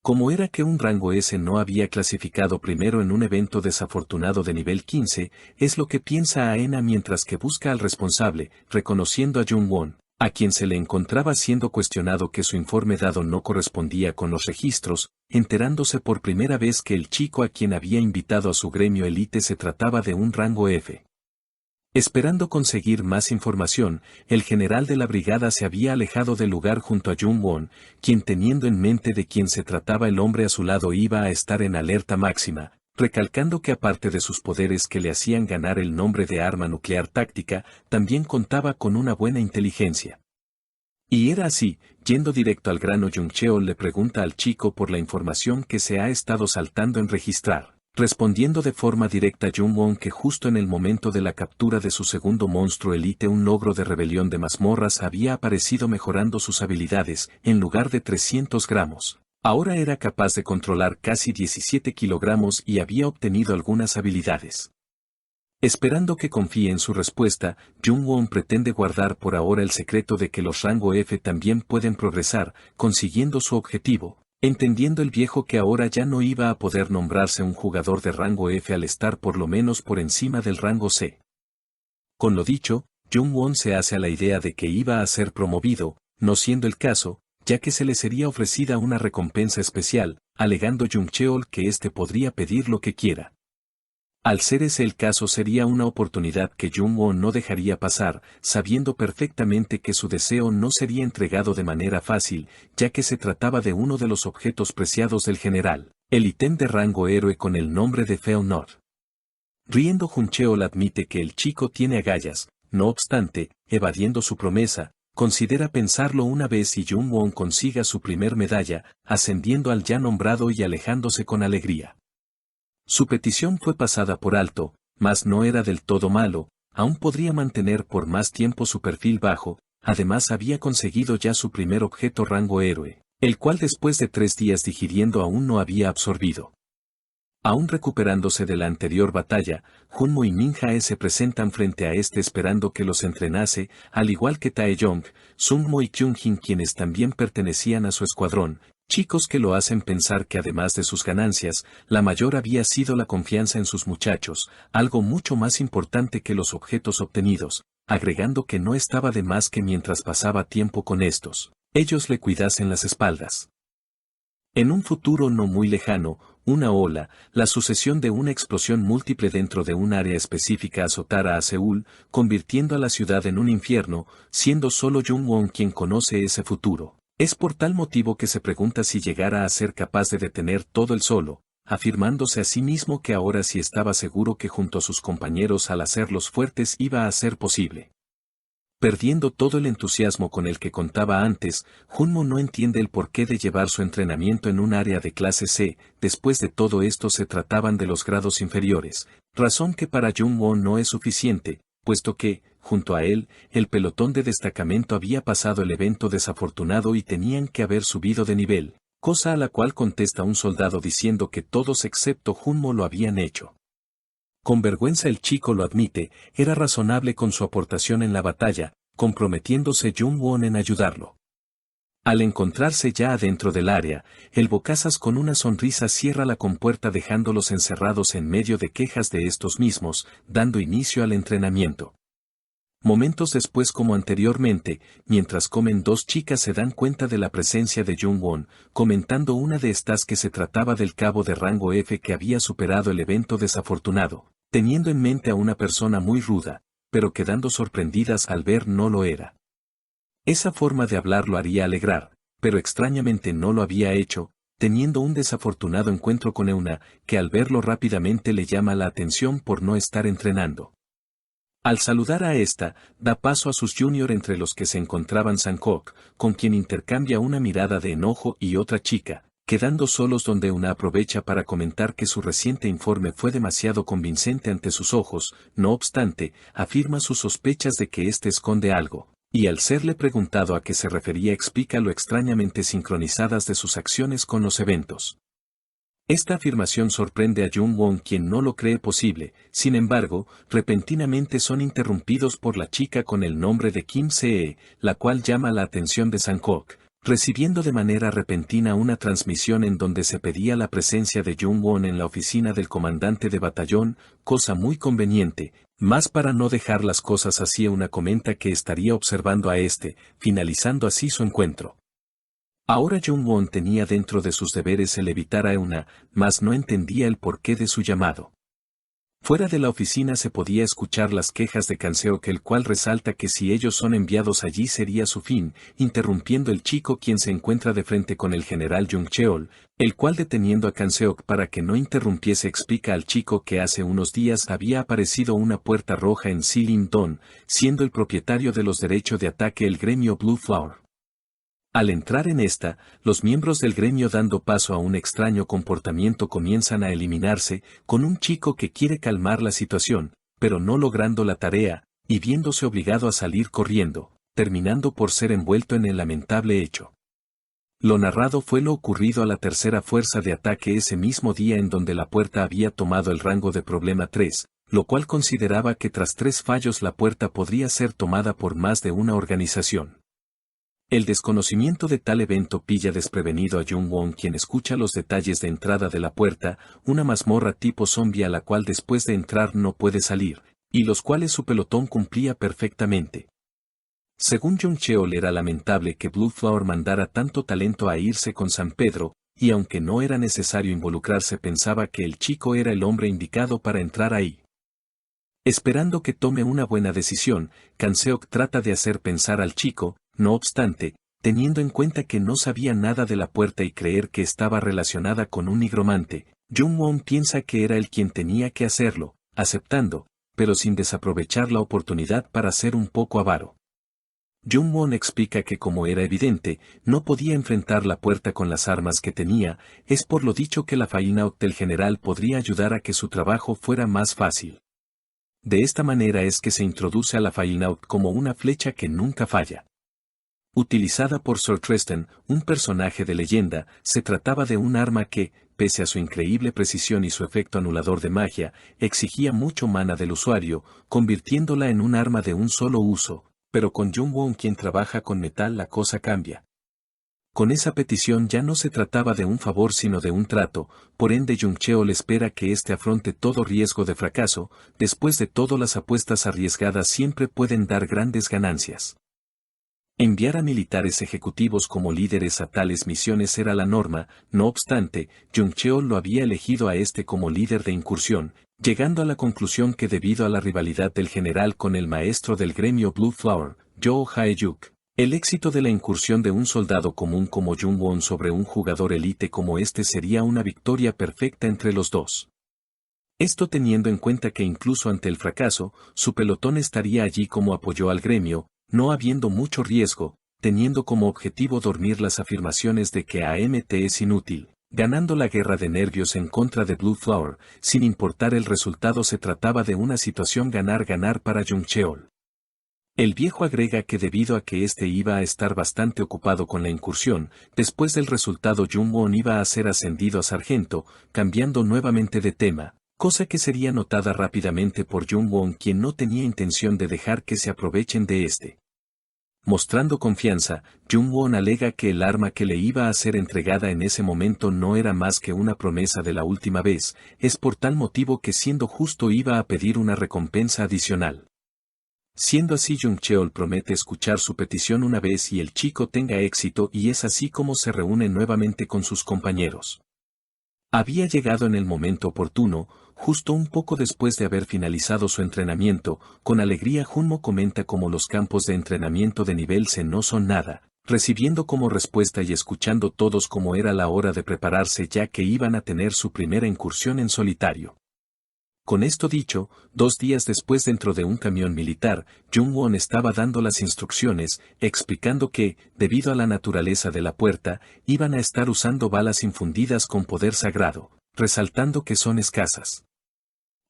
Como era que un rango S no había clasificado primero en un evento desafortunado de nivel 15, es lo que piensa Aena mientras que busca al responsable, reconociendo a Jung-won, a quien se le encontraba siendo cuestionado que su informe dado no correspondía con los registros, enterándose por primera vez que el chico a quien había invitado a su gremio elite se trataba de un rango F. Esperando conseguir más información, el general de la brigada se había alejado del lugar junto a Jung-won, quien teniendo en mente de quién se trataba el hombre a su lado iba a estar en alerta máxima, recalcando que aparte de sus poderes que le hacían ganar el nombre de arma nuclear táctica, también contaba con una buena inteligencia. Y era así, yendo directo al grano, Jung-cheol le pregunta al chico por la información que se ha estado saltando en registrar. Respondiendo de forma directa a Jung-won que justo en el momento de la captura de su segundo monstruo elite un logro de rebelión de mazmorras había aparecido mejorando sus habilidades, en lugar de 300 gramos. Ahora era capaz de controlar casi 17 kilogramos y había obtenido algunas habilidades. Esperando que confíe en su respuesta, Jung-won pretende guardar por ahora el secreto de que los rango F también pueden progresar, consiguiendo su objetivo. Entendiendo el viejo que ahora ya no iba a poder nombrarse un jugador de rango F al estar por lo menos por encima del rango C. Con lo dicho, Jung-won se hace a la idea de que iba a ser promovido, no siendo el caso, ya que se le sería ofrecida una recompensa especial, alegando Jung-cheol que podría pedir lo que quiera. Al ser ese el caso sería una oportunidad que Jung-won no dejaría pasar, sabiendo perfectamente que su deseo no sería entregado de manera fácil, ya que se trataba de uno de los objetos preciados del general, el ítem de rango héroe con el nombre de Feonor. Riendo, Jung-cheol admite que el chico tiene agallas, no obstante, evadiendo su promesa, considera pensarlo una vez y Jung-won consiga su primer medalla, ascendiendo al ya nombrado y alejándose con alegría. Su petición fue pasada por alto, mas no era del todo malo, aún podría mantener por más tiempo su perfil bajo, además había conseguido ya su primer objeto rango héroe, el cual después de 3 días digiriendo aún no había absorbido. Aún recuperándose de la anterior batalla, Junmo y Minjae se presentan frente a este esperando que los entrenase, al igual que Taeyong, Sungmo y Kyunjin quienes también pertenecían a su escuadrón, chicos que lo hacen pensar que además de sus ganancias, la mayor había sido la confianza en sus muchachos, algo mucho más importante que los objetos obtenidos, agregando que no estaba de más que mientras pasaba tiempo con estos, ellos le cuidasen las espaldas. En un futuro no muy lejano, una ola, la sucesión de una explosión múltiple dentro de un área específica azotara a Seúl, convirtiendo a la ciudad en un infierno, siendo solo Jung-won quien conoce ese futuro. Es por tal motivo que se pregunta si llegara a ser capaz de detener todo el solo, afirmándose a sí mismo que ahora sí estaba seguro que junto a sus compañeros al hacerlos fuertes iba a ser posible. Perdiendo todo el entusiasmo con el que contaba antes, Junmo no entiende el porqué de llevar su entrenamiento en un área de clase C, después de todo esto se trataban de los grados inferiores, razón que para Jung-won no es suficiente, puesto que, junto a él, el pelotón de destacamento había pasado el evento desafortunado y tenían que haber subido de nivel, cosa a la cual contesta un soldado diciendo que todos excepto Junmo lo habían hecho. Con vergüenza el chico lo admite, era razonable con su aportación en la batalla, comprometiéndose Jung-won en ayudarlo. Al encontrarse ya adentro del área, el bocazas con una sonrisa cierra la compuerta dejándolos encerrados en medio de quejas de estos mismos, dando inicio al entrenamiento. Momentos después como anteriormente, mientras comen dos chicas se dan cuenta de la presencia de Jung-won, comentando una de estas que se trataba del cabo de rango F que había superado el evento desafortunado, teniendo en mente a una persona muy ruda, pero quedando sorprendidas al ver no lo era. Esa forma de hablar lo haría alegrar, pero extrañamente no lo había hecho, teniendo un desafortunado encuentro con Euna, que al verlo rápidamente le llama la atención por no estar entrenando. Al saludar a esta, da paso a sus junior entre los que se encontraban Sankok, con quien intercambia una mirada de enojo y otra chica, quedando solos donde una aprovecha para comentar que su reciente informe fue demasiado convincente ante sus ojos, no obstante, afirma sus sospechas de que éste esconde algo, y al serle preguntado a qué se refería explica lo extrañamente sincronizadas de sus acciones con los eventos. Esta afirmación sorprende a Jung-won quien no lo cree posible, sin embargo, repentinamente son interrumpidos por la chica con el nombre de Kim Se-e, la cual llama la atención de Sankok, recibiendo de manera repentina una transmisión en donde se pedía la presencia de Jung-won en la oficina del comandante de batallón, cosa muy conveniente, más para no dejar las cosas así una comenta que estaría observando a este, finalizando así su encuentro. Ahora Jung-won tenía dentro de sus deberes el evitar a Euna, mas no entendía el porqué de su llamado. Fuera de la oficina se podía escuchar las quejas de Kanseok el cual resalta que si ellos son enviados allí sería su fin, interrumpiendo el chico quien se encuentra de frente con el general Jung Cheol, el cual deteniendo a Kanseok para que no interrumpiese explica al chico que hace unos días había aparecido una puerta roja en Silin-don, siendo el propietario de los derechos de ataque el gremio Blue Flower. Al entrar en esta, los miembros del gremio dando paso a un extraño comportamiento comienzan a eliminarse, con un chico que quiere calmar la situación, pero no logrando la tarea, y viéndose obligado a salir corriendo, terminando por ser envuelto en el lamentable hecho. Lo narrado fue lo ocurrido a la tercera fuerza de ataque ese mismo día en donde la puerta había tomado el rango de problema 3, lo cual consideraba que tras 3 fallos la puerta podría ser tomada por más de una organización. El desconocimiento de tal evento pilla desprevenido a Jung-won quien escucha los detalles de entrada de la puerta, una mazmorra tipo zombie a la cual después de entrar no puede salir, y los cuales su pelotón cumplía perfectamente. Según Jung Cheol era lamentable que Blue Flower mandara tanto talento a irse con San Pedro, y aunque no era necesario involucrarse pensaba que el chico era el hombre indicado para entrar ahí. Esperando que tome una buena decisión, Kanseok trata de hacer pensar al chico, no obstante, teniendo en cuenta que no sabía nada de la puerta y creer que estaba relacionada con un nigromante, Jung-won piensa que era él quien tenía que hacerlo, aceptando, pero sin desaprovechar la oportunidad para ser un poco avaro. Jung-won explica que como era evidente, no podía enfrentar la puerta con las armas que tenía, es por lo dicho que la faina del general podría ayudar a que su trabajo fuera más fácil. De esta manera es que se introduce a la Fainaut como una flecha que nunca falla. Utilizada por Sir Tristan, un personaje de leyenda, se trataba de un arma que, pese a su increíble precisión y su efecto anulador de magia, exigía mucho mana del usuario, convirtiéndola en un arma de un solo uso, pero con Jungwon quien trabaja con metal la cosa cambia. Con esa petición ya no se trataba de un favor sino de un trato, por ende Jungcheol espera que éste afronte todo riesgo de fracaso, después de todo las apuestas arriesgadas siempre pueden dar grandes ganancias. Enviar a militares ejecutivos como líderes a tales misiones era la norma, no obstante, Jungcheol lo había elegido a este como líder de incursión, llegando a la conclusión que debido a la rivalidad del general con el maestro del gremio Blue Flower, Yoo Hae-yuk, el éxito de la incursión de un soldado común como Jungwon sobre un jugador élite como este sería una victoria perfecta entre los dos. Esto teniendo en cuenta que incluso ante el fracaso, su pelotón estaría allí como apoyo al gremio, no habiendo mucho riesgo, teniendo como objetivo dormir las afirmaciones de que AMT es inútil, ganando la guerra de nervios en contra de Blue Flower, sin importar el resultado se trataba de una situación ganar-ganar para Jungcheol. El viejo agrega que debido a que éste iba a estar bastante ocupado con la incursión, después del resultado Jungwon iba a ser ascendido a sargento, cambiando nuevamente de tema, cosa que sería notada rápidamente por Jungwon quien no tenía intención de dejar que se aprovechen de este. Mostrando confianza, Jungwon alega que el arma que le iba a ser entregada en ese momento no era más que una promesa de la última vez, es por tal motivo que siendo justo iba a pedir una recompensa adicional. Siendo así Jungcheol promete escuchar su petición una vez y el chico tenga éxito y es así como se reúne nuevamente con sus compañeros. Había llegado en el momento oportuno, justo un poco después de haber finalizado su entrenamiento, con alegría Junmo comenta cómo los campos de entrenamiento de nivel C no son nada, recibiendo como respuesta y escuchando todos cómo era la hora de prepararse ya que iban a tener su primera incursión en solitario. Con esto dicho, 2 días después dentro de un camión militar, Jungwon estaba dando las instrucciones, explicando que, debido a la naturaleza de la puerta, iban a estar usando balas infundidas con poder sagrado, resaltando que son escasas.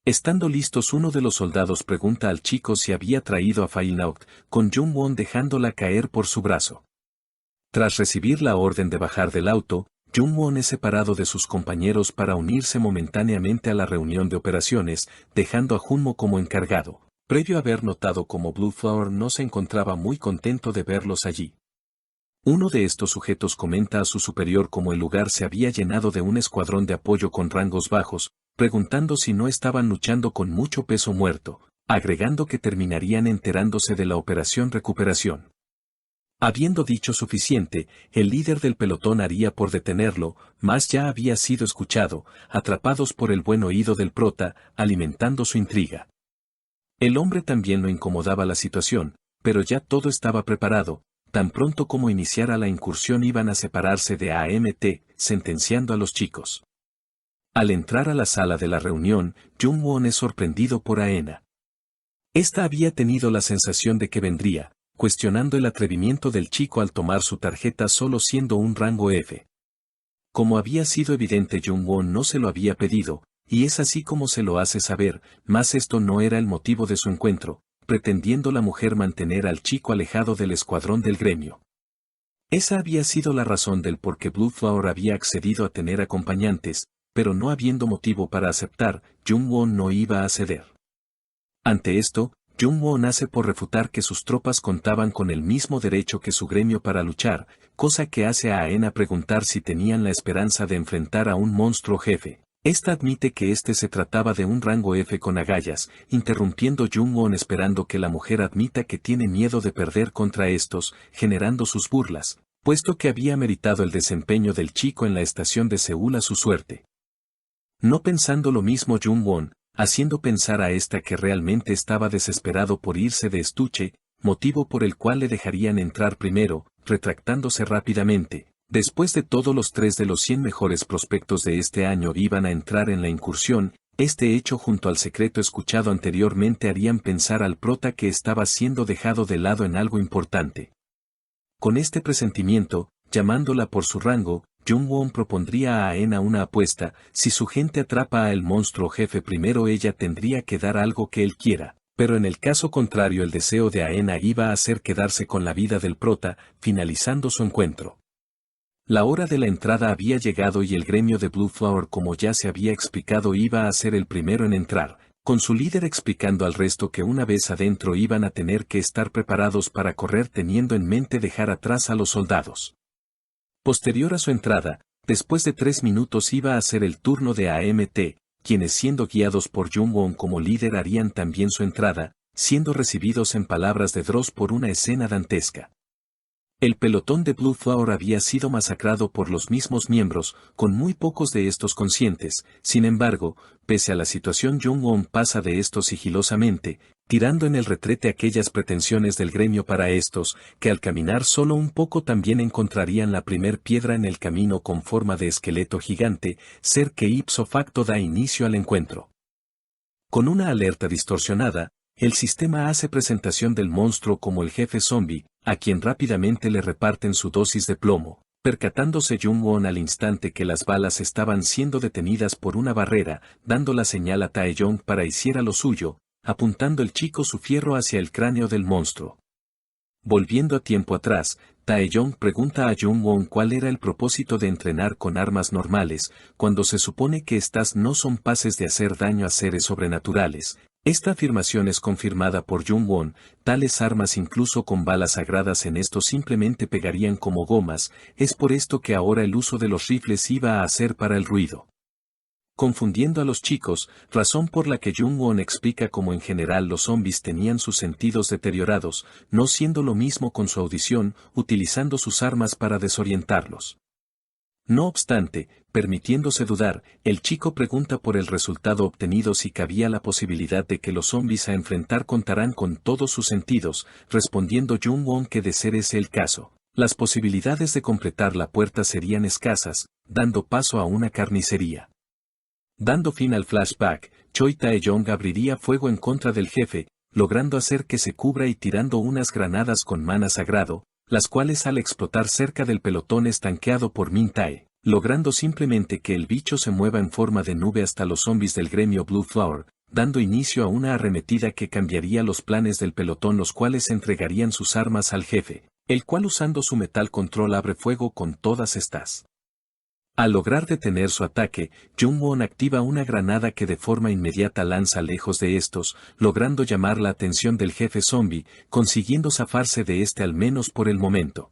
Estando listos uno de los soldados pregunta al chico si había traído a Failnaut, con Jungwon dejándola caer por su brazo. Tras recibir la orden de bajar del auto, Jungwon es separado de sus compañeros para unirse momentáneamente a la reunión de operaciones, dejando a Junmo como encargado, previo a haber notado como Blue Flower no se encontraba muy contento de verlos allí. Uno de estos sujetos comenta a su superior cómo el lugar se había llenado de un escuadrón de apoyo con rangos bajos, preguntando si no estaban luchando con mucho peso muerto, agregando que terminarían enterándose de la operación recuperación. Habiendo dicho suficiente, el líder del pelotón haría por detenerlo, mas ya había sido escuchado, atrapados por el buen oído del prota, alimentando su intriga. El hombre también lo incomodaba la situación, pero ya todo estaba preparado, tan pronto como iniciara la incursión iban a separarse de AMT, sentenciando a los chicos. Al entrar a la sala de la reunión, Jungwon es sorprendido por Aena. Esta había tenido la sensación de que vendría, cuestionando el atrevimiento del chico al tomar su tarjeta solo siendo un rango F. Como había sido evidente Jungwon no se lo había pedido, y es así como se lo hace saber, mas esto no era el motivo de su encuentro, pretendiendo la mujer mantener al chico alejado del escuadrón del gremio. Esa había sido la razón del por qué Blue Flower había accedido a tener acompañantes, pero no habiendo motivo para aceptar, Jungwon no iba a ceder. Ante esto, Jungwon hace por refutar que sus tropas contaban con el mismo derecho que su gremio para luchar, cosa que hace a Aena preguntar si tenían la esperanza de enfrentar a un monstruo jefe. Esta admite que este se trataba de un rango F con agallas, interrumpiendo Jungwon esperando que la mujer admita que tiene miedo de perder contra estos, generando sus burlas, puesto que había meritado el desempeño del chico en la estación de Seúl a su suerte. No pensando lo mismo Jungwon, haciendo pensar a esta que realmente estaba desesperado por irse de estuche, motivo por el cual le dejarían entrar primero, retractándose rápidamente. Después de todo los 3 de los 100 mejores prospectos de este año iban a entrar en la incursión, este hecho junto al secreto escuchado anteriormente harían pensar al prota que estaba siendo dejado de lado en algo importante. Con este presentimiento, llamándola por su rango, Jungwon propondría a Aena una apuesta, si su gente atrapa a el monstruo jefe primero ella tendría que dar algo que él quiera, pero en el caso contrario el deseo de Aena iba a hacer quedarse con la vida del prota, finalizando su encuentro. La hora de la entrada había llegado y el gremio de Blue Flower, como ya se había explicado, iba a ser el primero en entrar, con su líder explicando al resto que una vez adentro iban a tener que estar preparados para correr, teniendo en mente dejar atrás a los soldados. Posterior a su entrada, después de 3 minutos iba a ser el turno de AMT, quienes siendo guiados por Jung-won como líder harían también su entrada, siendo recibidos en palabras de Dross por una escena dantesca. El pelotón de Blue Flower había sido masacrado por los mismos miembros, con muy pocos de estos conscientes. Sin embargo, pese a la situación, Jung-won pasa de esto sigilosamente, tirando en el retrete aquellas pretensiones del gremio para estos, que al caminar solo un poco también encontrarían la primer piedra en el camino con forma de esqueleto gigante, ser que ipso facto da inicio al encuentro. Con una alerta distorsionada, el sistema hace presentación del monstruo como el jefe zombie, a quien rápidamente le reparten su dosis de plomo, percatándose Jung-won al instante que las balas estaban siendo detenidas por una barrera, dando la señal a Taeyong para hiciera lo suyo, apuntando el chico su fierro hacia el cráneo del monstruo. Volviendo a tiempo atrás, Taeyong pregunta a Jung-won cuál era el propósito de entrenar con armas normales, cuando se supone que estas no son capaces de hacer daño a seres sobrenaturales. Esta afirmación es confirmada por Jung-won, tales armas incluso con balas sagradas en esto simplemente pegarían como gomas, es por esto que ahora el uso de los rifles iba a hacer para el ruido. Confundiendo a los chicos, razón por la que Jung-won explica cómo en general los zombies tenían sus sentidos deteriorados, no siendo lo mismo con su audición, utilizando sus armas para desorientarlos. No obstante, permitiéndose dudar, el chico pregunta por el resultado obtenido, si cabía la posibilidad de que los zombies a enfrentar contarán con todos sus sentidos, respondiendo Jung-won que de ser ese el caso, las posibilidades de completar la puerta serían escasas, dando paso a una carnicería. Dando fin al flashback, Choi Taeyong abriría fuego en contra del jefe, logrando hacer que se cubra y tirando unas granadas con mana sagrado, las cuales al explotar cerca del pelotón estanqueado por Min Tae, logrando simplemente que el bicho se mueva en forma de nube hasta los zombies del gremio Blue Flower, dando inicio a una arremetida que cambiaría los planes del pelotón, los cuales entregarían sus armas al jefe, el cual usando su metal control abre fuego con todas estas. Al lograr detener su ataque, Jung-won activa una granada que de forma inmediata lanza lejos de estos, logrando llamar la atención del jefe zombie, consiguiendo zafarse de este al menos por el momento.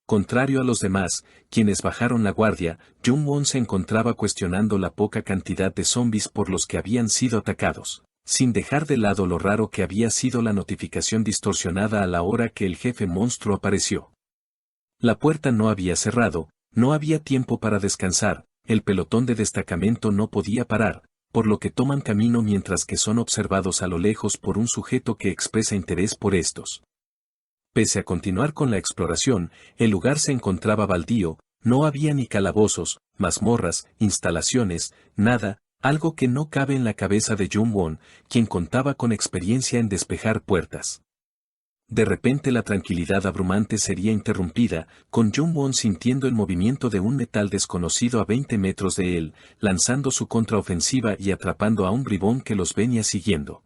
Contrario a los demás, quienes bajaron la guardia, Jung-won se encontraba cuestionando la poca cantidad de zombies por los que habían sido atacados, sin dejar de lado lo raro que había sido la notificación distorsionada a la hora que el jefe monstruo apareció. La puerta no había cerrado. No había tiempo para descansar, el pelotón de destacamento no podía parar, por lo que toman camino mientras que son observados a lo lejos por un sujeto que expresa interés por estos. Pese a continuar con la exploración, el lugar se encontraba baldío, no había ni calabozos, mazmorras, instalaciones, nada, algo que no cabe en la cabeza de Jung-won, quien contaba con experiencia en despejar puertas. De repente la tranquilidad abrumante sería interrumpida, con Jung-won sintiendo el movimiento de un metal desconocido a 20 metros de él, lanzando su contraofensiva y atrapando a un bribón que los venía siguiendo.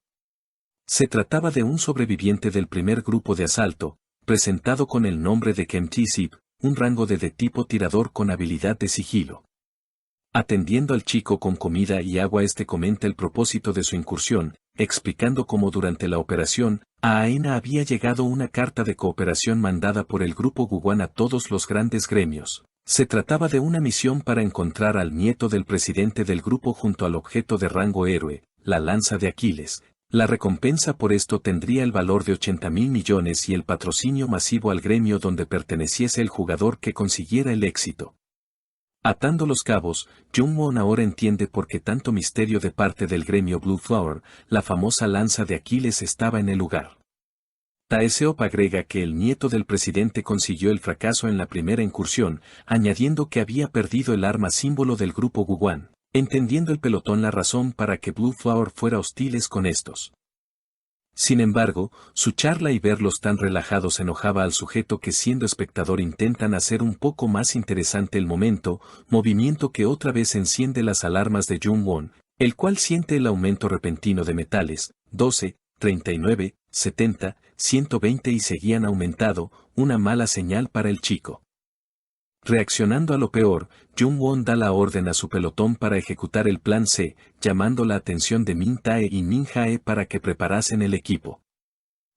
Se trataba de un sobreviviente del primer grupo de asalto, presentado con el nombre de Kem T-Sip, un rango de tipo tirador con habilidad de sigilo. Atendiendo al chico con comida y agua, este comenta el propósito de su incursión, explicando cómo durante la operación, a Aena había llegado una carta de cooperación mandada por el grupo Guguan a todos los grandes gremios. Se trataba de una misión para encontrar al nieto del presidente del grupo junto al objeto de rango héroe, la lanza de Aquiles. La recompensa por esto tendría el valor de 80.000 millones y el patrocinio masivo al gremio donde perteneciese el jugador que consiguiera el éxito. Atando los cabos, Jung-won ahora entiende por qué tanto misterio de parte del gremio Blue Flower, la famosa lanza de Aquiles estaba en el lugar. Taeseop agrega que el nieto del presidente consiguió el fracaso en la primera incursión, añadiendo que había perdido el arma símbolo del grupo Guguan, entendiendo el pelotón la razón para que Blue Flower fuera hostiles con estos. Sin embargo, su charla y verlos tan relajados enojaba al sujeto que siendo espectador intentan hacer un poco más interesante el momento, movimiento que otra vez enciende las alarmas de Jung-won, el cual siente el aumento repentino de metales, 12, 39, 70, 120 y seguían aumentado, una mala señal para el chico. Reaccionando a lo peor, Jung-won da la orden a su pelotón para ejecutar el plan C, llamando la atención de Min-tae y Min-jae para que preparasen el equipo.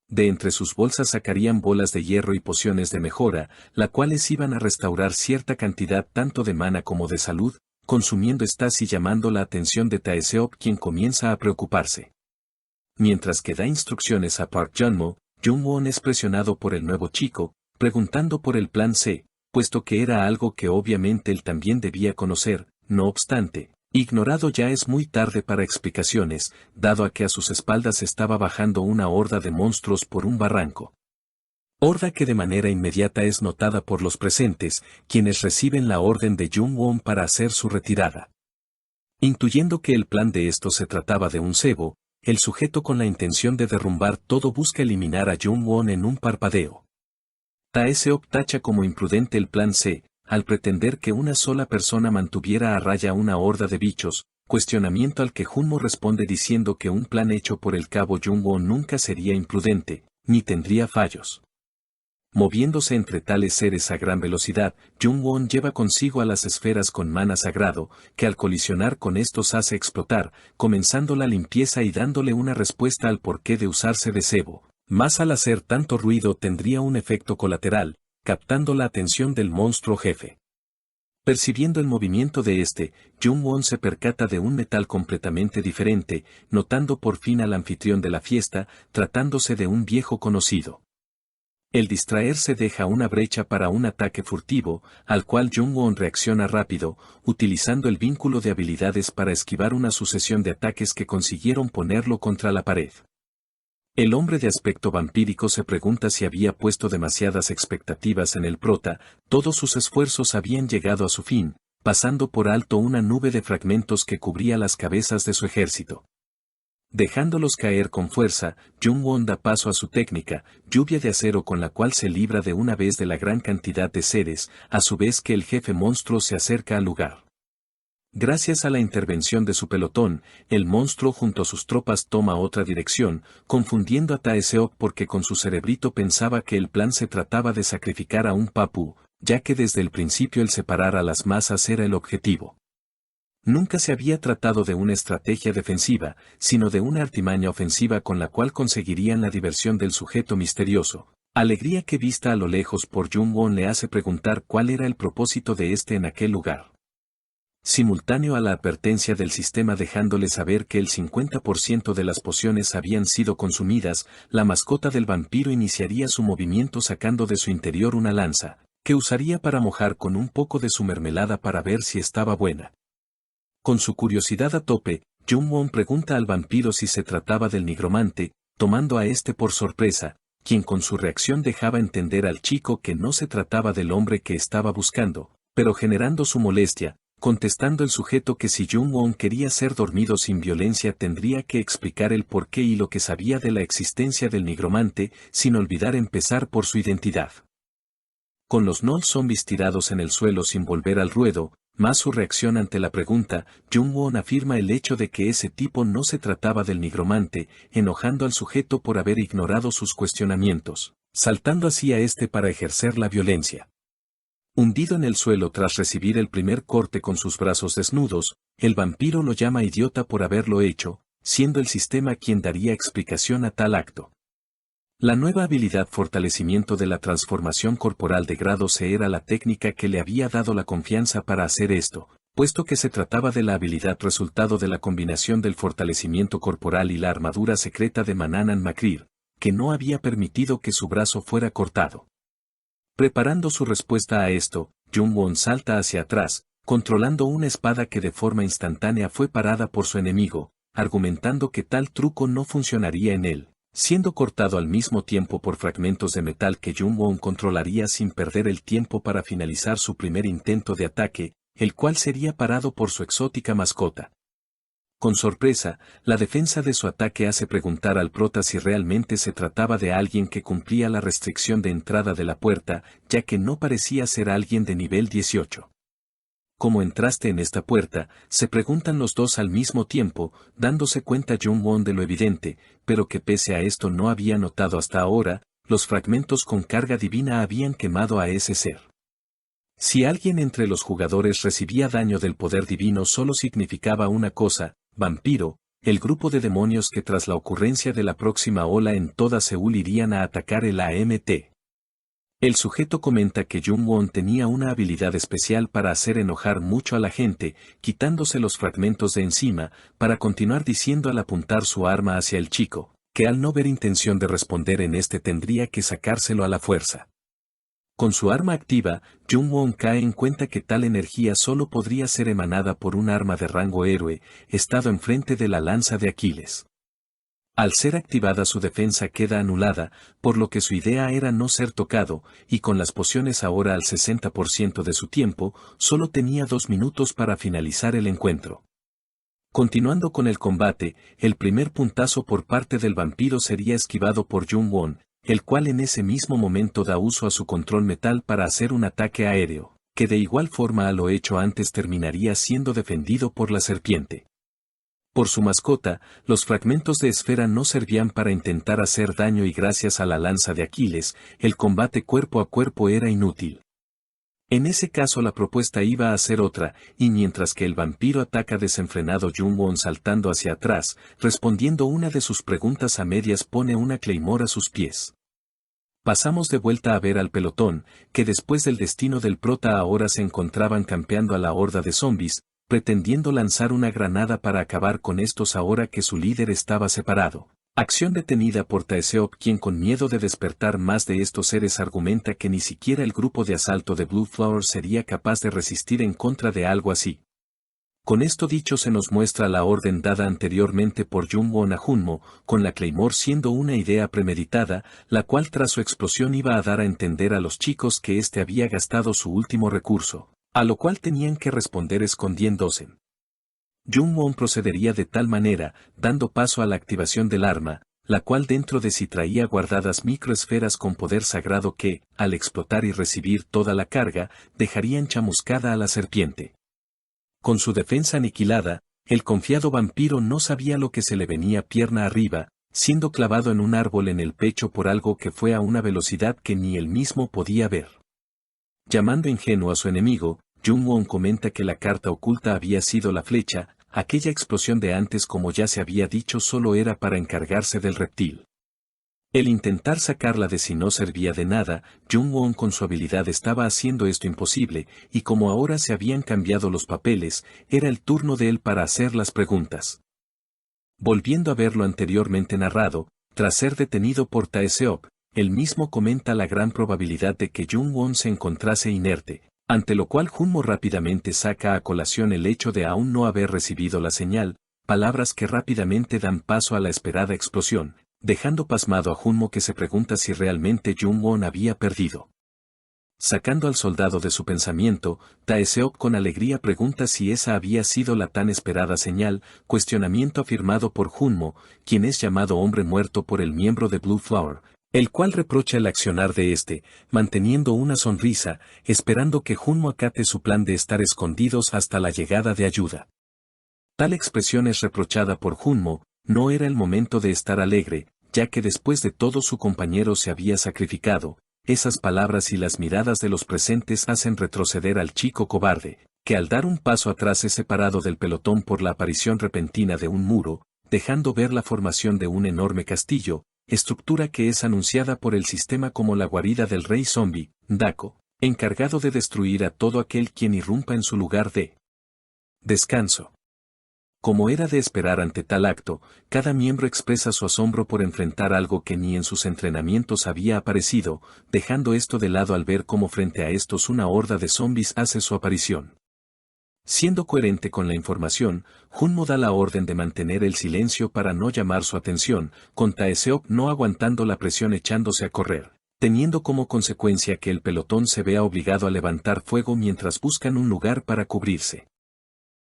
De entre sus bolsas sacarían bolas de hierro y pociones de mejora, las cuales iban a restaurar cierta cantidad tanto de mana como de salud, consumiendo estas y llamando la atención de Taeseop, quien comienza a preocuparse. Mientras que da instrucciones a Park Junmo, Jung-won es presionado por el nuevo chico, preguntando por el plan C, puesto que era algo que obviamente él también debía conocer. No obstante, ignorado ya es muy tarde para explicaciones, dado a que a sus espaldas estaba bajando una horda de monstruos por un barranco. Horda que de manera inmediata es notada por los presentes, quienes reciben la orden de Jung-won para hacer su retirada. Intuyendo que el plan de esto se trataba de un cebo, el sujeto con la intención de derrumbar todo busca eliminar a Jung-won en un parpadeo. Taeseop tacha como imprudente el plan C, al pretender que una sola persona mantuviera a raya una horda de bichos, cuestionamiento al que Junmo responde diciendo que un plan hecho por el cabo Jung-won nunca sería imprudente, ni tendría fallos. Moviéndose entre tales seres a gran velocidad, Jung-won lleva consigo a las esferas con mana sagrado, que al colisionar con estos hace explotar, comenzando la limpieza y dándole una respuesta al porqué de usarse de cebo. Más al hacer tanto ruido tendría un efecto colateral, captando la atención del monstruo jefe. Percibiendo el movimiento de este, Jung-won se percata de un metal completamente diferente, notando por fin al anfitrión de la fiesta, tratándose de un viejo conocido. El distraerse deja una brecha para un ataque furtivo, al cual Jung-won reacciona rápido, utilizando el vínculo de habilidades para esquivar una sucesión de ataques que consiguieron ponerlo contra la pared. El hombre de aspecto vampírico se pregunta si había puesto demasiadas expectativas en el prota. Todos sus esfuerzos habían llegado a su fin, pasando por alto una nube de fragmentos que cubría las cabezas de su ejército. Dejándolos caer con fuerza, Jung-won da paso a su técnica, lluvia de acero, con la cual se libra de una vez de la gran cantidad de seres, a su vez que el jefe monstruo se acerca al lugar. Gracias a la intervención de su pelotón, el monstruo junto a sus tropas toma otra dirección, confundiendo a Taeseop porque con su cerebrito pensaba que el plan se trataba de sacrificar a un papú, ya que desde el principio el separar a las masas era el objetivo. Nunca se había tratado de una estrategia defensiva, sino de una artimaña ofensiva con la cual conseguirían la diversión del sujeto misterioso. Alegría que vista a lo lejos por Jung-won le hace preguntar cuál era el propósito de este en aquel lugar. Simultáneo a la advertencia del sistema dejándole saber que el 50% de las pociones habían sido consumidas, la mascota del vampiro iniciaría su movimiento sacando de su interior una lanza, que usaría para mojar con un poco de su mermelada para ver si estaba buena. Con su curiosidad a tope, Jung-won pregunta al vampiro si se trataba del nigromante, tomando a este por sorpresa, quien con su reacción dejaba entender al chico que no se trataba del hombre que estaba buscando, pero generando su molestia, contestando el sujeto que si Jung-won quería ser dormido sin violencia tendría que explicar el porqué y lo que sabía de la existencia del nigromante, sin olvidar empezar por su identidad. Con los Null zombies tirados en el suelo sin volver al ruedo, más su reacción ante la pregunta, Jung-won afirma el hecho de que ese tipo no se trataba del nigromante, enojando al sujeto por haber ignorado sus cuestionamientos, saltando así a este para ejercer la violencia. Hundido en el suelo tras recibir el primer corte con sus brazos desnudos, el vampiro lo llama idiota por haberlo hecho, siendo el sistema quien daría explicación a tal acto. La nueva habilidad fortalecimiento de la transformación corporal de grado C era la técnica que le había dado la confianza para hacer esto, puesto que se trataba de la habilidad resultado de la combinación del fortalecimiento corporal y la armadura secreta de Mananan Makrir, que no había permitido que su brazo fuera cortado. Preparando su respuesta a esto, Jung-won salta hacia atrás, controlando una espada que de forma instantánea fue parada por su enemigo, argumentando que tal truco no funcionaría en él, siendo cortado al mismo tiempo por fragmentos de metal que Jung-won controlaría sin perder el tiempo para finalizar su primer intento de ataque, el cual sería parado por su exótica mascota. Con sorpresa, la defensa de su ataque hace preguntar al prota si realmente se trataba de alguien que cumplía la restricción de entrada de la puerta, ya que no parecía ser alguien de nivel 18. ¿Cómo entraste en esta puerta?, se preguntan los dos al mismo tiempo, dándose cuenta Jung-won de lo evidente, pero que pese a esto no había notado hasta ahora, los fragmentos con carga divina habían quemado a ese ser. Si alguien entre los jugadores recibía daño del poder divino solo significaba una cosa, vampiro, el grupo de demonios que tras la ocurrencia de la próxima ola en toda Seúl irían a atacar el AMT. El sujeto comenta que Jung-won tenía una habilidad especial para hacer enojar mucho a la gente, quitándose los fragmentos de encima, para continuar diciendo al apuntar su arma hacia el chico, que al no ver intención de responder en este tendría que sacárselo a la fuerza. Con su arma activa, Jung-won cae en cuenta que tal energía solo podría ser emanada por un arma de rango héroe, estado enfrente de la lanza de Aquiles. Al ser activada su defensa queda anulada, por lo que su idea era no ser tocado, y con las pociones ahora al 60% de su tiempo, solo tenía 2 minutos para finalizar el encuentro. Continuando con el combate, el primer puntazo por parte del vampiro sería esquivado por Jung-won, el cual en ese mismo momento da uso a su control metal para hacer un ataque aéreo, que de igual forma a lo hecho antes terminaría siendo defendido por la serpiente. Por su mascota, los fragmentos de esfera no servían para intentar hacer daño y gracias a la lanza de Aquiles, el combate cuerpo a cuerpo era inútil. En ese caso la propuesta iba a ser otra, y mientras que el vampiro ataca desenfrenado, Jung-won saltando hacia atrás, respondiendo una de sus preguntas a medias pone una claymore a sus pies. Pasamos de vuelta a ver al pelotón, que después del destino del prota ahora se encontraban campeando a la horda de zombies, pretendiendo lanzar una granada para acabar con estos ahora que su líder estaba separado. Acción detenida por Taeseop, quien con miedo de despertar más de estos seres argumenta que ni siquiera el grupo de asalto de Blue Flower sería capaz de resistir en contra de algo así. Con esto dicho se nos muestra la orden dada anteriormente por Jung-won a Junmo, con la Claymore siendo una idea premeditada, la cual tras su explosión iba a dar a entender a los chicos que éste había gastado su último recurso, a lo cual tenían que responder escondiéndose. Jung-won procedería de tal manera, dando paso a la activación del arma, la cual dentro de sí traía guardadas microesferas con poder sagrado que, al explotar y recibir toda la carga, dejarían chamuscada a la serpiente. Con su defensa aniquilada, el confiado vampiro no sabía lo que se le venía pierna arriba, siendo clavado en un árbol en el pecho por algo que fue a una velocidad que ni él mismo podía ver. Llamando ingenuo a su enemigo, Jung-won comenta que la carta oculta había sido la flecha, aquella explosión de antes como ya se había dicho solo era para encargarse del reptil. El intentar sacarla de sí no servía de nada, Jung-won con su habilidad estaba haciendo esto imposible, y como ahora se habían cambiado los papeles, era el turno de él para hacer las preguntas. Volviendo a ver lo anteriormente narrado, tras ser detenido por Taeseop, él mismo comenta la gran probabilidad de que Jung-won se encontrase inerte, ante lo cual Junmo rápidamente saca a colación el hecho de aún no haber recibido la señal, palabras que rápidamente dan paso a la esperada explosión, dejando pasmado a Junmo que se pregunta si realmente Jung-won había perdido. Sacando al soldado de su pensamiento, Taeseop con alegría pregunta si esa había sido la tan esperada señal, cuestionamiento afirmado por Junmo, quien es llamado hombre muerto por el miembro de Blue Flower, el cual reprocha el accionar de este, manteniendo una sonrisa, esperando que Junmo acate su plan de estar escondidos hasta la llegada de ayuda. Tal expresión es reprochada por Junmo, no era el momento de estar alegre, ya que después de todo su compañero se había sacrificado, esas palabras y las miradas de los presentes hacen retroceder al chico cobarde, que al dar un paso atrás es separado del pelotón por la aparición repentina de un muro, dejando ver la formación de un enorme castillo, estructura que es anunciada por el sistema como la guarida del rey zombie, Dako, encargado de destruir a todo aquel quien irrumpa en su lugar de descanso. Como era de esperar ante tal acto, cada miembro expresa su asombro por enfrentar algo que ni en sus entrenamientos había aparecido, dejando esto de lado al ver cómo frente a estos una horda de zombies hace su aparición. Siendo coherente con la información, Junmo da la orden de mantener el silencio para no llamar su atención, con Taeseop no aguantando la presión echándose a correr, teniendo como consecuencia que el pelotón se vea obligado a levantar fuego mientras buscan un lugar para cubrirse.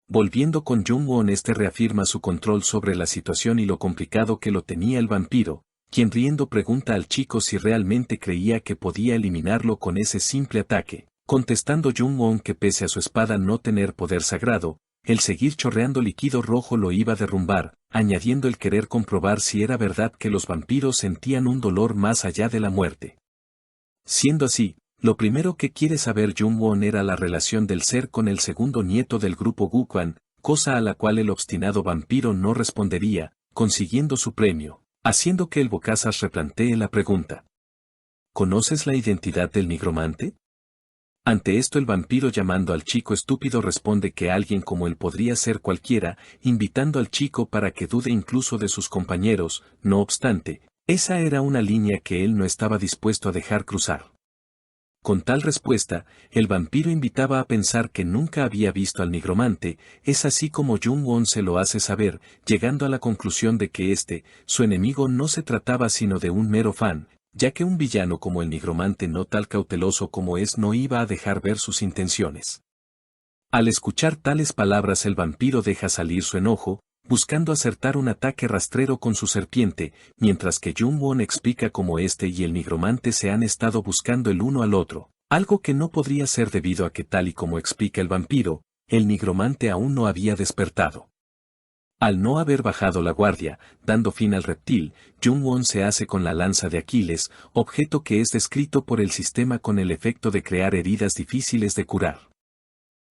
Volviendo con Jung-won, este reafirma su control sobre la situación y lo complicado que lo tenía el vampiro, quien riendo pregunta al chico si realmente creía que podía eliminarlo con ese simple ataque, contestando Jung-won que pese a su espada no tener poder sagrado, el seguir chorreando líquido rojo lo iba a derrumbar, añadiendo el querer comprobar si era verdad que los vampiros sentían un dolor más allá de la muerte. Siendo así, Lo primero que quiere saber Jung-won era la relación del ser con el segundo nieto del grupo Gukwan, cosa a la cual el obstinado vampiro no respondería, consiguiendo su premio, haciendo que el Bocazas replantee la pregunta. ¿Conoces la identidad del nigromante? Ante esto el vampiro llamando al chico estúpido responde que alguien como él podría ser cualquiera, invitando al chico para que dude incluso de sus compañeros, no obstante, esa era una línea que él no estaba dispuesto a dejar cruzar. Con tal respuesta, el vampiro invitaba a pensar que nunca había visto al nigromante, es así como Jung-won se lo hace saber, llegando a la conclusión de que su enemigo no se trataba sino de un mero fan, ya que un villano como el nigromante no tal cauteloso como no iba a dejar ver sus intenciones. Al escuchar tales palabras el vampiro deja salir su enojo, buscando acertar un ataque rastrero con su serpiente, mientras que Jung-won explica cómo y el nigromante se han estado buscando el uno al otro, algo que no podría ser debido a que tal y como explica el vampiro, el nigromante aún no había despertado. Al no haber bajado la guardia, dando fin al reptil, Jung-won se hace con la lanza de Aquiles, objeto que es descrito por el sistema con el efecto de crear heridas difíciles de curar.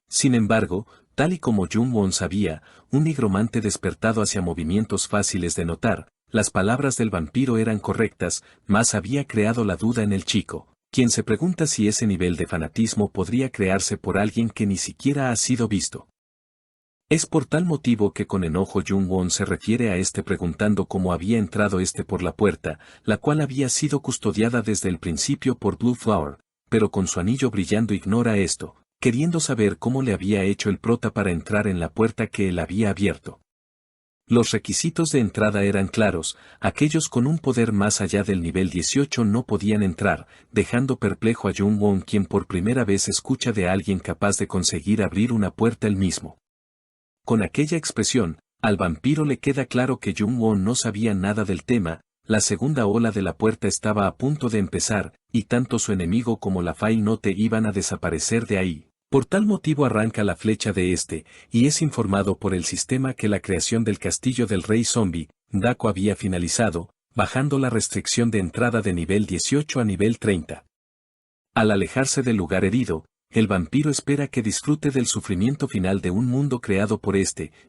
Sin embargo, tal y como Jung-won sabía, un nigromante despertado hacia movimientos fáciles de notar, las palabras del vampiro eran correctas, mas había creado la duda en el chico, quien se pregunta si ese nivel de fanatismo podría crearse por alguien que ni siquiera ha sido visto. Es por tal motivo que con enojo Jung-won se refiere a preguntando cómo había entrado por la puerta, la cual había sido custodiada desde el principio por Blue Flower, pero con su anillo brillando ignora esto, queriendo saber cómo le había hecho el prota para entrar en la puerta que él había abierto. Los requisitos de entrada eran claros, aquellos con un poder más allá del nivel 18 no podían entrar, dejando perplejo a Jung-won quien por primera vez escucha de alguien capaz de conseguir abrir una puerta él mismo. Con aquella expresión, al vampiro le queda claro que Jung-won no sabía nada del tema, la segunda ola de la puerta estaba a punto de empezar, y tanto su enemigo como la Fai Note iban a desaparecer de ahí. Por tal motivo arranca la flecha de y es informado por el sistema que la creación del castillo del rey zombie, Dako había finalizado, bajando la restricción de entrada de nivel 18 a nivel 30. Al alejarse del lugar herido, el vampiro espera que disfrute del sufrimiento final de un mundo creado por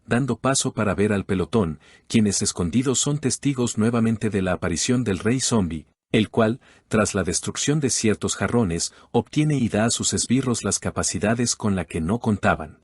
dando paso para ver al pelotón, quienes escondidos son testigos nuevamente de la aparición del rey zombie, el cual, tras la destrucción de ciertos jarrones, obtiene y da a sus esbirros las capacidades con la que no contaban.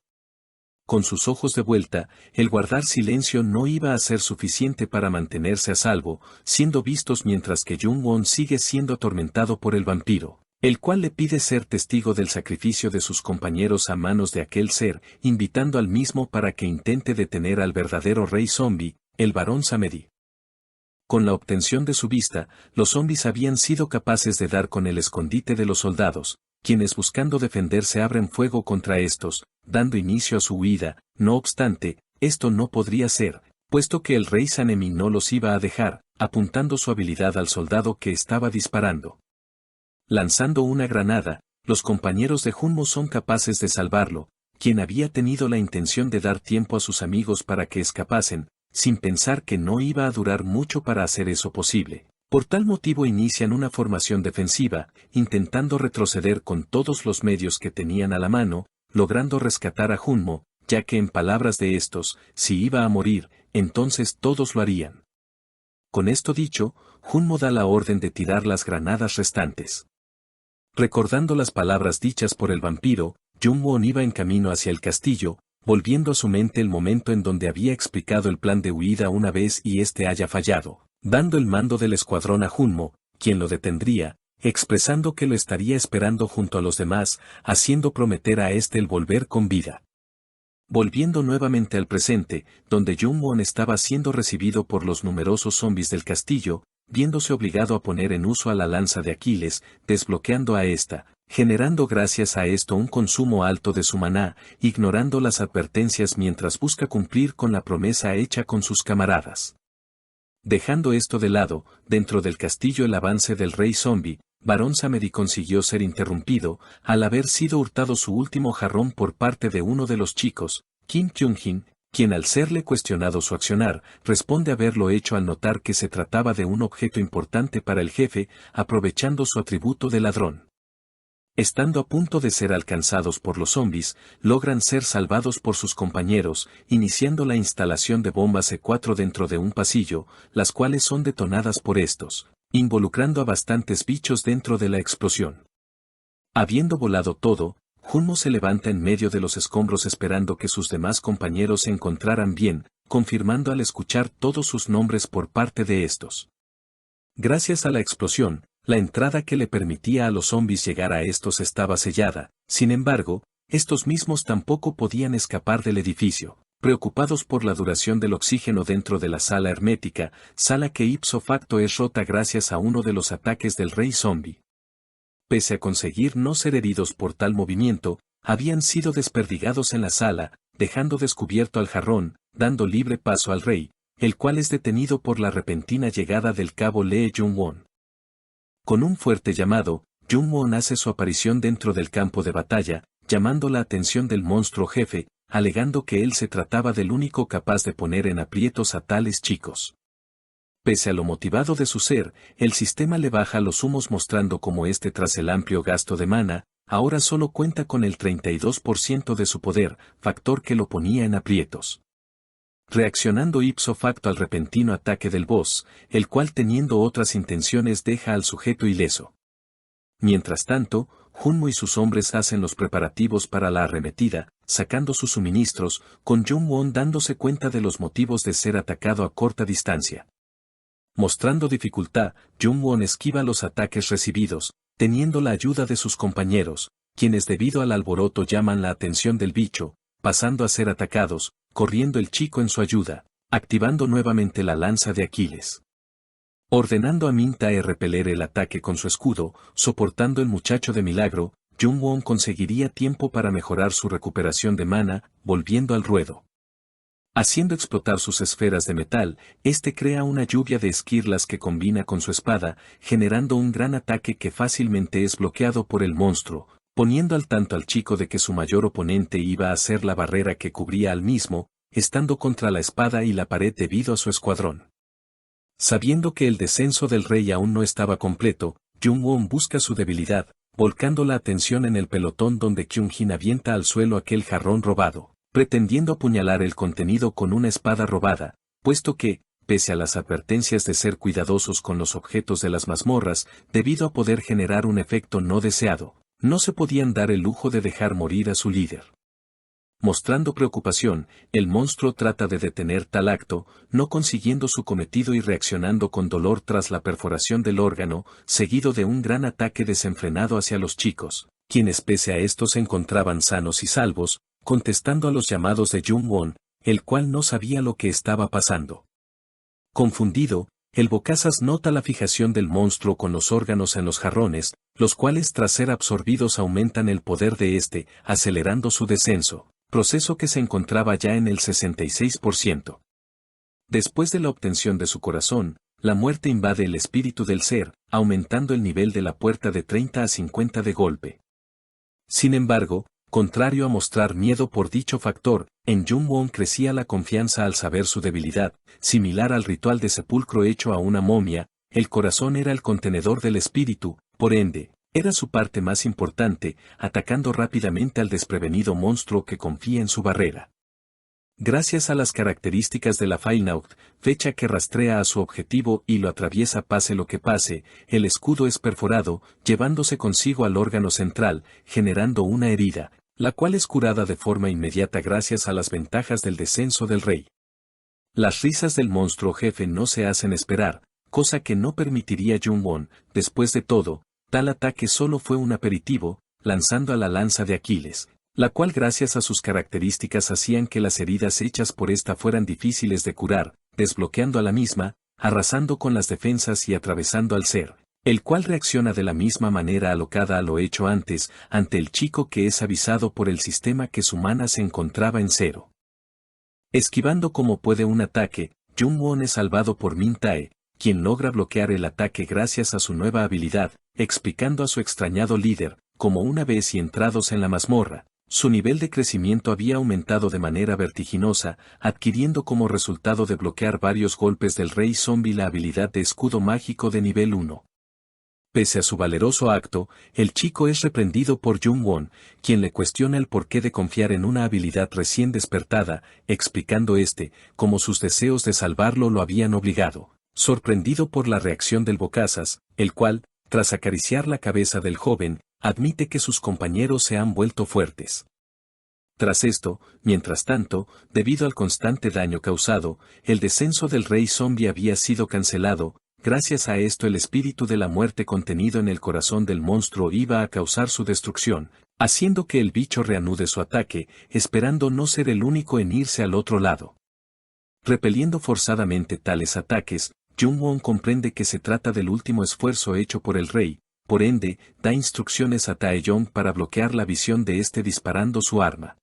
Con sus ojos de vuelta, el guardar silencio no iba a ser suficiente para mantenerse a salvo, siendo vistos mientras que Jung-won sigue siendo atormentado por el vampiro, el cual le pide ser testigo del sacrificio de sus compañeros a manos de aquel ser, invitando al mismo para que intente detener al verdadero rey zombie, el barón Samedi. Con la obtención de su vista, los zombies habían sido capaces de dar con el escondite de los soldados, quienes buscando defenderse abren fuego contra estos, dando inicio a su huida. No obstante, esto no podría ser, puesto que el rey Sanemi no los iba a dejar, apuntando su habilidad al soldado que estaba disparando. Lanzando una granada, los compañeros de Junmo son capaces de salvarlo, quien había tenido la intención de dar tiempo a sus amigos para que escapasen, sin pensar que no iba a durar mucho para hacer eso posible. Por tal motivo inician una formación defensiva, intentando retroceder con todos los medios que tenían a la mano, logrando rescatar a Junmo, ya que en palabras de estos, si iba a morir, entonces todos lo harían. Con esto dicho, Junmo da la orden de tirar las granadas restantes. Recordando las palabras dichas por el vampiro, Jung-won iba en camino hacia el castillo, volviendo a su mente el momento en donde había explicado el plan de huida una vez y haya fallado, dando el mando del escuadrón a Junmo, quien lo detendría, expresando que lo estaría esperando junto a los demás, haciendo prometer a el volver con vida. Volviendo nuevamente al presente, donde Jung-won estaba siendo recibido por los numerosos zombies del castillo, viéndose obligado a poner en uso a la lanza de Aquiles, desbloqueando a generando gracias a esto un consumo alto de su maná, ignorando las advertencias mientras busca cumplir con la promesa hecha con sus camaradas. Dejando esto de lado, dentro del castillo el avance del rey zombie, Barón Samedi consiguió ser interrumpido, al haber sido hurtado su último jarrón por parte de uno de los chicos, Kim Kyung-jin, quien al serle cuestionado su accionar, responde haberlo hecho al notar que se trataba de un objeto importante para el jefe, aprovechando su atributo de ladrón. Estando a punto de ser alcanzados por los zombies, logran ser salvados por sus compañeros, iniciando la instalación de bombas E4 dentro de un pasillo, las cuales son detonadas por estos, involucrando a bastantes bichos dentro de la explosión. Habiendo volado todo, Junmo se levanta en medio de los escombros esperando que sus demás compañeros se encontraran bien, confirmando al escuchar todos sus nombres por parte de estos. Gracias a la explosión, la entrada que le permitía a los zombies llegar a estos estaba sellada, sin embargo, estos mismos tampoco podían escapar del edificio, preocupados por la duración del oxígeno dentro de la sala hermética, sala que ipso facto es rota gracias a uno de los ataques del rey zombie. Pese a conseguir no ser heridos por tal movimiento, habían sido desperdigados en la sala, dejando descubierto al jarrón, dando libre paso al rey, el cual es detenido por la repentina llegada del cabo Lee Jung-won. Con un fuerte llamado, Jung-won hace su aparición dentro del campo de batalla, llamando la atención del monstruo jefe, alegando que él se trataba del único capaz de poner en aprietos a tales chicos. Pese a lo motivado de su ser, el sistema le baja los humos mostrando cómo este tras el amplio gasto de mana, ahora solo cuenta con el 32% de su poder, factor que lo ponía en aprietos. Reaccionando ipso facto al repentino ataque del boss, el cual teniendo otras intenciones deja al sujeto ileso. Mientras tanto, Junmo y sus hombres hacen los preparativos para la arremetida, sacando sus suministros, con Jung-won dándose cuenta de los motivos de ser atacado a corta distancia. Mostrando dificultad, Jung-won esquiva los ataques recibidos, teniendo la ayuda de sus compañeros, quienes debido al alboroto llaman la atención del bicho, pasando a ser atacados, corriendo el chico en su ayuda, activando nuevamente la lanza de Aquiles. Ordenando a Min-tae repeler el ataque con su escudo, soportando el muchacho de milagro, Jung-won conseguiría tiempo para mejorar su recuperación de mana, volviendo al ruedo. Haciendo explotar sus esferas de metal, este crea una lluvia de esquirlas que combina con su espada, generando un gran ataque que fácilmente es bloqueado por el monstruo, poniendo al tanto al chico de que su mayor oponente iba a ser la barrera que cubría al mismo, estando contra la espada y la pared debido a su escuadrón. Sabiendo que el descenso del rey aún no estaba completo, Jung-won busca su debilidad, volcando la atención en el pelotón donde Kyung-jin avienta al suelo aquel jarrón robado, pretendiendo apuñalar el contenido con una espada robada, puesto que, pese a las advertencias de ser cuidadosos con los objetos de las mazmorras, debido a poder generar un efecto no deseado, no se podían dar el lujo de dejar morir a su líder. Mostrando preocupación, el monstruo trata de detener tal acto, no consiguiendo su cometido y reaccionando con dolor tras la perforación del órgano, seguido de un gran ataque desenfrenado hacia los chicos, quienes pese a esto se encontraban sanos y salvos, contestando a los llamados de Jung-won, el cual no sabía lo que estaba pasando. Confundido, el Bocazas nota la fijación del monstruo con los órganos en los jarrones, los cuales tras ser absorbidos aumentan el poder de este, acelerando su descenso, proceso que se encontraba ya en el 66%. Después de la obtención de su corazón, la muerte invade el espíritu del ser, aumentando el nivel de la puerta de 30 a 50 de golpe. Sin embargo, contrario a mostrar miedo por dicho factor, en Jung-won crecía la confianza al saber su debilidad, similar al ritual de sepulcro hecho a una momia, el corazón era el contenedor del espíritu, por ende, era su parte más importante, atacando rápidamente al desprevenido monstruo que confía en su barrera. Gracias a las características de la Failnaut, fecha que rastrea a su objetivo y lo atraviesa pase lo que pase, el escudo es perforado, llevándose consigo al órgano central, generando una herida, la cual es curada de forma inmediata gracias a las ventajas del descenso del rey. Las risas del monstruo jefe no se hacen esperar, cosa que no permitiría Jung-won, después de todo, tal ataque solo fue un aperitivo, lanzando a la lanza de Aquiles, la cual gracias a sus características hacían que las heridas hechas por esta fueran difíciles de curar, desbloqueando a la misma, arrasando con las defensas y atravesando al ser, el cual reacciona de la misma manera alocada a lo hecho antes, ante el chico que es avisado por el sistema que su mana se encontraba en cero. Esquivando como puede un ataque, Jung-won es salvado por Min-tae, quien logra bloquear el ataque gracias a su nueva habilidad, explicando a su extrañado líder, como una vez y entrados en la mazmorra, su nivel de crecimiento había aumentado de manera vertiginosa, adquiriendo como resultado de bloquear varios golpes del rey zombie la habilidad de escudo mágico de nivel 1. Pese a su valeroso acto, el chico es reprendido por Jung-won, quien le cuestiona el porqué de confiar en una habilidad recién despertada, explicando cómo sus deseos de salvarlo lo habían obligado. Sorprendido por la reacción del bocazas, el cual, tras acariciar la cabeza del joven, admite que sus compañeros se han vuelto fuertes. Tras esto, mientras tanto, debido al constante daño causado, el descenso del rey zombie había sido cancelado. Gracias a esto el espíritu de la muerte contenido en el corazón del monstruo iba a causar su destrucción, haciendo que el bicho reanude su ataque, esperando no ser el único en irse al otro lado. Repeliendo forzadamente tales ataques, Jung-won comprende que se trata del último esfuerzo hecho por el rey, por ende, da instrucciones a Taeyong para bloquear la visión de disparando su arma.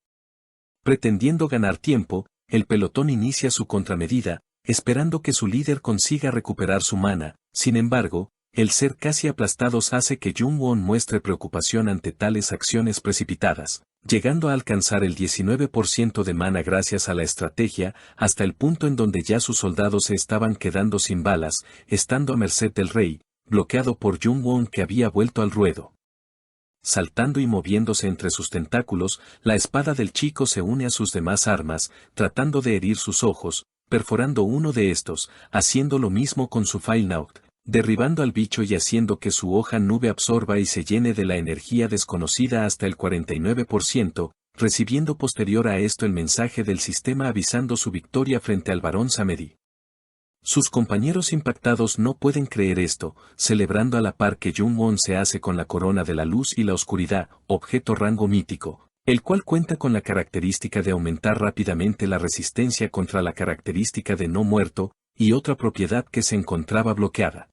Pretendiendo ganar tiempo, el pelotón inicia su contramedida, esperando que su líder consiga recuperar su mana. Sin embargo, el ser casi aplastados hace que Jung-won muestre preocupación ante tales acciones precipitadas, llegando a alcanzar el 19% de mana gracias a la estrategia, hasta el punto en donde ya sus soldados se estaban quedando sin balas, estando a merced del rey, bloqueado por Jung-won que había vuelto al ruedo. Saltando y moviéndose entre sus tentáculos, la espada del chico se une a sus demás armas, tratando de herir sus ojos, perforando uno de estos, haciendo lo mismo con su Filenaut, derribando al bicho y haciendo que su hoja nube absorba y se llene de la energía desconocida hasta el 49%, recibiendo posterior a esto el mensaje del sistema avisando su victoria frente al barón Samedi. Sus compañeros impactados no pueden creer esto, celebrando a la par que Jung-won se hace con la corona de la luz y la oscuridad, objeto rango mítico, el cual cuenta con la característica de aumentar rápidamente la resistencia contra la característica de no muerto, y otra propiedad que se encontraba bloqueada.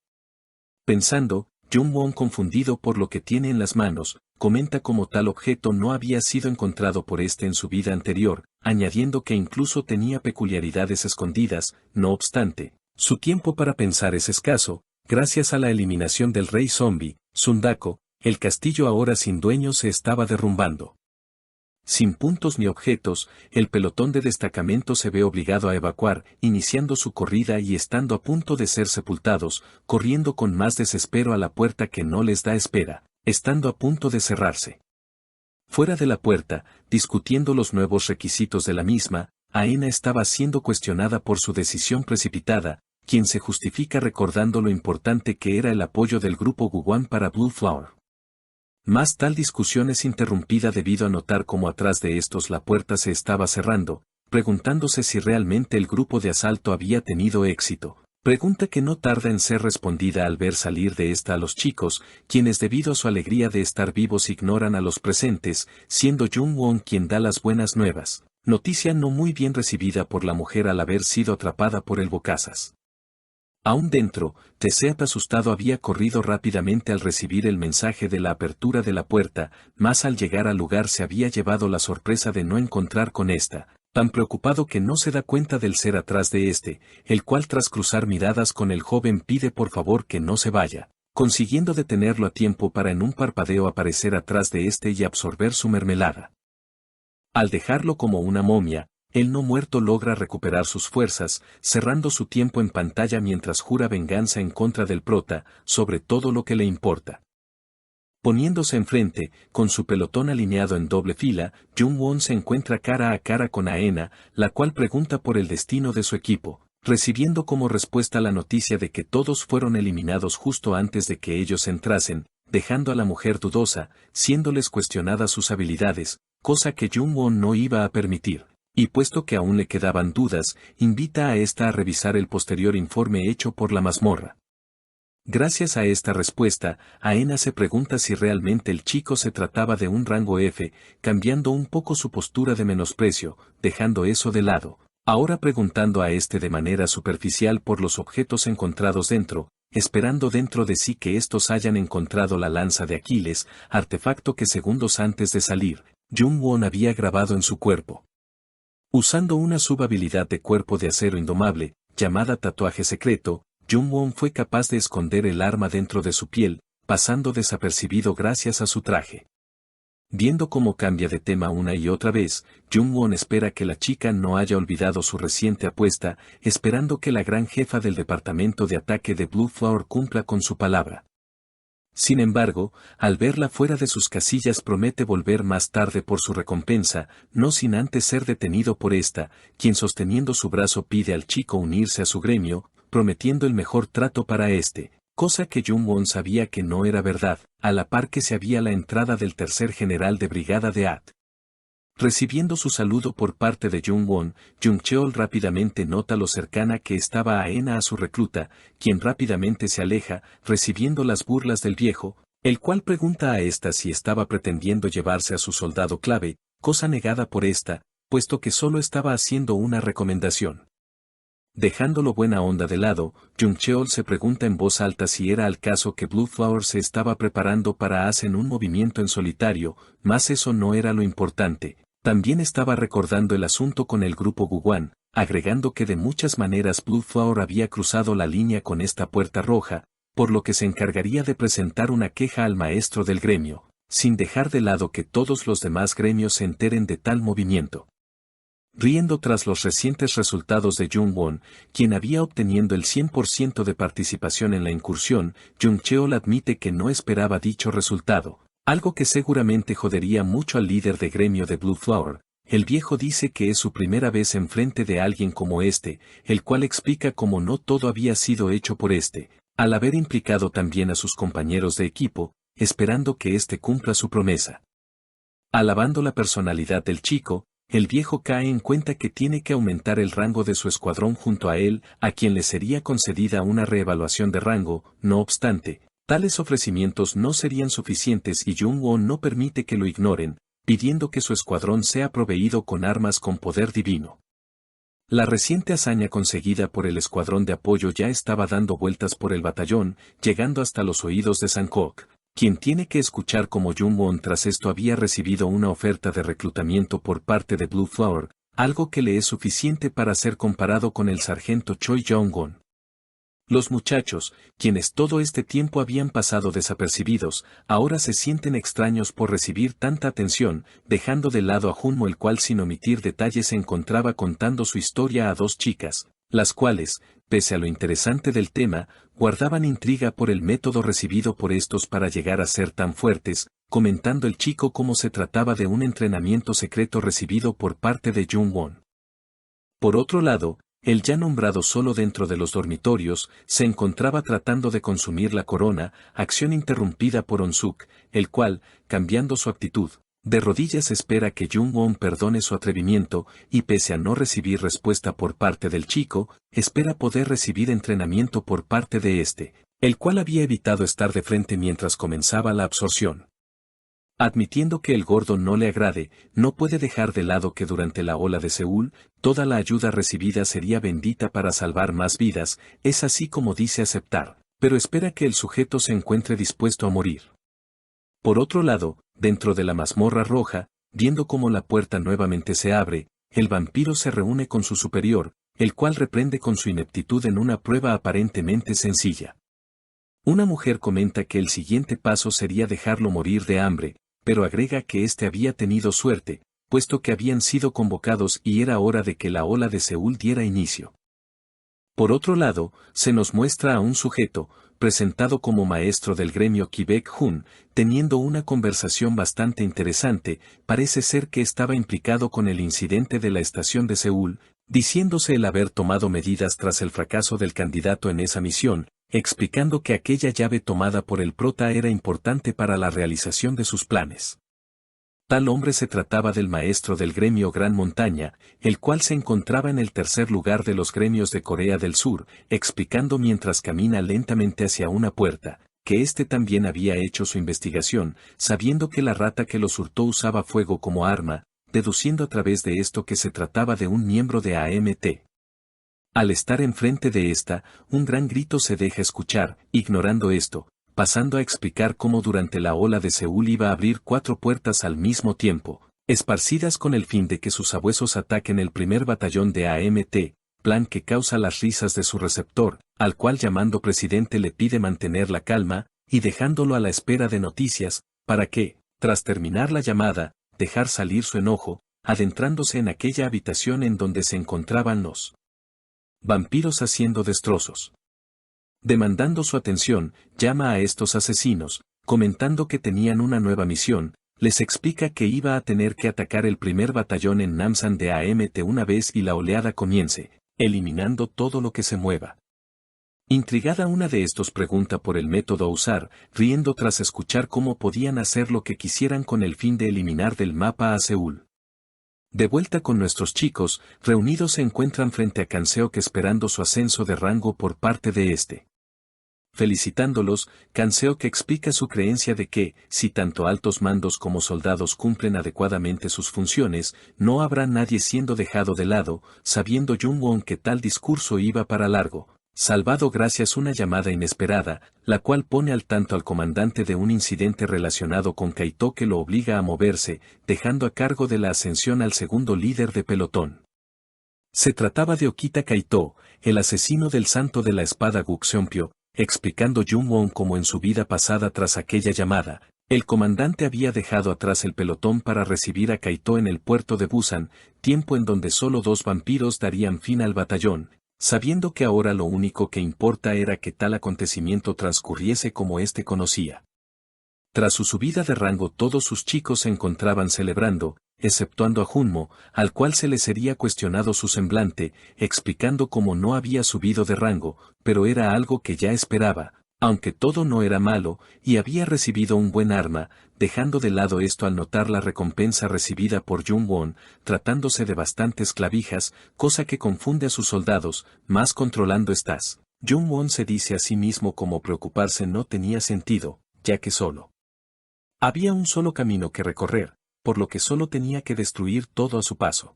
Pensando, Jung-won confundido por lo que tiene en las manos, comenta cómo tal objeto no había sido encontrado por en su vida anterior, añadiendo que incluso tenía peculiaridades escondidas. No obstante, su tiempo para pensar es escaso. Gracias a la eliminación del rey zombie, Sundako, el castillo ahora sin dueño se estaba derrumbando. Sin puntos ni objetos, el pelotón de destacamento se ve obligado a evacuar, iniciando su corrida y estando a punto de ser sepultados, corriendo con más desespero a la puerta que no les da espera, estando a punto de cerrarse. Fuera de la puerta, discutiendo los nuevos requisitos de la misma, Aena estaba siendo cuestionada por su decisión precipitada, quien se justifica recordando lo importante que era el apoyo del grupo Guwan para Blue Flower. Más tal discusión es interrumpida debido a notar cómo atrás de estos la puerta se estaba cerrando, preguntándose si realmente el grupo de asalto había tenido éxito. Pregunta que no tarda en ser respondida al ver salir de esta a los chicos, quienes debido a su alegría de estar vivos ignoran a los presentes, siendo Jung-won quien da las buenas nuevas, noticia no muy bien recibida por la mujer al haber sido atrapada por el bocazas. Aún dentro, Teseat asustado había corrido rápidamente al recibir el mensaje de la apertura de la puerta, mas al llegar al lugar se había llevado la sorpresa de no encontrar con esta, tan preocupado que no se da cuenta del ser atrás de el cual tras cruzar miradas con el joven pide por favor que no se vaya, consiguiendo detenerlo a tiempo para en un parpadeo aparecer atrás de y absorber su mermelada. Al dejarlo como una momia, el no muerto logra recuperar sus fuerzas, cerrando su tiempo en pantalla mientras jura venganza en contra del prota, sobre todo lo que le importa. Poniéndose enfrente, con su pelotón alineado en doble fila, Jung-won se encuentra cara a cara con Aena, la cual pregunta por el destino de su equipo, recibiendo como respuesta la noticia de que todos fueron eliminados justo antes de que ellos entrasen, dejando a la mujer dudosa, siéndoles cuestionadas sus habilidades, cosa que Jung-won no iba a permitir. Y puesto que aún le quedaban dudas, invita a esta a revisar el posterior informe hecho por la mazmorra. Gracias a esta respuesta, Aena se pregunta si realmente el chico se trataba de un rango F, cambiando un poco su postura de menosprecio, dejando eso de lado, ahora preguntando a de manera superficial por los objetos encontrados dentro, esperando dentro de sí que estos hayan encontrado la lanza de Aquiles, artefacto que segundos antes de salir, Jung-won había grabado en su cuerpo. Usando una subhabilidad de cuerpo de acero indomable, llamada tatuaje secreto, Jung-won fue capaz de esconder el arma dentro de su piel, pasando desapercibido gracias a su traje. Viendo cómo cambia de tema una y otra vez, Jung-won espera que la chica no haya olvidado su reciente apuesta, esperando que la gran jefa del departamento de ataque de Blue Flower cumpla con su palabra. Sin embargo, al verla fuera de sus casillas promete volver más tarde por su recompensa, no sin antes ser detenido por esta, quien sosteniendo su brazo pide al chico unirse a su gremio, prometiendo el mejor trato para este, cosa que Jung-won sabía que no era verdad, a la par que se había la entrada del tercer general de brigada de At. Recibiendo su saludo por parte de Jung-won, Jung-cheol rápidamente nota lo cercana que estaba Aena a su recluta, quien rápidamente se aleja, recibiendo las burlas del viejo, el cual pregunta a esta si estaba pretendiendo llevarse a su soldado clave, cosa negada por esta, puesto que solo estaba haciendo una recomendación. Dejándolo buena onda de lado, Jung-cheol se pregunta en voz alta si era al caso que Blue Flower se estaba preparando para hacer un movimiento en solitario, mas eso no era lo importante. También estaba recordando el asunto con el grupo Guguan, agregando que de muchas maneras Blue Flower había cruzado la línea con esta puerta roja, por lo que se encargaría de presentar una queja al maestro del gremio, sin dejar de lado que todos los demás gremios se enteren de tal movimiento. Riendo tras los recientes resultados de Jung-won, quien había obteniendo el 100% de participación en la incursión, Jung-cheol admite que no esperaba dicho resultado, algo que seguramente jodería mucho al líder de gremio de Blue Flower. El viejo dice que es su primera vez enfrente de alguien como este, el cual explica cómo no todo había sido hecho por este, al haber implicado también a sus compañeros de equipo, esperando que éste cumpla su promesa. Alabando la personalidad del chico, el viejo cae en cuenta que tiene que aumentar el rango de su escuadrón junto a él, a quien le sería concedida una reevaluación de rango, no obstante, tales ofrecimientos no serían suficientes y Jung-won no permite que lo ignoren, pidiendo que su escuadrón sea proveído con armas con poder divino. La reciente hazaña conseguida por el escuadrón de apoyo ya estaba dando vueltas por el batallón, llegando hasta los oídos de Sankok, quien tiene que escuchar cómo Jung-won tras esto había recibido una oferta de reclutamiento por parte de Blue Flower, algo que le es suficiente para ser comparado con el sargento Choi Jong-won. Los muchachos, quienes todo este tiempo habían pasado desapercibidos, ahora se sienten extraños por recibir tanta atención, dejando de lado a Junmo, el cual sin omitir detalles se encontraba contando su historia a dos chicas, las cuales, pese a lo interesante del tema, guardaban intriga por el método recibido por estos para llegar a ser tan fuertes, comentando el chico cómo se trataba de un entrenamiento secreto recibido por parte de Jung-won. Por otro lado, el ya nombrado solo dentro de los dormitorios, se encontraba tratando de consumir la corona, acción interrumpida por On-suk, el cual, cambiando su actitud, de rodillas espera que Jung-won perdone su atrevimiento, y pese a no recibir respuesta por parte del chico, espera poder recibir entrenamiento por parte de este, el cual había evitado estar de frente mientras comenzaba la absorción. Admitiendo que el gordo no le agrade, no puede dejar de lado que durante la ola de Seúl, toda la ayuda recibida sería bendita para salvar más vidas, es así como dice aceptar, pero espera que el sujeto se encuentre dispuesto a morir. Por otro lado, dentro de la mazmorra roja, viendo cómo la puerta nuevamente se abre, el vampiro se reúne con su superior, el cual reprende con su ineptitud en una prueba aparentemente sencilla. Una mujer comenta que el siguiente paso sería dejarlo morir de hambre, pero agrega que éste había tenido suerte, puesto que habían sido convocados y era hora de que la ola de Seúl diera inicio. Por otro lado, se nos muestra a un sujeto, presentado como maestro del gremio Kibek-hun, teniendo una conversación bastante interesante, parece ser que estaba implicado con el incidente de la estación de Seúl, diciéndose el haber tomado medidas tras el fracaso del candidato en esa misión, explicando que aquella llave tomada por el prota era importante para la realización de sus planes. Tal hombre se trataba del maestro del gremio Gran Montaña, el cual se encontraba en el tercer lugar de los gremios de Corea del Sur, explicando mientras camina lentamente hacia una puerta, que éste también había hecho su investigación, sabiendo que la rata que los hurtó usaba fuego como arma, deduciendo a través de esto que se trataba de un miembro de AMT. Al estar enfrente de esta, un gran grito se deja escuchar, ignorando esto, pasando a explicar cómo durante la ola de Seúl iba a abrir 4 puertas al mismo tiempo, esparcidas con el fin de que sus sabuesos ataquen el primer batallón de AMT, plan que causa las risas de su receptor, al cual llamando presidente le pide mantener la calma, y dejándolo a la espera de noticias, para que, tras terminar la llamada, dejar salir su enojo, adentrándose en aquella habitación en donde se encontraban los vampiros haciendo destrozos. Demandando su atención, llama a estos asesinos, comentando que tenían una nueva misión, les explica que iba a tener que atacar el primer batallón en Namsan de AMT una vez y la oleada comience, eliminando todo lo que se mueva. Intrigada una de estos pregunta por el método a usar, riendo tras escuchar cómo podían hacer lo que quisieran con el fin de eliminar del mapa a Seúl. De vuelta con nuestros chicos, reunidos se encuentran frente a Kanseok esperando su ascenso de rango por parte de este. Felicitándolos, Kanseok explica su creencia de que, si tanto altos mandos como soldados cumplen adecuadamente sus funciones, no habrá nadie siendo dejado de lado, sabiendo Jungwon que tal discurso iba para largo. Salvado gracias a una llamada inesperada, la cual pone al tanto al comandante de un incidente relacionado con Kaito que lo obliga a moverse, dejando a cargo de la ascensión al segundo líder de pelotón. Se trataba de Okita Kaito, el asesino del santo de la espada Gukseonpyo, explicando Jungwon cómo en su vida pasada tras aquella llamada, el comandante había dejado atrás el pelotón para recibir a Kaito en el puerto de Busan, tiempo en donde solo 2 vampiros darían fin al batallón, sabiendo que ahora lo único que importa era que tal acontecimiento transcurriese como éste conocía. Tras su subida de rango todos sus chicos se encontraban celebrando, exceptuando a Junmo, al cual se le sería cuestionado su semblante, explicando cómo no había subido de rango, pero era algo que ya esperaba, aunque todo no era malo, y había recibido un buen arma, dejando de lado esto al notar la recompensa recibida por Jungwon, tratándose de bastantes clavijas, cosa que confunde a sus soldados, más controlando estas. Jungwon se dice a sí mismo como preocuparse no tenía sentido, ya que solo había un solo camino que recorrer, por lo que solo tenía que destruir todo a su paso.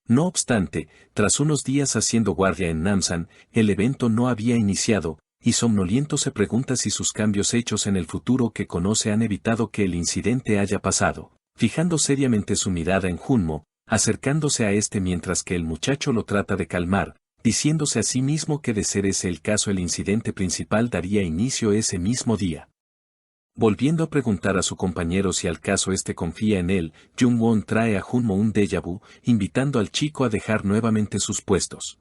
No obstante, tras unos días haciendo guardia en Namsan, el evento no había iniciado, y somnoliento se pregunta si sus cambios hechos en el futuro que conoce han evitado que el incidente haya pasado, fijando seriamente su mirada en Junmo, acercándose a este mientras que el muchacho lo trata de calmar, diciéndose a sí mismo que de ser ese el caso el incidente principal daría inicio ese mismo día. Volviendo a preguntar a su compañero si al caso este confía en él, Jungwon trae a Junmo un déjà vu, invitando al chico a dejar nuevamente sus puestos.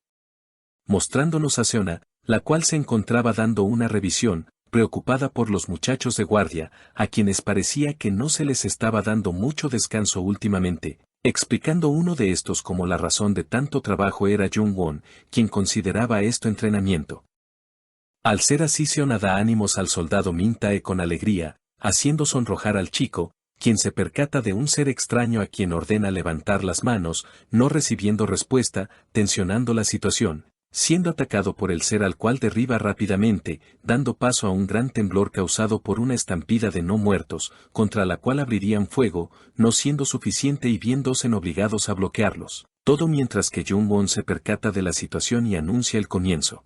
Mostrándonos a Seona, la cual se encontraba dando una revisión, preocupada por los muchachos de guardia, a quienes parecía que no se les estaba dando mucho descanso últimamente, explicando uno de estos como la razón de tanto trabajo era Jungwon, quien consideraba esto entrenamiento. Al ser así Seona da ánimos al soldado Mintae con alegría, haciendo sonrojar al chico, quien se percata de un ser extraño a quien ordena levantar las manos, no recibiendo respuesta, tensionando la situación, siendo atacado por el ser al cual derriba rápidamente, dando paso a un gran temblor causado por una estampida de no muertos, contra la cual abrirían fuego, no siendo suficiente y viéndose obligados a bloquearlos, todo mientras que Jungwon se percata de la situación y anuncia el comienzo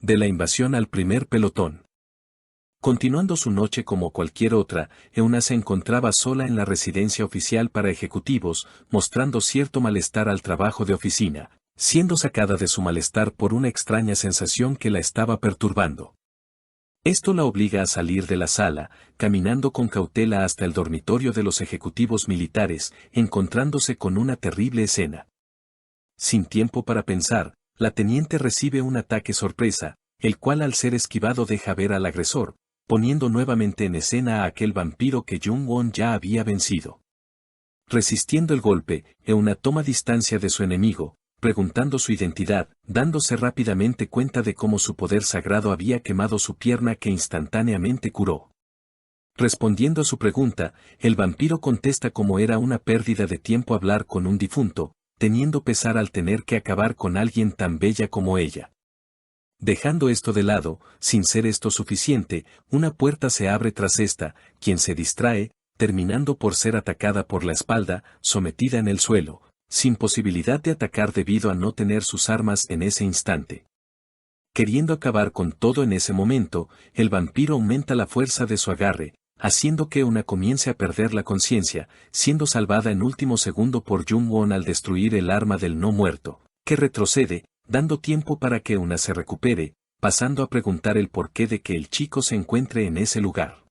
de la invasión al primer pelotón. Continuando su noche como cualquier otra, Euna se encontraba sola en la residencia oficial para ejecutivos, mostrando cierto malestar al trabajo de oficina, siendo sacada de su malestar por una extraña sensación que la estaba perturbando. Esto la obliga a salir de la sala, caminando con cautela hasta el dormitorio de los ejecutivos militares, encontrándose con una terrible escena. Sin tiempo para pensar, la teniente recibe un ataque sorpresa, el cual al ser esquivado deja ver al agresor, poniendo nuevamente en escena a aquel vampiro que Jungwon ya había vencido. Resistiendo el golpe, Euna toma distancia de su enemigo, preguntando su identidad, dándose rápidamente cuenta de cómo su poder sagrado había quemado su pierna que instantáneamente curó. Respondiendo a su pregunta, el vampiro contesta cómo era una pérdida de tiempo hablar con un difunto, teniendo pesar al tener que acabar con alguien tan bella como ella. Dejando esto de lado, sin ser esto suficiente, una puerta se abre tras esta, quien se distrae, terminando por ser atacada por la espalda, sometida en el suelo, sin posibilidad de atacar debido a no tener sus armas en ese instante. Queriendo acabar con todo en ese momento, el vampiro aumenta la fuerza de su agarre, haciendo que Euna comience a perder la conciencia, siendo salvada en último segundo por Jungwon al destruir el arma del no muerto, que retrocede, dando tiempo para que Euna se recupere, pasando a preguntar el porqué de que el chico se encuentre en ese lugar.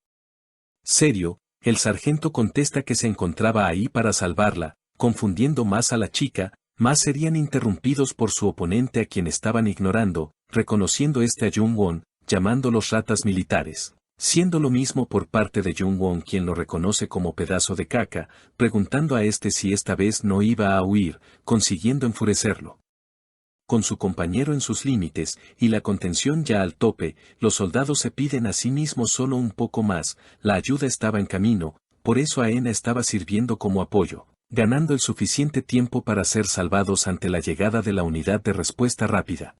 Serio, el sargento contesta que se encontraba ahí para salvarla, confundiendo más a la chica, más serían interrumpidos por su oponente a quien estaban ignorando, reconociendo a Jungwon, llamándolos ratas militares. Siendo lo mismo por parte de Jung-won, quien lo reconoce como pedazo de caca, preguntando a este si esta vez no iba a huir, consiguiendo enfurecerlo. Con su compañero en sus límites, y la contención ya al tope, los soldados se piden a sí mismos solo un poco más, la ayuda estaba en camino, por eso Aena estaba sirviendo como apoyo, ganando el suficiente tiempo para ser salvados ante la llegada de la unidad de respuesta rápida.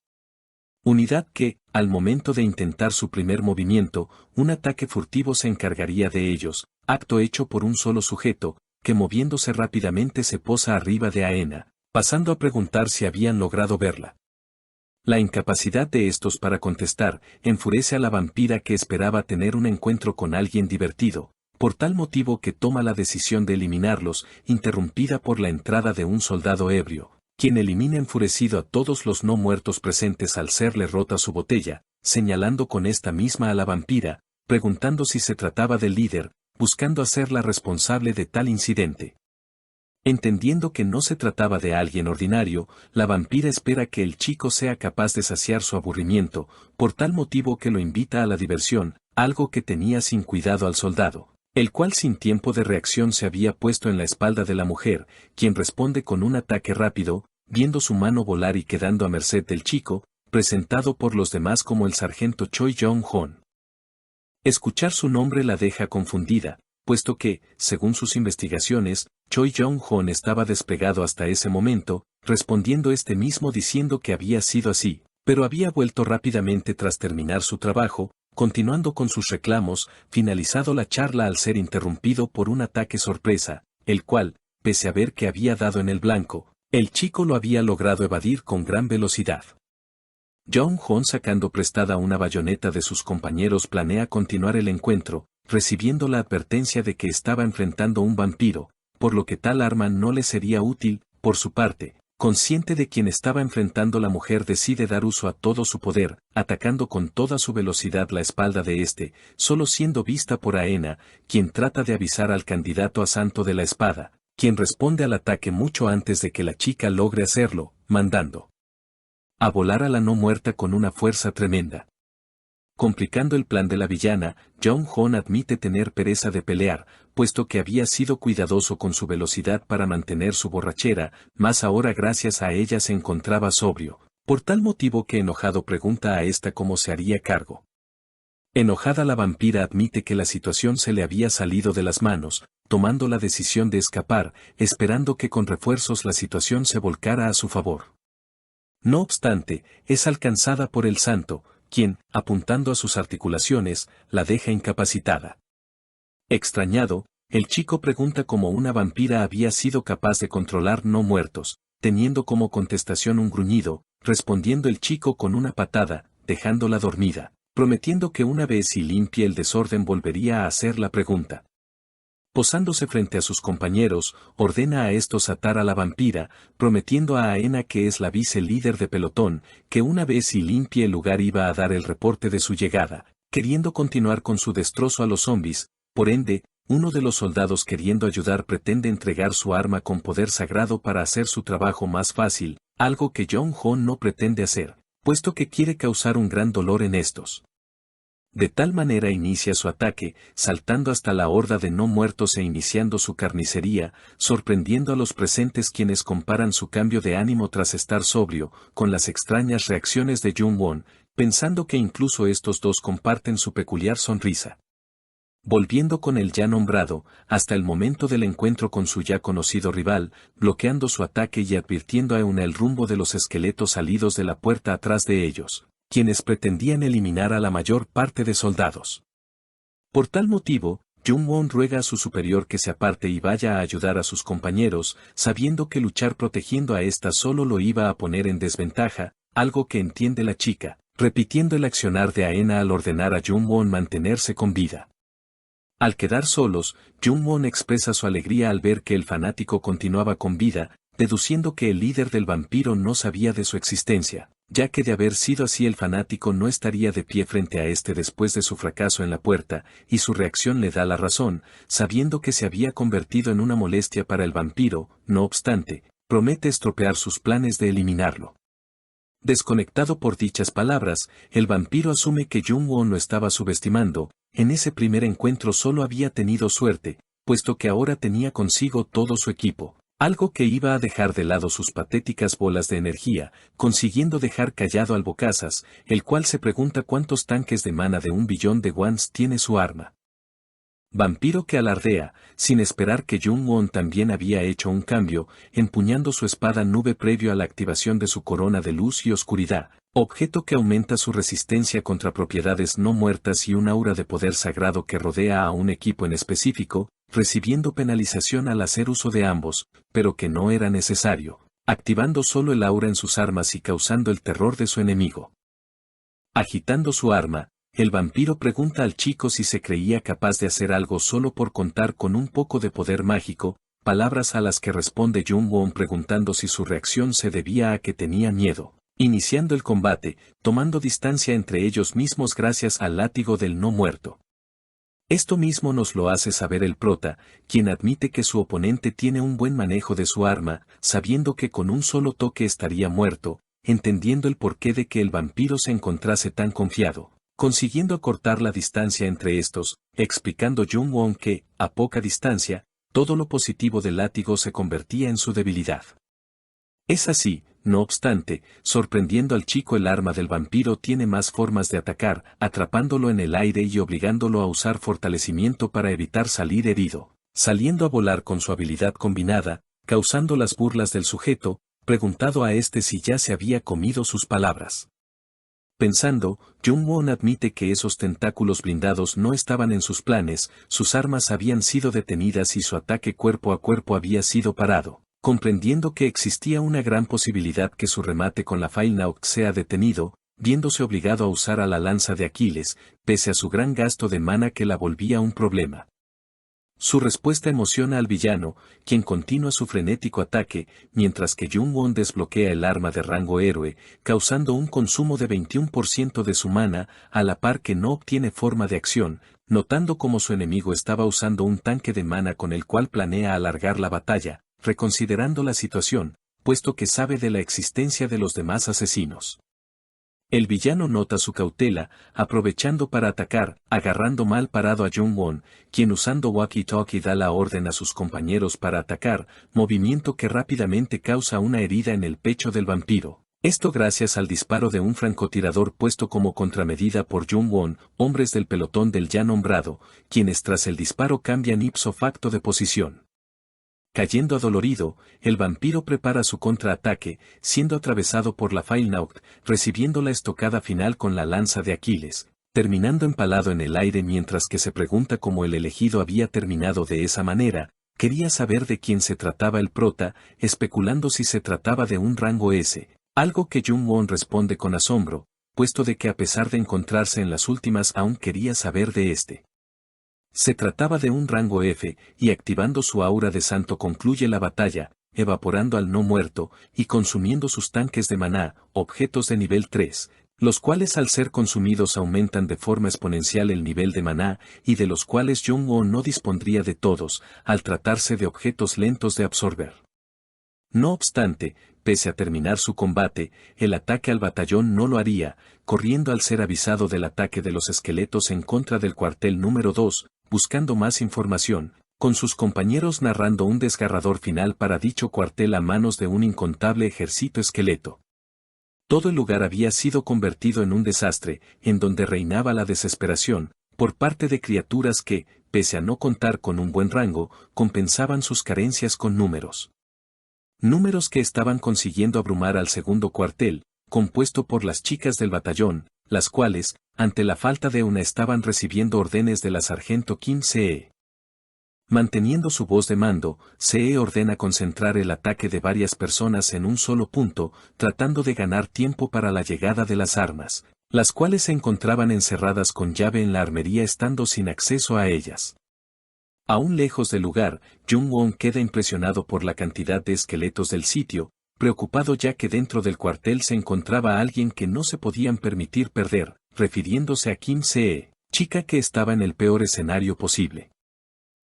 Unidad que, al momento de intentar su primer movimiento, un ataque furtivo se encargaría de ellos, acto hecho por un solo sujeto, que moviéndose rápidamente se posa arriba de Aena, pasando a preguntar si habían logrado verla. La incapacidad de estos para contestar, enfurece a la vampira que esperaba tener un encuentro con alguien divertido, por tal motivo que toma la decisión de eliminarlos, interrumpida por la entrada de un soldado ebrio, quien elimina enfurecido a todos los no muertos presentes al serle rota su botella, señalando con esta misma a la vampira, preguntando si se trataba del líder, buscando hacerla responsable de tal incidente. Entendiendo que no se trataba de alguien ordinario, la vampira espera que el chico sea capaz de saciar su aburrimiento, por tal motivo que lo invita a la diversión, algo que tenía sin cuidado al soldado, el cual sin tiempo de reacción se había puesto en la espalda de la mujer, quien responde con un ataque rápido, viendo su mano volar y quedando a merced del chico, presentado por los demás como el sargento Choi Jong-hon. Escuchar su nombre la deja confundida, puesto que, según sus investigaciones, Choi Jong-hon estaba despegado hasta ese momento, respondiendo este mismo diciendo que había sido así, pero había vuelto rápidamente tras terminar su trabajo, continuando con sus reclamos, finalizado la charla al ser interrumpido por un ataque sorpresa, el cual, pese a ver que había dado en el blanco, el chico lo había logrado evadir con gran velocidad. Jong-hon, sacando prestada una bayoneta de sus compañeros, planea continuar el encuentro, recibiendo la advertencia de que estaba enfrentando un vampiro, por lo que tal arma no le sería útil. Por su parte, consciente de quien estaba enfrentando, la mujer decide dar uso a todo su poder, atacando con toda su velocidad la espalda de este, solo siendo vista por Aena, quien trata de avisar al candidato a santo de la espada, quien responde al ataque mucho antes de que la chica logre hacerlo, mandando a volar a la no muerta con una fuerza tremenda. Complicando el plan de la villana, Jong-hon admite tener pereza de pelear, puesto que había sido cuidadoso con su velocidad para mantener su borrachera, más ahora gracias a ella se encontraba sobrio, por tal motivo que enojado pregunta a esta cómo se haría cargo. Enojada, la vampira admite que la situación se le había salido de las manos, tomando la decisión de escapar, esperando que con refuerzos la situación se volcara a su favor. No obstante, es alcanzada por el santo, quien, apuntando a sus articulaciones, la deja incapacitada. Extrañado, el chico pregunta cómo una vampira había sido capaz de controlar no muertos, teniendo como contestación un gruñido, respondiendo el chico con una patada, dejándola dormida, prometiendo que una vez y limpie el desorden volvería a hacer la pregunta. Posándose frente a sus compañeros, ordena a estos atar a la vampira, prometiendo a Aena, que es la vice líder de pelotón, que una vez y limpie el lugar iba a dar el reporte de su llegada, queriendo continuar con su destrozo a los zombies. Por ende, uno de los soldados, queriendo ayudar, pretende entregar su arma con poder sagrado para hacer su trabajo más fácil, algo que Jong-hon no pretende hacer, puesto que quiere causar un gran dolor en estos. De tal manera inicia su ataque, saltando hasta la horda de no muertos e iniciando su carnicería, sorprendiendo a los presentes, quienes comparan su cambio de ánimo tras estar sobrio, con las extrañas reacciones de Jung-won, pensando que incluso estos dos comparten su peculiar sonrisa. Volviendo con el ya nombrado, hasta el momento del encuentro con su ya conocido rival, bloqueando su ataque y advirtiendo a Euna el rumbo de los esqueletos salidos de la puerta atrás de ellos, quienes pretendían eliminar a la mayor parte de soldados. Por tal motivo, Jung-won ruega a su superior que se aparte y vaya a ayudar a sus compañeros, sabiendo que luchar protegiendo a esta solo lo iba a poner en desventaja, algo que entiende la chica, repitiendo el accionar de Aena al ordenar a Jung-won mantenerse con vida. Al quedar solos, Jung-won expresa su alegría al ver que el fanático continuaba con vida, deduciendo que el líder del vampiro no sabía de su existencia, ya que de haber sido así el fanático no estaría de pie frente a este después de su fracaso en la puerta, y su reacción le da la razón, sabiendo que se había convertido en una molestia para el vampiro. No obstante, promete estropear sus planes de eliminarlo. Desconectado por dichas palabras, el vampiro asume que Jung-won lo estaba subestimando, en ese primer encuentro solo había tenido suerte, puesto que ahora tenía consigo todo su equipo, algo que iba a dejar de lado sus patéticas bolas de energía, consiguiendo dejar callado al Bocazas, el cual se pregunta cuántos tanques de mana de 1 billón de wons tiene su arma. Vampiro que alardea, sin esperar que Jung-won también había hecho un cambio, empuñando su espada nube previo a la activación de su corona de luz y oscuridad, objeto que aumenta su resistencia contra propiedades no muertas y un aura de poder sagrado que rodea a un equipo en específico, recibiendo penalización al hacer uso de ambos, pero que no era necesario, activando solo el aura en sus armas y causando el terror de su enemigo. Agitando su arma, el vampiro pregunta al chico si se creía capaz de hacer algo solo por contar con un poco de poder mágico, palabras a las que responde Jung-won preguntando si su reacción se debía a que tenía miedo, iniciando el combate, tomando distancia entre ellos mismos gracias al látigo del no muerto. Esto mismo nos lo hace saber el prota, quien admite que su oponente tiene un buen manejo de su arma, sabiendo que con un solo toque estaría muerto, entendiendo el porqué de que el vampiro se encontrase tan confiado, consiguiendo acortar la distancia entre estos, explicando Jung-won que, a poca distancia, todo lo positivo del látigo se convertía en su debilidad. Es así, no obstante, sorprendiendo al chico el arma del vampiro tiene más formas de atacar, atrapándolo en el aire y obligándolo a usar fortalecimiento para evitar salir herido, saliendo a volar con su habilidad combinada, causando las burlas del sujeto, preguntado a este si ya se había comido sus palabras. Pensando, Jung-won admite que esos tentáculos blindados no estaban en sus planes, sus armas habían sido detenidas y su ataque cuerpo a cuerpo había sido parado, comprendiendo que existía una gran posibilidad que su remate con la Failnauk sea detenido, viéndose obligado a usar a la lanza de Aquiles, pese a su gran gasto de mana que la volvía un problema. Su respuesta emociona al villano, quien continúa su frenético ataque, mientras que Jung-won desbloquea el arma de rango héroe, causando un consumo de 21% de su mana, a la par que no obtiene forma de acción, notando cómo su enemigo estaba usando un tanque de mana con el cual planea alargar la batalla, reconsiderando la situación, puesto que sabe de la existencia de los demás asesinos. El villano nota su cautela, aprovechando para atacar, agarrando mal parado a Jung-won, quien usando walkie-talkie da la orden a sus compañeros para atacar, movimiento que rápidamente causa una herida en el pecho del vampiro. Esto gracias al disparo de un francotirador puesto como contramedida por Jung-won, hombres del pelotón del ya nombrado, quienes tras el disparo cambian ipso facto de posición. Cayendo adolorido, el vampiro prepara su contraataque, siendo atravesado por la Failnauk, recibiendo la estocada final con la lanza de Aquiles, terminando empalado en el aire mientras que se pregunta cómo el elegido había terminado de esa manera, quería saber de quién se trataba el prota, especulando si se trataba de un rango S, algo que Jung-won responde con asombro, puesto de que a pesar de encontrarse en las últimas aún quería saber de este. Se trataba de un rango F, y activando su aura de santo concluye la batalla, evaporando al no muerto, y consumiendo sus tanques de maná, objetos de nivel 3, los cuales al ser consumidos aumentan de forma exponencial el nivel de maná, y de los cuales Jung-won no dispondría de todos, al tratarse de objetos lentos de absorber. No obstante, pese a terminar su combate, el ataque al batallón no lo haría, corriendo al ser avisado del ataque de los esqueletos en contra del cuartel número 2, buscando más información, con sus compañeros narrando un desgarrador final para dicho cuartel a manos de un incontable ejército esqueleto. Todo el lugar había sido convertido en un desastre, en donde reinaba la desesperación, por parte de criaturas que, pese a no contar con un buen rango, compensaban sus carencias con números. Números que estaban consiguiendo abrumar al segundo cuartel, compuesto por las chicas del batallón, las cuales, ante la falta de una estaban recibiendo órdenes de la sargento Kim Se. Manteniendo su voz de mando, Se ordena concentrar el ataque de varias personas en un solo punto, tratando de ganar tiempo para la llegada de las armas, las cuales se encontraban encerradas con llave en la armería estando sin acceso a ellas. Aún lejos del lugar, Jung-won queda impresionado por la cantidad de esqueletos del sitio, preocupado ya que dentro del cuartel se encontraba alguien que no se podían permitir perder, refiriéndose a Kim Se, chica que estaba en el peor escenario posible.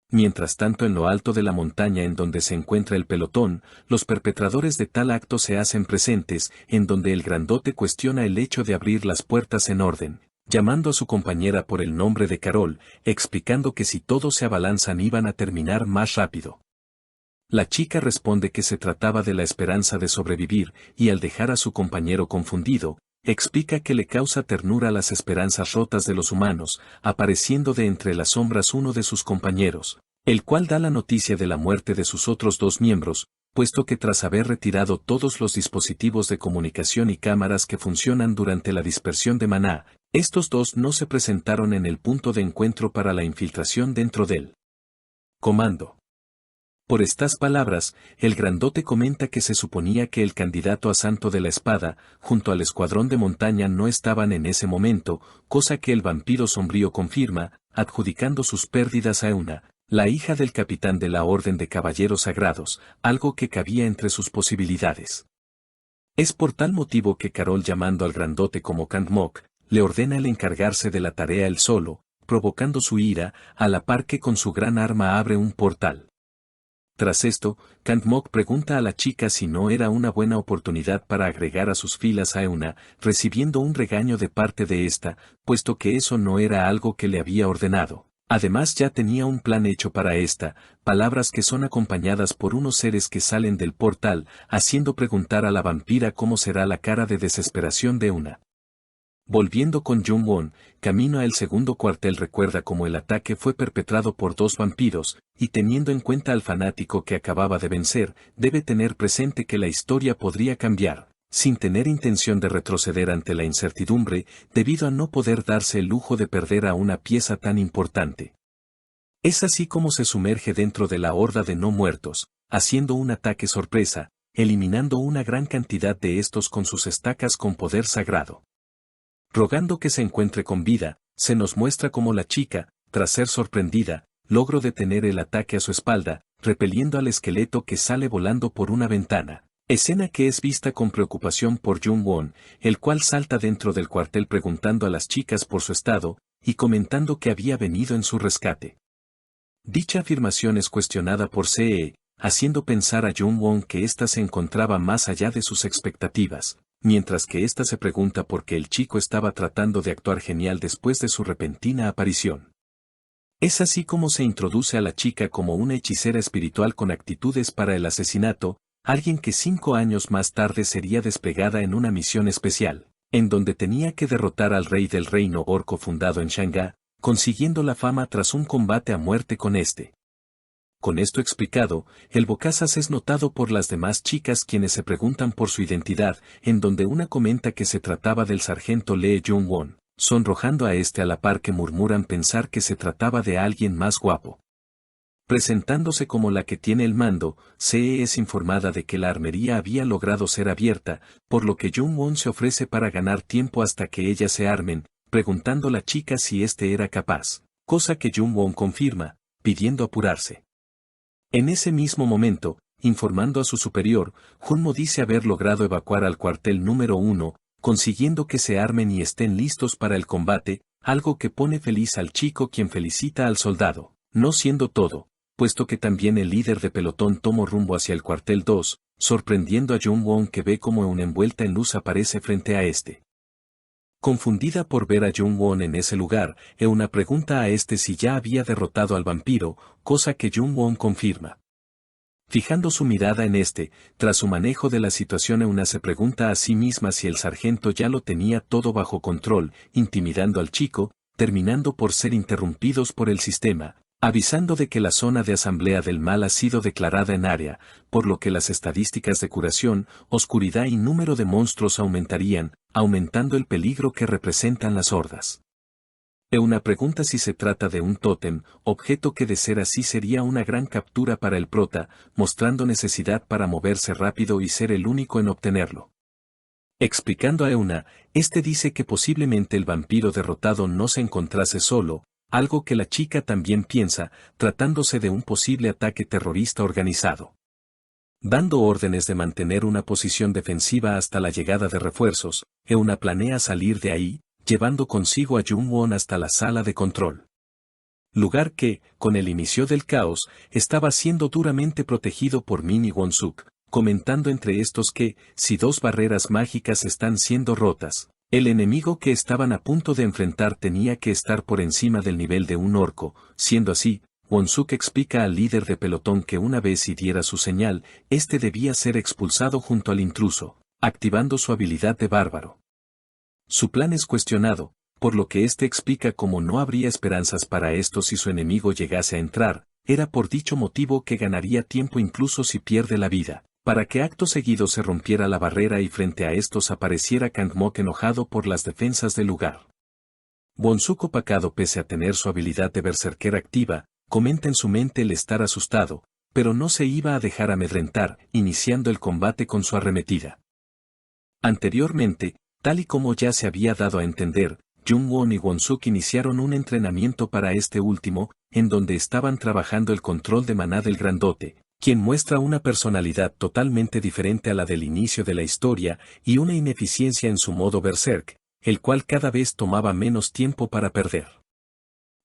Mientras tanto en lo alto de la montaña en donde se encuentra el pelotón, los perpetradores de tal acto se hacen presentes, en donde el grandote cuestiona el hecho de abrir las puertas en orden, llamando a su compañera por el nombre de Carol, explicando que si todos se abalanzan iban a terminar más rápido. La chica responde que se trataba de la esperanza de sobrevivir, y al dejar a su compañero confundido, explica que le causa ternura las esperanzas rotas de los humanos, apareciendo de entre las sombras uno de sus compañeros, el cual da la noticia de la muerte de sus otros dos miembros, puesto que tras haber retirado todos los dispositivos de comunicación y cámaras que funcionan durante la dispersión de maná, estos dos no se presentaron en el punto de encuentro para la infiltración dentro del comando. Por estas palabras, el grandote comenta que se suponía que el candidato a Santo de la Espada, junto al escuadrón de montaña no estaban en ese momento, cosa que el vampiro sombrío confirma, adjudicando sus pérdidas a Euna, la hija del capitán de la Orden de Caballeros Sagrados, algo que cabía entre sus posibilidades. Es por tal motivo que Carol, llamando al grandote como Kangmok, le ordena el encargarse de la tarea él solo, provocando su ira, a la par que con su gran arma abre un portal. Tras esto, Kangmok pregunta a la chica si no era una buena oportunidad para agregar a sus filas a Euna, recibiendo un regaño de parte de esta, puesto que eso no era algo que le había ordenado. Además ya tenía un plan hecho para esta, palabras que son acompañadas por unos seres que salen del portal, haciendo preguntar a la vampira cómo será la cara de desesperación de Euna. Volviendo con Jung-won, camino al segundo cuartel, recuerda cómo el ataque fue perpetrado por dos vampiros, y teniendo en cuenta al fanático que acababa de vencer, debe tener presente que la historia podría cambiar, sin tener intención de retroceder ante la incertidumbre, debido a no poder darse el lujo de perder a una pieza tan importante. Es así como se sumerge dentro de la horda de no muertos, haciendo un ataque sorpresa, eliminando una gran cantidad de estos con sus estacas con poder sagrado. Rogando que se encuentre con vida, se nos muestra como la chica, tras ser sorprendida, logró detener el ataque a su espalda, repeliendo al esqueleto que sale volando por una ventana. Escena que es vista con preocupación por Jung-won, el cual salta dentro del cuartel preguntando a las chicas por su estado, y comentando que había venido en su rescate. Dicha afirmación es cuestionada por CE, haciendo pensar a Jung-won que ésta se encontraba más allá de sus expectativas, mientras que ésta se pregunta por qué el chico estaba tratando de actuar genial después de su repentina aparición. Es así como se introduce a la chica como una hechicera espiritual con actitudes para el asesinato, alguien que 5 años más tarde sería desplegada en una misión especial, en donde tenía que derrotar al rey del reino orco fundado en Shanghái, consiguiendo la fama tras un combate a muerte con este. Con esto explicado, el bocazas es notado por las demás chicas quienes se preguntan por su identidad, en donde una comenta que se trataba del sargento Lee Jung-won, sonrojando a este a la par que murmuran pensar que se trataba de alguien más guapo. Presentándose como la que tiene el mando, CE es informada de que la armería había logrado ser abierta, por lo que Jung-won se ofrece para ganar tiempo hasta que ellas se armen, preguntando a la chica si este era capaz, cosa que Jung-won confirma, pidiendo apurarse. En ese mismo momento, informando a su superior, Junmo dice haber logrado evacuar al cuartel número 1, consiguiendo que se armen y estén listos para el combate, algo que pone feliz al chico quien felicita al soldado, no siendo todo, puesto que también el líder de pelotón tomó rumbo hacia el cuartel 2, sorprendiendo a Jung-won que ve como una envuelta en luz aparece frente a este. Confundida por ver a Jung-won en ese lugar, Euna pregunta a este si ya había derrotado al vampiro, cosa que Jung-won confirma. Fijando su mirada en este, tras su manejo de la situación, Euna se pregunta a sí misma si el sargento ya lo tenía todo bajo control, intimidando al chico, terminando por ser interrumpidos por el sistema, avisando de que la zona de asamblea del mal ha sido declarada en área, por lo que las estadísticas de curación, oscuridad y número de monstruos aumentarían, aumentando el peligro que representan las hordas. Euna pregunta si se trata de un tótem, objeto que de ser así sería una gran captura para el prota, mostrando necesidad para moverse rápido y ser el único en obtenerlo. Explicando a Euna, este dice que posiblemente el vampiro derrotado no se encontrase solo, algo que la chica también piensa, tratándose de un posible ataque terrorista organizado. Dando órdenes de mantener una posición defensiva hasta la llegada de refuerzos, Euna planea salir de ahí, llevando consigo a Jung-won hasta la sala de control. Lugar que, con el inicio del caos, estaba siendo duramente protegido por Min y Won-suk, comentando entre estos que, si 2 barreras mágicas están siendo rotas, El enemigo que estaban a punto de enfrentar tenía que estar por encima del nivel de un orco, siendo así, Won-suk explica al líder de pelotón que una vez diera su señal, este debía ser expulsado junto al intruso, activando su habilidad de bárbaro. Su plan es cuestionado, por lo que este explica cómo no habría esperanzas para esto si su enemigo llegase a entrar, era por dicho motivo que ganaría tiempo incluso si pierde la vida, para que acto seguido se rompiera la barrera y frente a estos apareciera Kangmok enojado por las defensas del lugar. Won-suk opacado pese a tener su habilidad de berserker activa, comenta en su mente el estar asustado, pero no se iba a dejar amedrentar, iniciando el combate con su arremetida. Anteriormente, tal y como ya se había dado a entender, Jung-won y Won-suk iniciaron un entrenamiento para este último, en donde estaban trabajando el control de maná del grandote, quien muestra una personalidad totalmente diferente a la del inicio de la historia y una ineficiencia en su modo berserk, el cual cada vez tomaba menos tiempo para perder.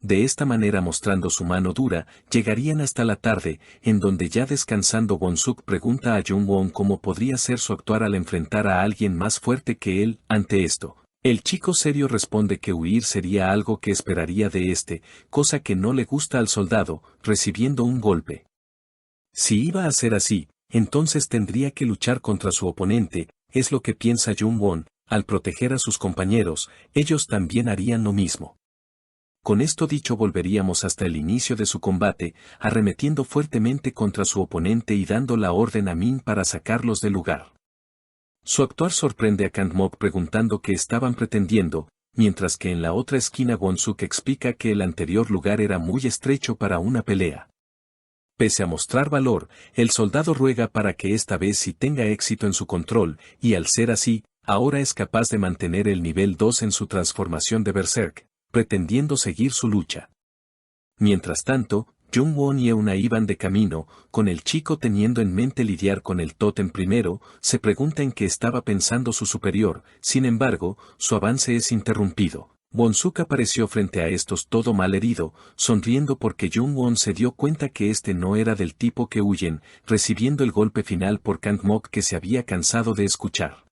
De esta manera mostrando su mano dura, llegarían hasta la tarde, en donde ya descansando Won-suk pregunta a Jung-won cómo podría ser su actuar al enfrentar a alguien más fuerte que él. Ante esto, el chico serio responde que huir sería algo que esperaría de este, cosa que no le gusta al soldado, recibiendo un golpe. Si iba a ser así, entonces tendría que luchar contra su oponente, es lo que piensa Jung-won, al proteger a sus compañeros, ellos también harían lo mismo. Con esto dicho volveríamos hasta el inicio de su combate, arremetiendo fuertemente contra su oponente y dando la orden a Min para sacarlos del lugar. Su actuar sorprende a Kangmok preguntando qué estaban pretendiendo, mientras que en la otra esquina Won-suk explica que el anterior lugar era muy estrecho para una pelea. Pese a mostrar valor, el soldado ruega para que esta vez sí tenga éxito en su control, y al ser así, ahora es capaz de mantener el nivel 2 en su transformación de berserk, pretendiendo seguir su lucha. Mientras tanto, Jung-won y Euna iban de camino, con el chico teniendo en mente lidiar con el tótem primero, se pregunta en qué estaba pensando su superior, sin embargo, su avance es interrumpido. Won-suk apareció frente a estos todo mal herido, sonriendo porque Jung-won se dio cuenta que este no era del tipo que huyen, recibiendo el golpe final por Kangmok que se había cansado de escuchar.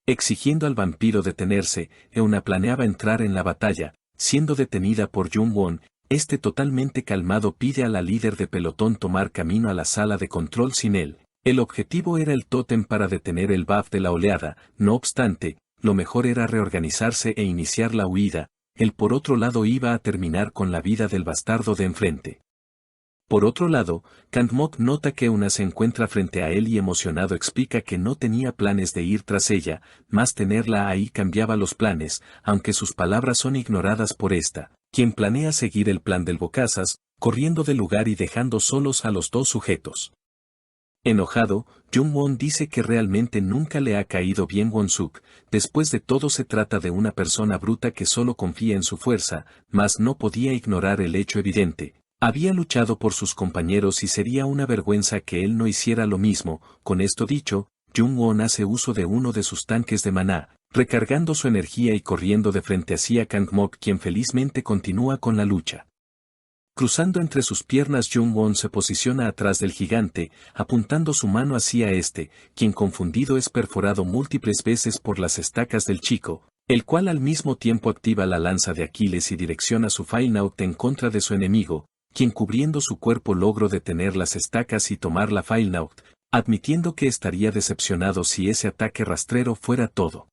Exigiendo al vampiro detenerse, Euna planeaba entrar en la batalla, siendo detenida por Jung-won, este totalmente calmado pide a la líder de pelotón tomar camino a la sala de control sin él. El objetivo era el tótem para detener el buff de la oleada, no obstante, lo mejor era reorganizarse e iniciar la huida, él por otro lado iba a terminar con la vida del bastardo de enfrente. Por otro lado, Kangmok nota que Euna se encuentra frente a él y emocionado explica que no tenía planes de ir tras ella, más tenerla ahí cambiaba los planes, aunque sus palabras son ignoradas por esta, quien planea seguir el plan del Bocazas, corriendo del lugar y dejando solos a los dos sujetos. Enojado, Jung-won dice que realmente nunca le ha caído bien Won-suk, después de todo se trata de una persona bruta que solo confía en su fuerza, mas no podía ignorar el hecho evidente. Había luchado por sus compañeros y sería una vergüenza que él no hiciera lo mismo. Con esto dicho, Jung-won hace uso de uno de sus tanques de maná, recargando su energía y corriendo de frente hacia Kangmok quien felizmente continúa con la lucha. Cruzando entre sus piernas Jung-won se posiciona atrás del gigante, apuntando su mano hacia este, quien confundido es perforado múltiples veces por las estacas del chico, el cual al mismo tiempo activa la lanza de Aquiles y direcciona su Failnaut en contra de su enemigo, quien cubriendo su cuerpo logró detener las estacas y tomar la Failnaut, admitiendo que estaría decepcionado si ese ataque rastrero fuera todo.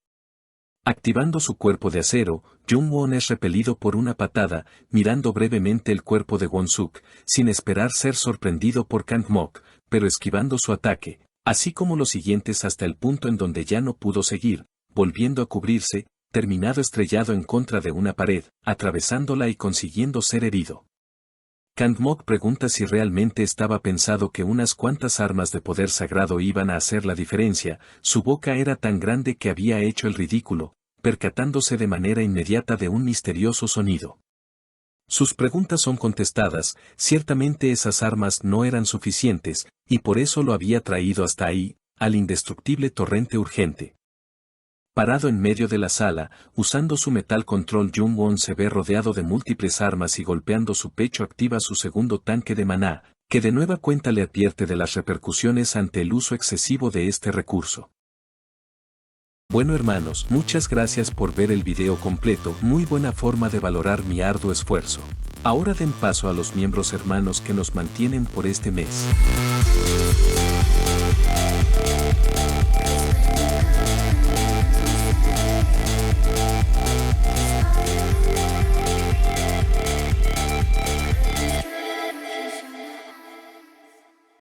Activando su cuerpo de acero, Jung-won es repelido por una patada, mirando brevemente el cuerpo de Won-suk, sin esperar ser sorprendido por Kangmok, pero esquivando su ataque, así como los siguientes hasta el punto en donde ya no pudo seguir, volviendo a cubrirse, terminado estrellado en contra de una pared, atravesándola y consiguiendo ser herido. Kangmok pregunta si realmente estaba pensado que unas cuantas armas de poder sagrado iban a hacer la diferencia, su boca era tan grande que había hecho el ridículo, percatándose de manera inmediata de un misterioso sonido. Sus preguntas son contestadas, ciertamente esas armas no eran suficientes, y por eso lo había traído hasta ahí, al indestructible torrente urgente. Parado en medio de la sala, usando su metal control Jung-won se ve rodeado de múltiples armas y golpeando su pecho activa su segundo tanque de maná, que de nueva cuenta le advierte de las repercusiones ante el uso excesivo de este recurso. Bueno hermanos, muchas gracias por ver el video completo, muy buena forma de valorar mi arduo esfuerzo. Ahora den paso a los miembros hermanos que nos mantienen por este mes.